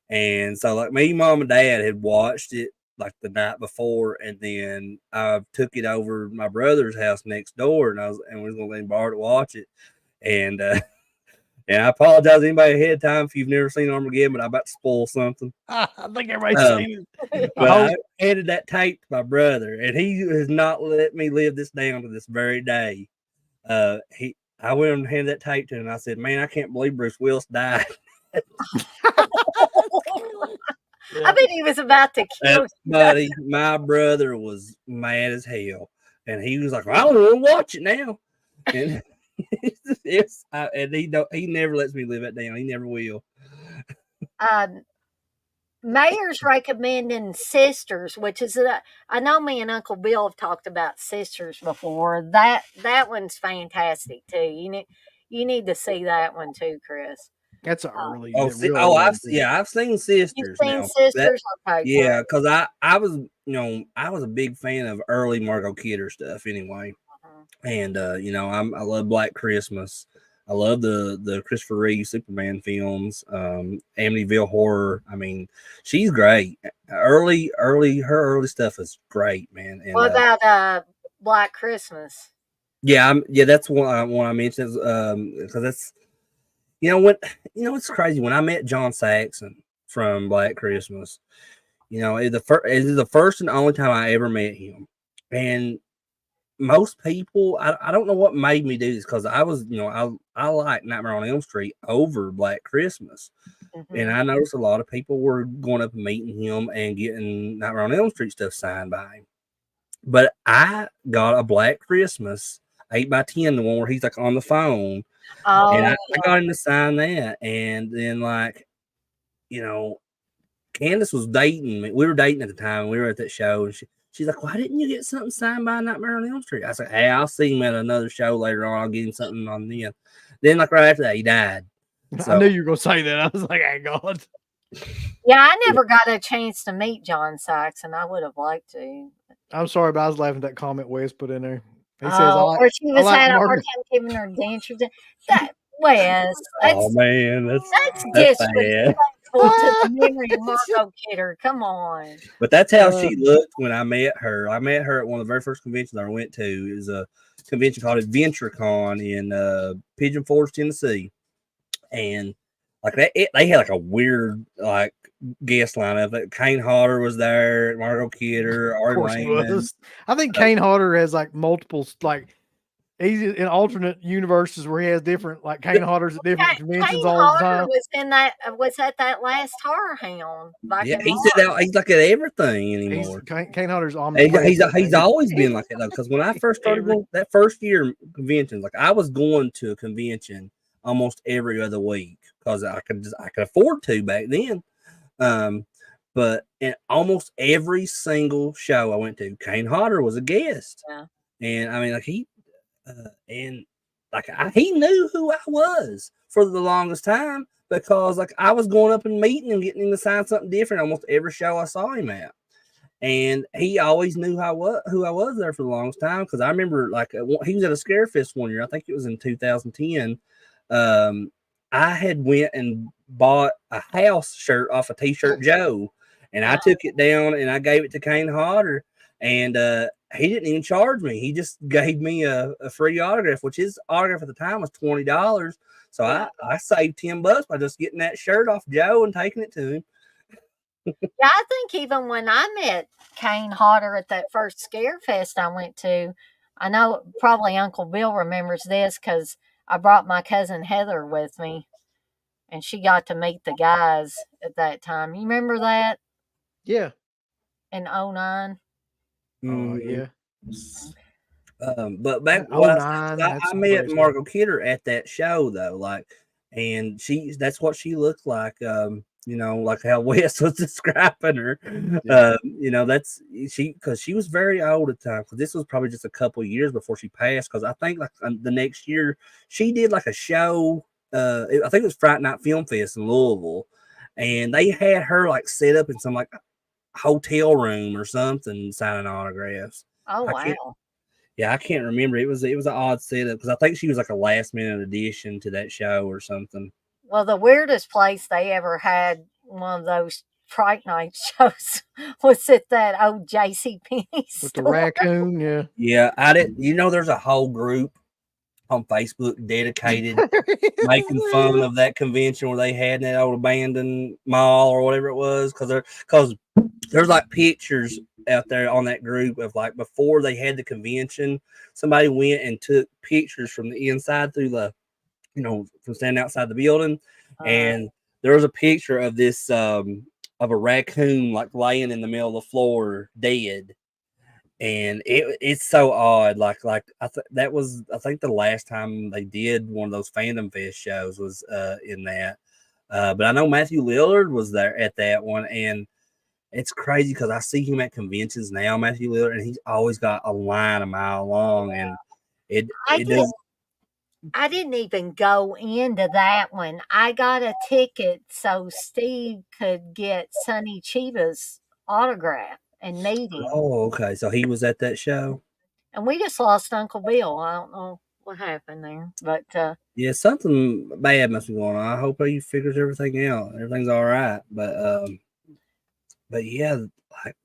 And so, like, me, mom, and dad had watched it like the night before, and then I took it over to my brother's house next door, and we was gonna let him borrow to watch it. And and I apologize to anybody ahead of time if you've never seen Armageddon, but I'm about to spoil something. I think everybody's Um, seen it. But I handed that tape to my brother, and he has not let me live this down to this very day. I went and handed that tape to him, and I said, "Man, I can't believe Bruce Willis died." I bet he was about to kill you. Buddy, my brother was mad as hell, and he was like, "I don't want to watch it now." And he never lets me live it down. He never will. Um, Mayor's recommending Sisters, which is I know me and Uncle Bill have talked about Sisters before. That one's fantastic too. You need to see that one too, Chris. That's a early. I've seen Sisters. You've seen Now Sisters? Okay, yeah, because I was I was a big fan of early Margot Kidder stuff anyway, and I love Black Christmas. I love the Christopher Reeve Superman films, Amityville Horror. I mean, she's great. Her early stuff is great, man. And what about Black Christmas? yeah, that's one I mentioned because that's it's crazy when I met John Saxon from Black Christmas. It is the first and only time I ever met him, and most people, I don't know what made me do this because I was, I like Nightmare on Elm Street over Black Christmas. And I noticed a lot of people were going up and meeting him and getting Nightmare on Elm Street stuff signed by him. But I got a Black Christmas 8x10, the one where he's like on the phone. Oh, and I got him to sign that. And then, Candace was dating me. We were dating at the time. We were at that show, and she's like, "Why didn't you get something signed by Nightmare on Elm Street?" I was like, "Hey, I'll see him at another show later on. I'll get him something on then." Then, right after that, he died. So, I knew you were going to say that. I was like, "Hey, God." Yeah, I never got a chance to meet John Saxon. I would have liked to. I'm sorry, but I was laughing at that comment Wes put in there. He says, or she was had a hard time giving her dentures. That Wes, man, that's disrespectful to the memory of Margot Kidder. Come on. But that's how she looked when I met her. I met her at one of the very first conventions I went to. It was a convention called AdventureCon in Pigeon Forge, Tennessee, and they had a weird guest lineup. Kane Hodder was there, Margot Kidder, Ari Langman. I think Kane Hodder has multiple he's in alternate universes where he has different Kane Hodder's at different conventions Kane all the time. Was at that last Horror Hound. Yeah, he's like at everything anymore. Kane Hodder's on. He's always been like that though. Because when I first started going that first year conventions, I was going to a convention almost every other week because I could afford to back then. But in almost every single show I went to, Kane Hodder was a guest. Yeah. And I mean, he knew who I was for the longest time because I was going up and meeting and getting him to sign something different almost every show I saw him at. And he always knew who I was there for the longest time because I remember he was at a Scarefest one year. I think it was in 2010. I had went and bought a house shirt off of T-Shirt Joe, and I took it down and I gave it to Kane Hodder, and he didn't even charge me. He just gave me a free autograph, which his autograph at the time was $20. So I saved $10 by just getting that shirt off Joe and taking it to him. Yeah, I think even when I met Kane Hodder at that first Scare Fest I went to, I know probably Uncle Bill remembers this because I brought my cousin Heather with me, and she got to meet the guys at that time. You remember that Yeah. in '09? Oh Mhm. yeah. But back That what I said, 09, 'cause that's I met impressive. Margot Kidder at that show though, like, and that's what she looked like. Like how Wes was describing her. Yeah. That's because she was very old at the time. Because this was probably just a couple years before she passed. Because I think like the next year she did like a show. I think it was Friday Night Film Fest in Louisville, and they had her like set up in some like hotel room or something signing autographs. Oh, I can't wow. Yeah, I can't remember. It was an odd setup because I think she was like a last minute addition to that show or something. Well, the weirdest place they ever had one of those Fright Night shows was at that old J.C. Penney With the store. raccoon, yeah. Yeah, I didn't. There's a whole group on Facebook dedicated making fun of that convention where they had that old abandoned mall or whatever it was because there's like pictures out there on that group of like before they had the convention. Somebody went and took pictures from the inside through from standing outside the building, Uh, and there was a picture of this of a raccoon like laying in the middle of the floor dead, and it's so odd. I think the last time they did one of those Fandom Fest shows was in that. But I know Matthew Lillard was there at that one, and it's crazy because I see him at conventions now, Matthew Lillard, and he's always got a line a mile long, and it I it did. does. I didn't even go into that one. I got a ticket so Steve could get Sonny Chiva's autograph and meet him. Oh, okay. So he was at that show. And we just lost Uncle Bill. I don't know what happened there, but Yeah, something bad must be going on. I hope he figures everything out. Everything's all right. But yeah, like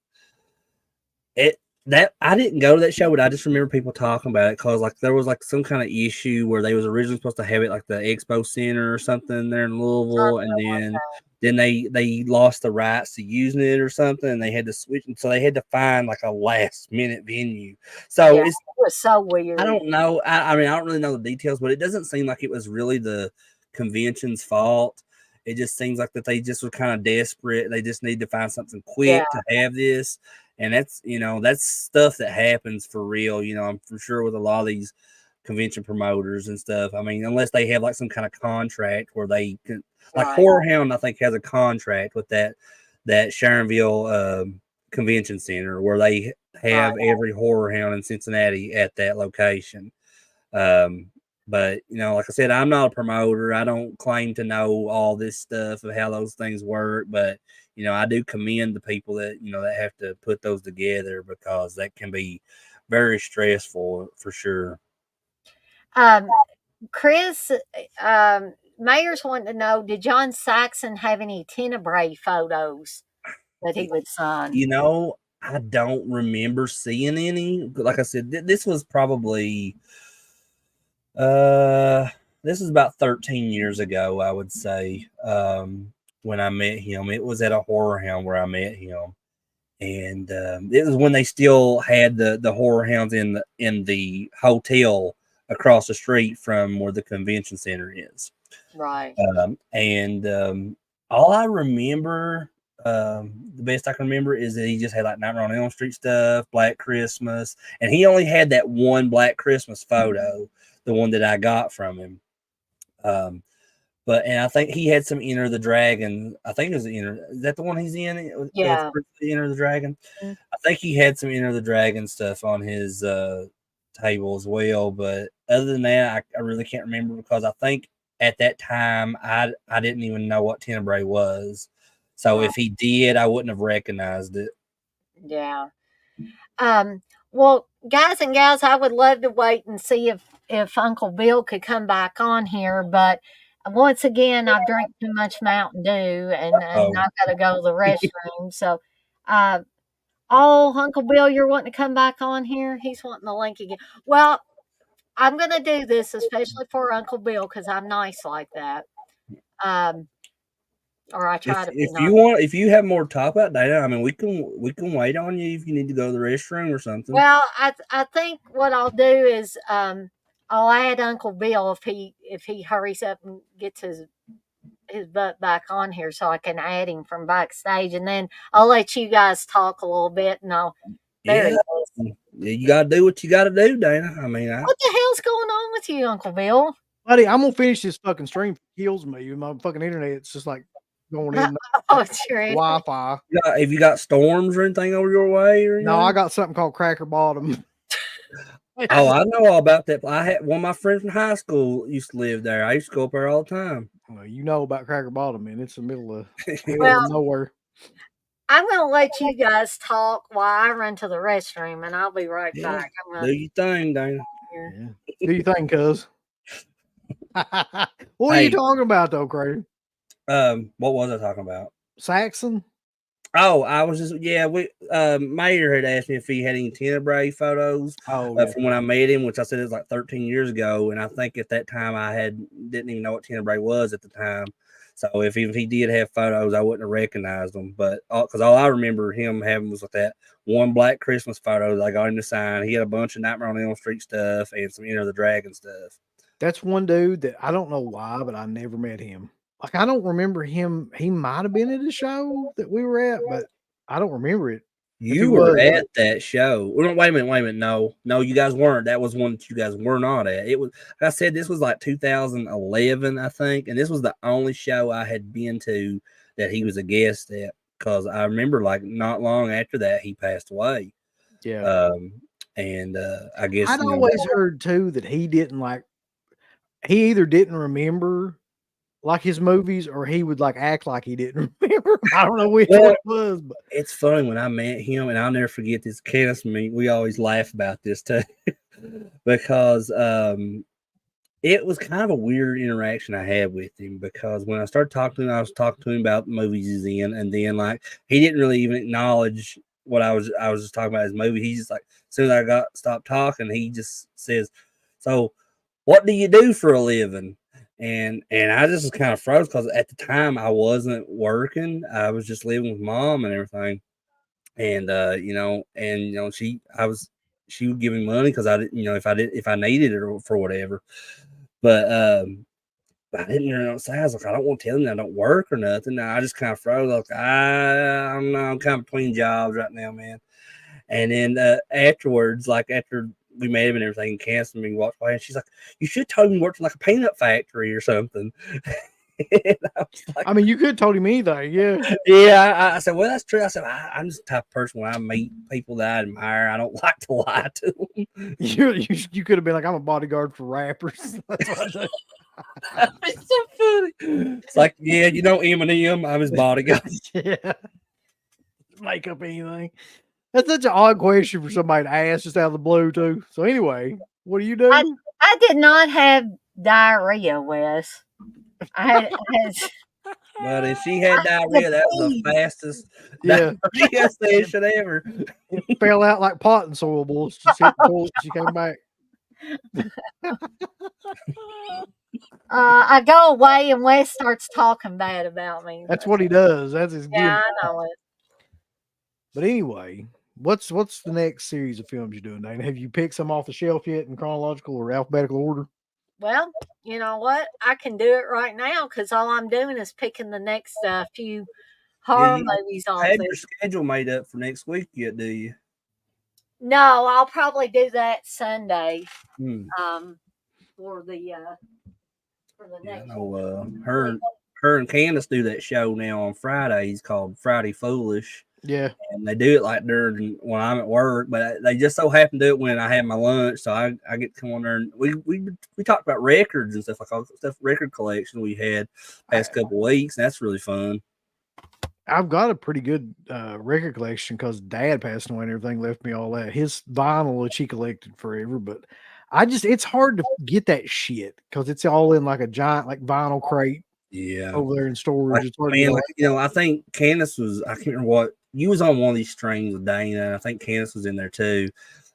it that I didn't go to that show, but I just remember people talking about it because like there was like some kind of issue where they was originally supposed to have it like the Expo Center or something there in Louisville, and something like then they lost the rights to using it or something, and they had to switch, and so they had to find like a last minute venue. So yeah, it's it was so I weird. don't know. I mean, I don't really know the details, but it doesn't seem like it was really the convention's fault. It just seems like that they just were kind of desperate. They just need to find something Yeah, quick to have this. And that's stuff that happens for real. I'm for sure with a lot of these convention promoters and stuff. I mean, unless they have like some kind of contract where they can, like right, Horror Hound, I think has a contract with that Sharonville convention center where they right, have every horror hound in Cincinnati at that location. Um, but like I said, I'm not a promoter. I don't claim to know all this stuff of how those things work, but I do commend the people that have to put those together because that can be very stressful for sure. um, Chris, Mayor's wanting to know: did John Saxon have any Tenebrae photos that he would sign? I don't remember seeing any. Like I said, this was probably Uh, this is about 13 years ago, I would say. When I met him, it was at a horror hound where I met him, and it was when they still had the horror hounds in the hotel across the street from where the convention center is. Right, And all I remember, the best I can remember, is that he just had like Nightmare on Elm Street stuff, Black Christmas, and he only had that one Black Christmas photo, the one that I got from him. Um, and I think he had some Enter the Dragon. I think it was Is that the one he's in? yeah, Enter the Dragon. mm, I think he had some Enter the Dragon stuff on his table as well. But other than that, I really can't remember because I think at that time I didn't even know what Tenebrae was. So right, if he did, I wouldn't have recognized it. yeah. Well, guys and gals, I would love to wait and see if Uncle Bill could come back on here, but once again, I've drank too much Mountain Dew and Oh, I've got to go to the restroom. So, uh, oh, Uncle Bill, you're wanting to come back on here? He's wanting the link again. Well, I'm going to do this especially for Uncle Bill because I'm nice like that. Um, or I try to be If you have more to talk about, Dana, I mean, we can wait on you if you need to go to the restroom or something. Well, I think what I'll do is I'll add Uncle Bill if he hurries up and gets his butt back on here so I can add him from backstage, and then I'll let you guys talk a little bit, and there he Yeah, is. you gotta do what you gotta do, Dana. I mean, What the hell's going on with you, Uncle Bill? Buddy, I'm gonna finish this fucking stream. If it kills me. My fucking internet, it's just like going in Oh, it's your Wi-Fi. have you got storms or anything over your way or anything? No, I got something called Cracker Bottom. Oh, I know all about that. I had one of my friends from high school used to live there. I used to go up there all the time. Well, you know about Cracker Bottom, man. It's the middle of Well, nowhere. I'm going to let you guys talk while I run to the restroom, and I'll be right back. Do your thing, Dana. Yeah. Do you think, cuz? What are you talking about, though, Craig? What was I talking about? Saxon? Oh, I was just we Mayor had asked me if he had any Tenebrae photos from when I met him, which I said it was like 13 years ago, and I think at that time didn't even know what Tenebrae was at the time. So if he did have photos, I wouldn't have recognized them. But because all I remember him having was with that one Black Christmas photo that I got him to sign. He had a bunch of Nightmare on Elm Street stuff and some Enter the Dragon stuff. That's one dude that I don't know why, but I never met him. Like, I don't remember him. He might have been at a show that we were at, but I don't remember it. You were at that show. Well, wait a minute. No, you guys weren't. That was one that you guys were not at. It was, like I said, this was like 2011, I think, and this was the only show I had been to that he was a guest at, because I remember like not long after that he passed away. Yeah. And I guess I'd always heard too that he either didn't remember like his movies, or he would like act like he didn't remember. I don't know which one it was, but it's funny when I met him, and I'll never forget this. Candace and me, we always laugh about this too, because it was kind of a weird interaction I had with him, because when I started talking to him, I was talking to him about the movies he's in, and then like he didn't really even acknowledge what I was just talking about his movie. He's just like, as soon as I stopped talking, he just says, "So, what do you do for a living?" And I just was kind of froze, because at the time I wasn't working. I was just living with mom and everything. And she would give me money because I didn't, if I needed it or for whatever. But I didn't know what to say. I was like, I don't want to tell them I don't work or nothing. I just kind of froze. Like, I'm kind of between jobs right now, man. And then afterwards, like after we met him and everything, canceled me, walked away, and she's like, "You should have told him you worked in like a peanut factory or something." I mean, you could have told him anything, yeah. Yeah, I said, well, that's true. I said, I'm just the type of person when I meet people that I admire, I don't like to lie to them. You could have been like, I'm a bodyguard for rappers. It's so funny. It's like, yeah, Eminem, I'm his bodyguard. Yeah. Make up anything. That's such an odd question for somebody to ask just out of the blue, too. So anyway, what do you do? I did not have diarrhea, Wes. I had But if she had diarrhea, that was the fastest diarrhea session ever. It fell out like potting soil balls. Just hit the toilet. She came back. I go away and Wes starts talking bad about me. That's what he does. That's his game. I know it. But anyway, what's the next series of films you're doing, Dana? Have you picked some off the shelf yet in chronological or alphabetical order? Well, you know what? I can do it right now because all I'm doing is picking the next few horror movies on. Have your schedule made up for next week yet, do you? No, I'll probably do that Sunday. For the next. Her and Candace do that show now on Fridays called Friday Foolish. Yeah, and they do it like during when I'm at work, but they just so happen to do it when I have my lunch, so I get to come on there and we talked about records and stuff, like all the stuff, record collection we had past couple of weeks. And that's really fun. I've got a pretty good record collection because Dad passed away and everything left me all that. His vinyl, which he collected forever, but it's hard to get that shit because it's all in like a giant like vinyl crate. Yeah, over there in storage. I think Candace was, I can't remember what, you was on one of these streams with Dana, and I think Candace was in there too.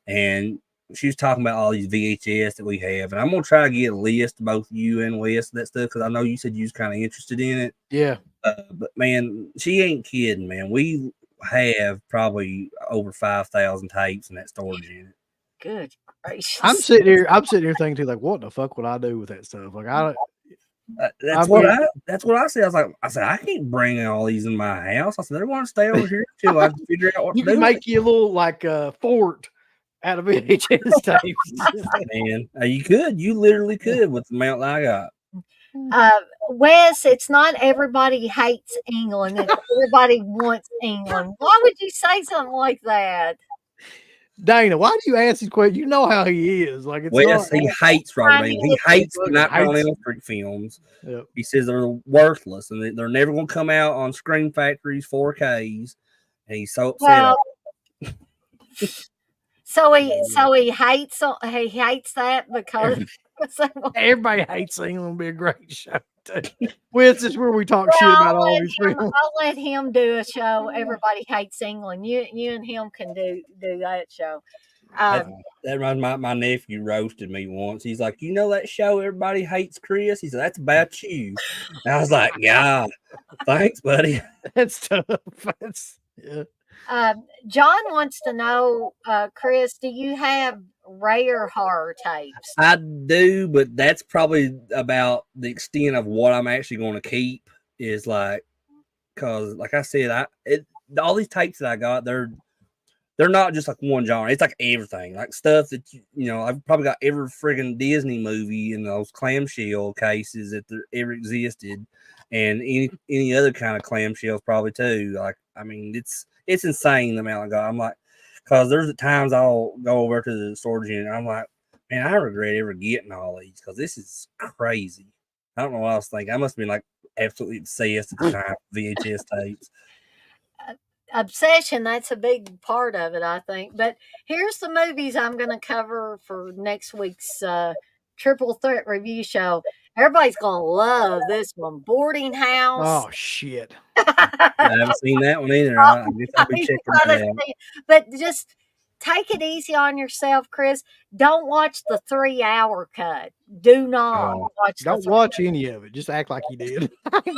And she was talking about all these VHS that we have. And I'm going to try to get a list of both you and Wes of that stuff, because I know you said you was kind of interested in it. Yeah. But man, she ain't kidding, man. We have probably over 5,000 tapes in that storage unit. Good gracious. I'm sitting here thinking too, like, what the fuck would I do with that stuff? Like, That's what I said. I said I can't bring all these in my house. I said they want to stay over here until I figure out what you to do. can make you a little like fort out of VHS tapes. Man, you literally could with the amount that I got. Wes, it's not everybody hates England. It's everybody wants England. Why would you say something like that? Dana, why do you ask these questions? You know how he is. Like, it's Wes, he hates Robert I Danger. mean, He hates he Nightmare on hates- Elm Street films. Yep. He says they're worthless and they're never going to come out on Screen Factory's 4Ks. And he's so upset. Well, so he hates that because everybody hates England. Would be a great show. Well, this is where we talk shit about all these films. I'll let him do a show. Everybody hates England. You and him can do that show. That reminds me, my nephew roasted me once. He's like, you know that show Everybody Hates Chris? He said, that's about you. And I was like, God, thanks, buddy. That's tough. Yeah. John wants to know, Chris, do you have rare horror tapes? I do, but that's probably about the extent of what I'm actually going to keep. Is like, because like I said, all these tapes that I got, they're not just like one genre. It's like everything, like stuff that I've probably got every friggin' Disney movie in those clamshell cases that there ever existed, and any other kind of clamshells probably too. Like, I mean, it's insane the amount I got. I'm like, because there's times I'll go over to the storage unit and I'm like, man, I regret ever getting all these because this is crazy. I don't know what I was thinking. I must have been like absolutely obsessed at the time with VHS tapes. Obsession, that's a big part of it, I think. But here's the movies I'm going to cover for next week's Triple Threat Review show. Everybody's going to love this one. Boarding House. Oh, shit. I haven't seen that one either. I guess I'll be checking that out. But just take it easy on yourself, Chris. Don't watch the 3-hour cut. Do not watch. Don't watch any of it. Just act like you did.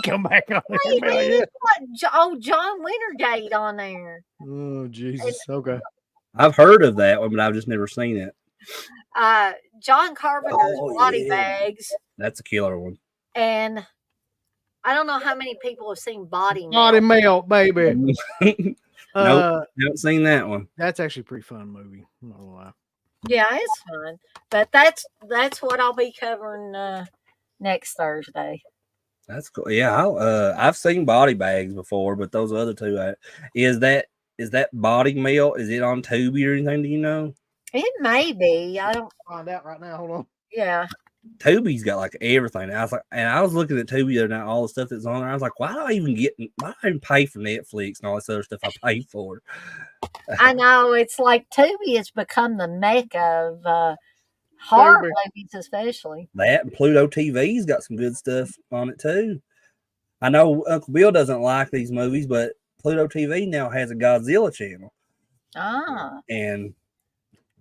Come back on there. John Wintergate on there. Oh, Jesus. Okay. I've heard of that one, but I've just never seen it. John Carpenter's Body Bags. That's a killer one. And I don't know how many people have seen Body Melt. Body Melt, baby. Nope, haven't seen that one. That's actually a pretty fun movie. I'm not gonna lie. Yeah, it's fun. But that's what I'll be covering next Thursday. That's cool. Yeah, I've seen Body Bags before, but those other two, is that Body Melt? Is it on Tubi or anything? Do you know? It may be. I don't find out right now. Hold on. Yeah. Tubi's got like everything. I was looking at Tubi the other night, all the stuff that's on there. I was like, why do I even pay for Netflix and all this other stuff I pay for? I know, it's like Tubi has become the mecca of horror movies, especially. That and Pluto TV's got some good stuff on it too. I know Uncle Bill doesn't like these movies, but Pluto TV now has a Godzilla channel. And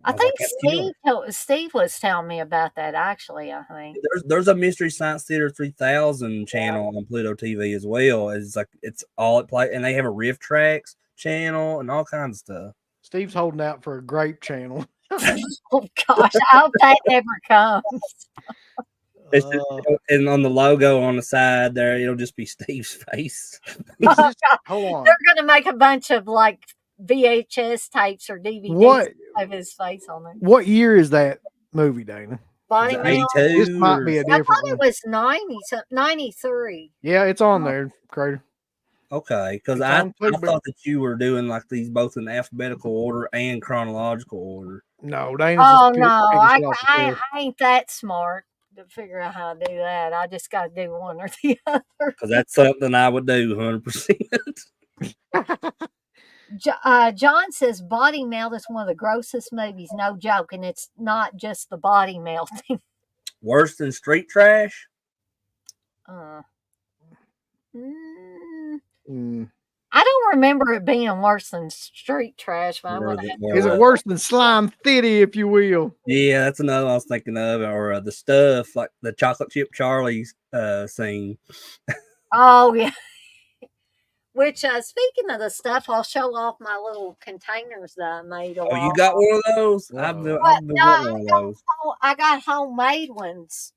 I think Steve was telling me about that, actually. I think there's a Mystery Science Theater 3000 channel on Pluto TV as well. It's all it play, and they have a Riff Tracks channel and all kinds of stuff. Steve's holding out for a grape channel. Oh gosh, I hope that never comes. And on the logo on the side there, it'll just be Steve's face. Hold on, they're gonna make a bunch of like VHS tapes or DVDs of his face on it. What year is that movie, Dana? Body Melt. This might be a different one. I thought it was 93. Yeah, it's on there, Crater. Okay, because I thought that you were doing like these both in alphabetical order and chronological order. No, Dana. Oh no, I ain't that smart to figure out how to do that. I just got to do one or the other. Because that's something I would do 100%. John says Body Melt is one of the grossest movies, no joke, and it's not just the body melting. Worse than Street Trash? I don't remember it being worse than Street Trash. Is it worse than Slime City, if you will? Yeah, that's another one I was thinking of. Or the stuff like the Chocolate Chip Charlie's scene. Oh yeah. Which, speaking of the stuff, I'll show off my little containers that I made a Oh, you while. got one of those? Uh-oh. But I've been no, wanting one of those. I got homemade ones,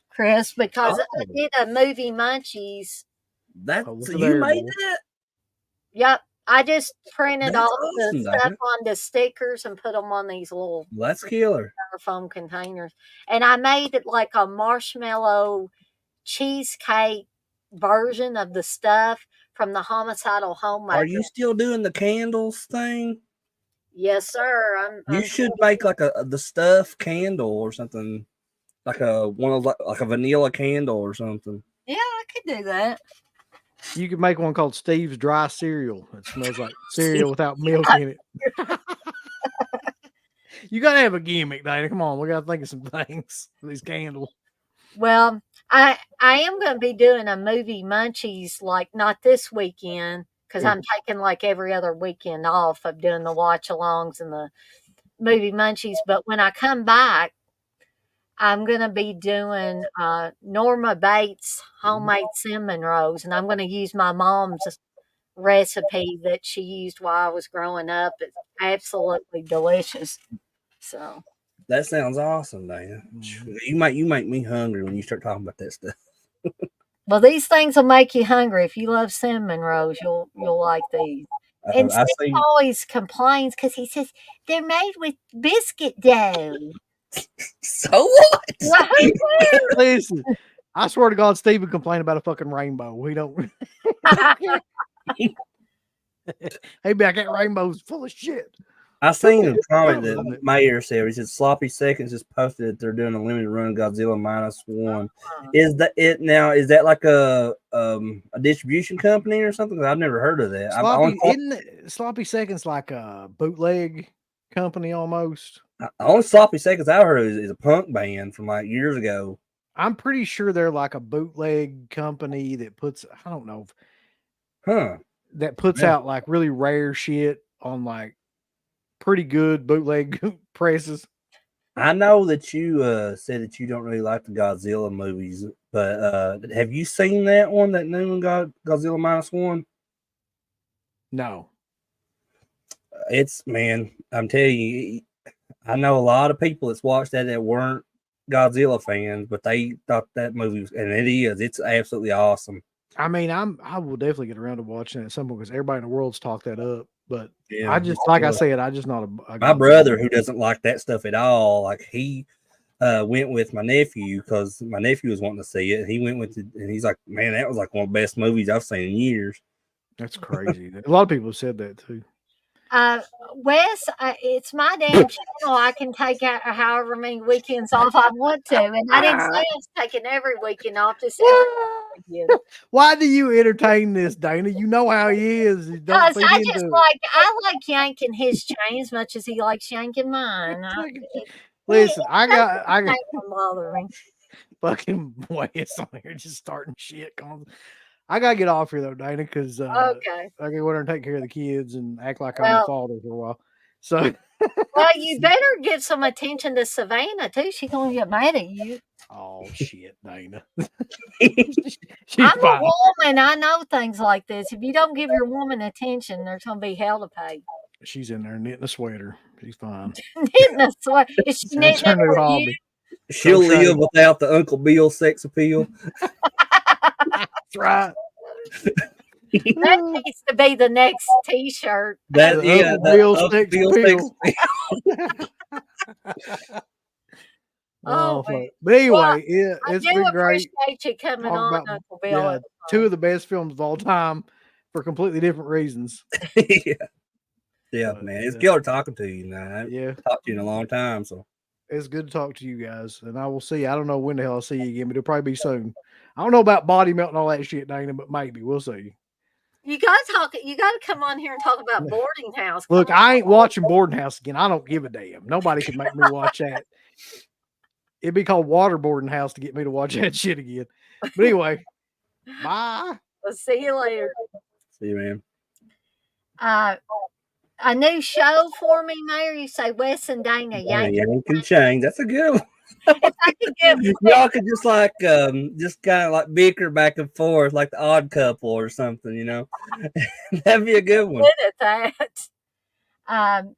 Chris, because I Oh, did a movie munchies. that's Oh, look at you there, made boy. that? Yep, I just printed That's off the awesome, stuff Dana. onto stickers and put them on these little That's killer. styrofoam containers. And I made it like a marshmallow cheesecake version of the stuff from the homicidal Are homemaker. you still doing the candles thing? Yes, sir. You should make like the stuffed candle or something, like like a vanilla candle or something. Yeah, I could do that. You could make one called Steve's Dry Cereal. It smells like cereal without milk in it. You gotta have a gimmick, Dana. Come on, we gotta think of some things for these candles. Well, I am going to be doing a movie munchies like not this weekend because I'm taking like every other weekend off of doing the watch alongs and the movie munchies. But when I come back, I'm going to be doing Norma Bates homemade cinnamon rolls, and I'm going to use my mom's recipe that she used while I was growing up. It's absolutely delicious. So, That sounds awesome, Dana. You make me hungry when you start talking about that stuff. well, these things will make you hungry. If you love cinnamon rolls, you'll like these. And I Steve see. always complains because he says they're made with biscuit dough. So what? Right Listen, I swear to God, Steve would complain about a fucking rainbow. We don't. Hey, back that rainbow's full of shit. I seen a comment Isn't that it? Mayor said. He said Sloppy Seconds just posted that they're doing a limited run Godzilla -1. Uh-huh. Is that it now? Is that like a distribution company or something? I've never heard of that. Sloppy Seconds like a bootleg company almost? Only Sloppy Seconds I've heard is a punk band from like years ago. I'm pretty sure they're like a bootleg company that puts, I don't know, Huh. that puts Yeah. out like really rare shit on like pretty good bootleg presses. I know that you said that you don't really like the Godzilla movies, but have you seen that one, that new one, Godzilla -1? No. It's, man, I'm telling you, I know a lot of people that's watched that weren't Godzilla fans, but they thought that movie was, and it's absolutely awesome. I mean, I will definitely get around to watching it at some point because everybody in the world's talked that up. But Yeah, I just, like I said, I just not a my brother, who doesn't like that stuff at all, like he went with my nephew because my nephew was wanting to see it. He went with it, and he's like, "Man, that was like one of the best movies I've seen in years." That's crazy. A lot of people have said that too. Wes, it's my damn channel. I can take out however many weekends off I want to, and I didn't say I was taking every weekend off. Just every weekend. Why do you entertain this, Dana? You know how he is. You don't Because feed I into just it. I like yanking his chain as much as he likes yanking mine. Listen, I got Don't bother me. fucking Wes on here just starting shit. I gotta get off here though, Dana, because Okay. I gotta go there and take care of the kids and act like I'm a father for a while. So, well, you better give some attention to Savannah too. She's gonna get mad at you. oh shit, Dana. I'm a woman. I know things like this. If you don't give your woman attention, there's gonna be hell to pay. She's in there knitting a sweater. She's fine. Knitting a sweater. Is she knitting it for you? She'll live without the Uncle Bill sex appeal. That's right. That needs to be the next T-shirt. That Uncle Bill sex appeal. Oh, but anyway, well, it's been great. I appreciate you coming on, About, Uncle Bill. two of the best films of all time for completely different reasons. Yeah, man, it's killer talking to you now. I haven't talked to you in a long time, so it's good to talk to you guys. And I will see. I don't know when the hell I'll see you again, but it'll probably be soon. I don't know about body melt and all that shit, Dana, but maybe we'll see. You gotta come on here and talk about Boarding House. Look, I ain't watching Boarding House again. I don't give a damn. Nobody can make me watch that. It'd be called Waterboarding House to get me to watch that shit again. But anyway, bye. We'll see you later. See you, man. A new show for me, Mayor. You say Wes and Dana Yank and Change. That's a good one. If I could get Y'all could just kind of like bicker back and forth like the Odd Couple or something, That'd be a good one. good at that. Um,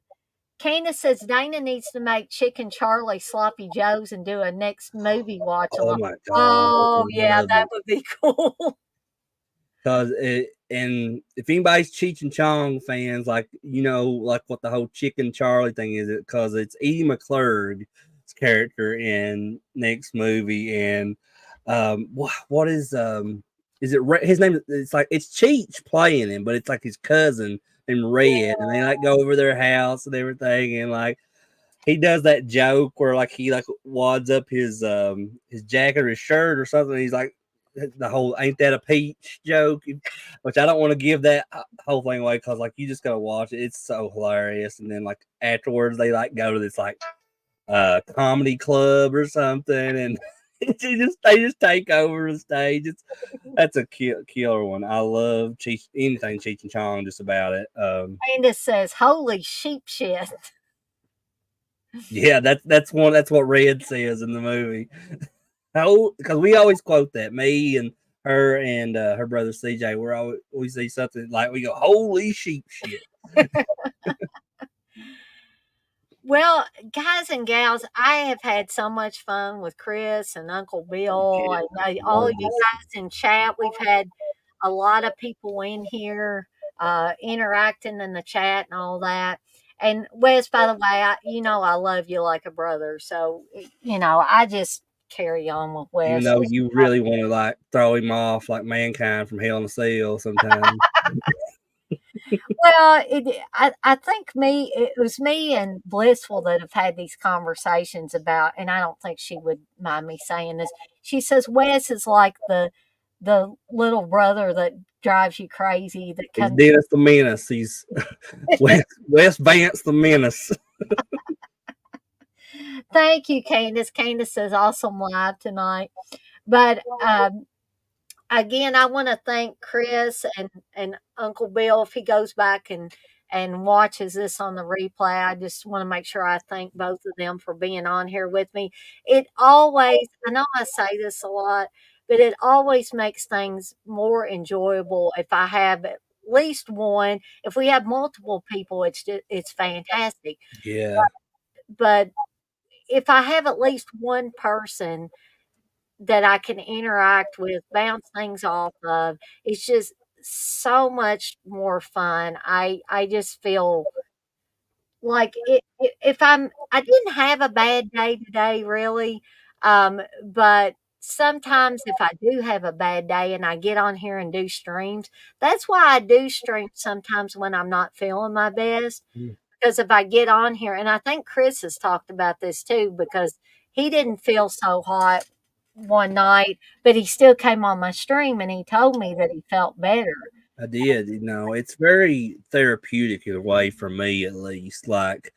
Candace says Dana needs to make Chicken Charlie sloppy joes and do a next movie watch Oh along. my god, I Oh would yeah, love that it. would be cool. Cause and if anybody's Cheech and Chong fans, like like what the whole Chicken Charlie thing is, because it's Edie McClurg's character in next movie, and what is it? His name? It's like it's Cheech playing him, but it's like his cousin named Red, and they like go over their house and everything, and like he does that joke where like he like wads up his jacket or his shirt or something. He's like the whole "ain't that a peach" joke, which I don't want to give that whole thing away because like you just gotta watch it. It's so hilarious. And then like afterwards they like go to this like comedy club or something, and they just take over the stage. That's a killer one. I love anything Cheech and Chong, just about it. Candace says, "Holy sheep shit." Yeah, that's what Red says in the movie. How because we always quote that, me and her and her brother CJ. We see something like we go, "Holy sheep shit!" Well, guys and gals, I have had so much fun with Chris and Uncle Bill Yeah, and all love of you this. guys in chat. We've had a lot of people in here interacting in the chat and all that. And Wes, by the way, I love you like a brother. So, I just carry on with Even Wes. though you really want to like throw him off like Mankind from Hell in a Cell sometimes. Well, I think it was me and Blissful that have had these conversations about, and I don't think she would mind me saying this. She says Wes is like the little brother that drives you crazy that He's comes. Dennis the Menace. He's West Vance the Menace. Thank you, Candace. Candace says awesome live tonight. But again, I want to thank Chris and Uncle Bill if he goes back and watches this on the replay. I just want to make sure I thank both of them for being on here with me. It always, I know I say this a lot, but it always makes things more enjoyable if I have at least one. If we have multiple people, it's fantastic. Yeah, But if I have at least one person that I can interact with, bounce things off of. It's just so much more fun. I just feel like if I didn't have a bad day today really, but sometimes if I do have a bad day and I get on here and do streams, that's why I do stream sometimes when I'm not feeling my best. mm, Because if I get on here, and I think Chris has talked about this too, because he didn't feel so hot one night, but he still came on my stream and he told me that he felt better. I did. It's very therapeutic in a way for me, at least. Like,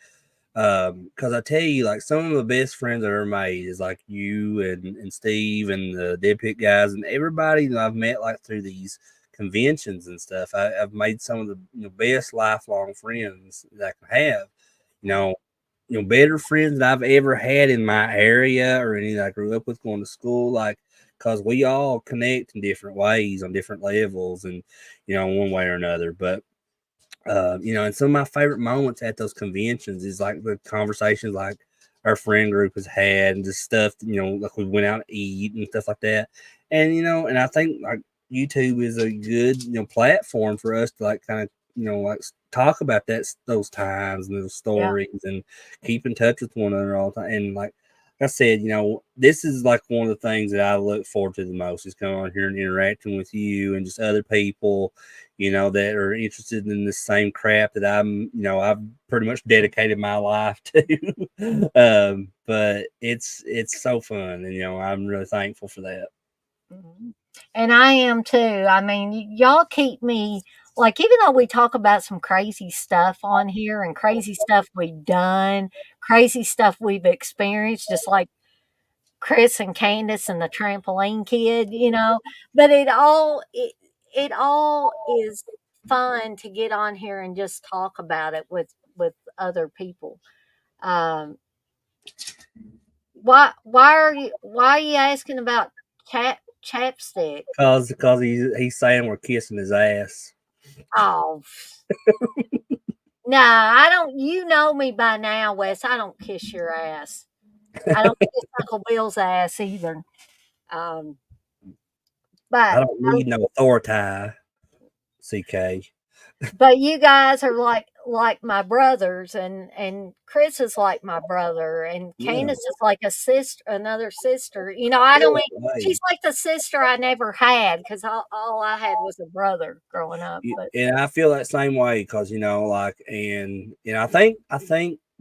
because I tell you, like some of the best friends I've ever made is like you and Steve and the Dead Pit guys and everybody that I've met like through these conventions and stuff. I've made some of the best lifelong friends that I can have. You know, better friends that I've ever had in my area or any that I grew up with going to school. Like, because we all connect in different ways on different levels, and one way or another. But and some of my favorite moments at those conventions is like the conversations like our friend group has had and just stuff, like we went out to eat and stuff like that. And, and I think like YouTube is a good, platform for us to like kind of, like talk about those times and those Yeah. stories and keep in touch with one another all the time. And like I said, this is like one of the things that I look forward to the most is coming on here and interacting with you and just other people that are interested in the same crap that I've pretty much dedicated my life to. But it's so fun, and I'm really thankful for that. Mhm. And I am too. I mean, y'all keep me like, even though we talk about some crazy stuff on here and crazy stuff we've done, crazy stuff we've experienced, just like Chris and Candace and the trampoline kid, but it all is fun to get on here and just talk about it with other people. Um, why are you asking about chapstick? Cause he's saying we're kissing his ass. Oh, no, I don't. You know me by now, Wes. I don't kiss your ass. I don't kiss Uncle Bill's ass either. Um, I but don't need no authority, CK. but you guys are like my brothers, and Chris is like my brother, and Yeah. Candace is like a sister, another sister. You know, I Feel don't. that way. She's like the sister I never had because all I had was a brother growing up. But And I feel that same way because like, and I think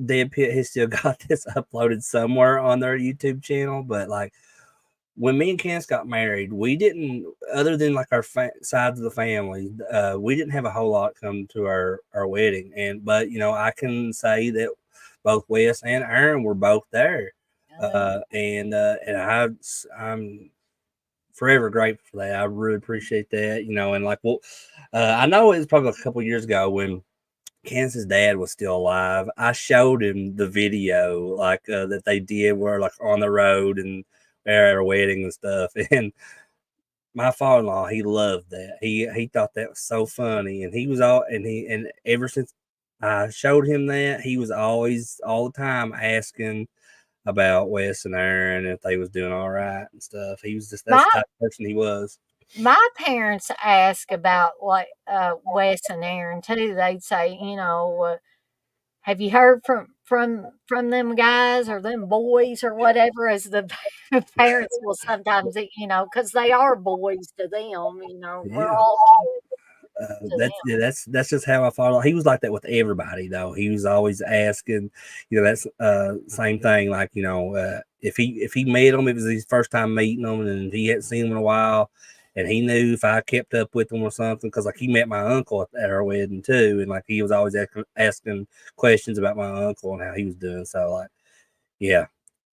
Dead Pit has still got this uploaded somewhere on their YouTube channel, but like when me and Candace got married, we didn't, other than like our sides of the family, we didn't have a whole lot come to our wedding, but I can say that both Wes and Aaron were both there, and I'm forever grateful for that. I really appreciate that, and like, well, I know it was probably a couple years ago when Kansas dad was still alive. I showed him the video like that they did where like on the road and they're at a wedding and stuff. And my father-in-law, he loved that. He thought that was so funny, and he was all and ever since I showed him that, he was always all the time asking about Wes and Aaron if they was doing all right and stuff. He was just that's my the type of person he was. my parents ask about like Wes and Aaron too. They'd say, have you heard from them guys or them boys or whatever? As the parents will sometimes, because they are boys to them. We're Yeah. all kids to them. That's just how I thought. He was like that with everybody, though. He was always asking, that's same thing. Like, if he met them, it was his first time meeting them, and he hadn't seen them in a while, and he knew if I kept up with them or something, because like he met my uncle at our wedding too, and like he was always asking questions about my uncle and how he was doing. So like, yeah.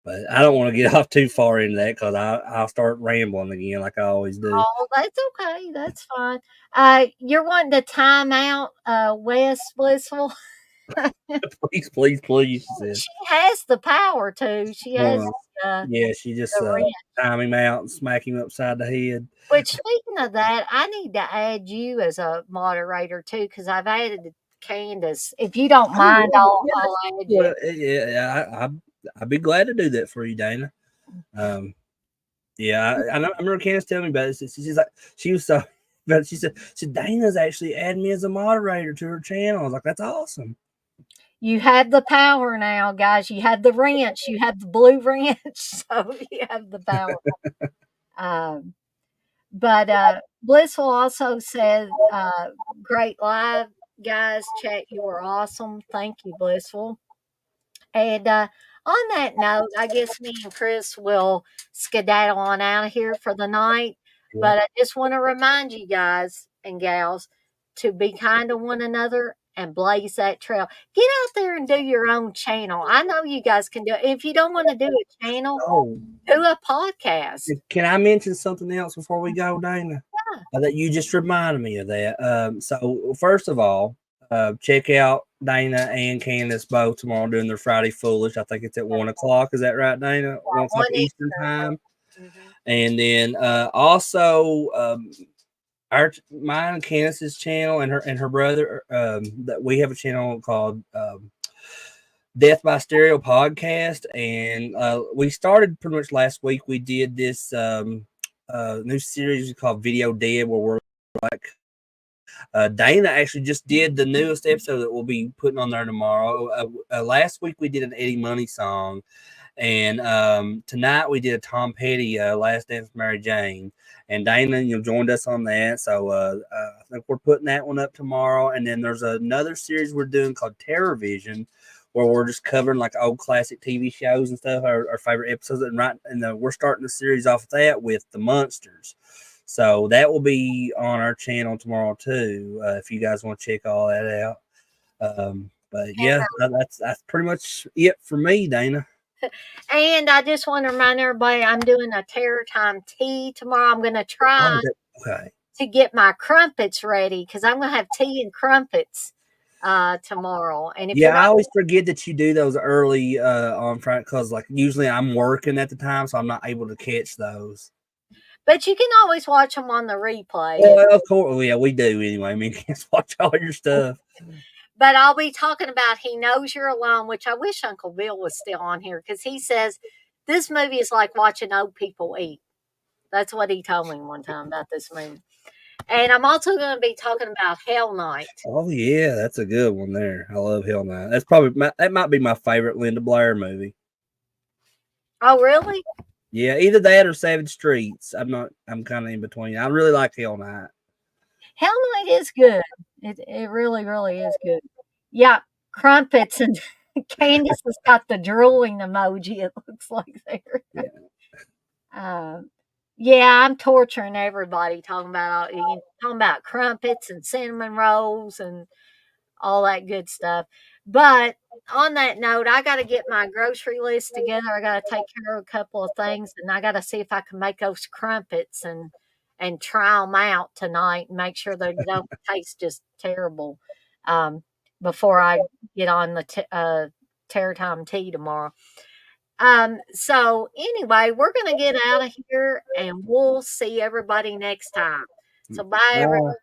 But I don't want to get off too far into that because I'll start rambling again like I always do. Oh, that's okay. That's fine. You're wanting to time out Wes Blissful. Please, she said. She has the power to. She has Uh, uh, yeah, she just the ring. time him out and smack him upside the head. Which, speaking of that, I need to add you as a moderator too, because I've added Candace. If you don't Oh, mind, yeah, I'll add you. well, yeah, I'd be glad to do that for you, Dana. Um, yeah, I remember Candace telling me about it. She's like, she was so, but she said, Dana's actually added me as a moderator to her channel. I was like, that's awesome. You have the power now, guys. You have the ranch. You have the blue ranch, so you have the power. Um, but Blissful also said, "Great live, guys. Chat, you are awesome. Thank you, Blissful." And on that note, I guess me and Chris will skedaddle on out of here for the night. Yeah. But I just want to remind you guys and gals to be kind to one another and blaze that trail. Get out there and do your own channel. I know you guys can do it. If you don't want to do a channel, Oh, do a podcast. can I mention something else before we go, Dana? Yeah. That you just reminded me of that. So first of all, check out Dana and Candace both tomorrow doing their Friday Foolish. I think it's at 1 o'clock. Is that right, Dana? 1 o'clock One Eastern Easter. time. Mhm. And then also mine and Candace's channel and her brother, that we have a channel called Death by Stereo podcast, and we started pretty much last week. We did this new series called Video Dead, where we're like, Dana actually just did the newest episode that we'll be putting on there tomorrow. Last week we did an Eddie Money song, and tonight we did a Tom Petty Last Dance with Mary Jane. And Dana, joined us on that. So I think we're putting that one up tomorrow. And then there's another series we're doing called Terror Vision, where we're just covering like old classic TV shows and stuff, our favorite episodes. And we're starting the series off of that with the Munsters. So that will be on our channel tomorrow too, if you guys want to check all that out. But yeah, that's pretty much it for me, Dana. And I just want to remind everybody I'm doing a Terror Time tea tomorrow. I'm going to try Okay. to get my crumpets ready because I'm going to have tea and crumpets tomorrow. And if Yeah, you're I not, always forget that you do those early on Friday because like usually I'm working at the time, so I'm not able to catch those. but you can always watch them on the replay. Well, of course, well, yeah, we do anyway. I mean, can't watch all your stuff. But I'll be talking about He Knows You're Alone, which I wish Uncle Bill was still on here because he says this movie is like watching old people eat. That's what he told me one time about this movie. And I'm also going to be talking about Hell Night. Oh yeah, that's a good one there. I love Hell Night. That's probably that might be my favorite Linda Blair movie. Oh, really? Yeah, either that or Savage Streets. I'm kind of in between. I really like Hell Night. Hell Night is good. It really, really is good. Yeah, crumpets and Candace has got the drooling emoji. It looks like there. Yeah. Yeah, I'm torturing everybody talking about crumpets and cinnamon rolls and all that good stuff. But on that note, I got to get my grocery list together. I got to take care of a couple of things, and I got to see if I can make those crumpets and try them out tonight and make sure they don't taste just terrible um, before I get on the Terror Time tea tomorrow. So anyway, we're gonna get out of here and we'll see everybody next time. So bye everybody.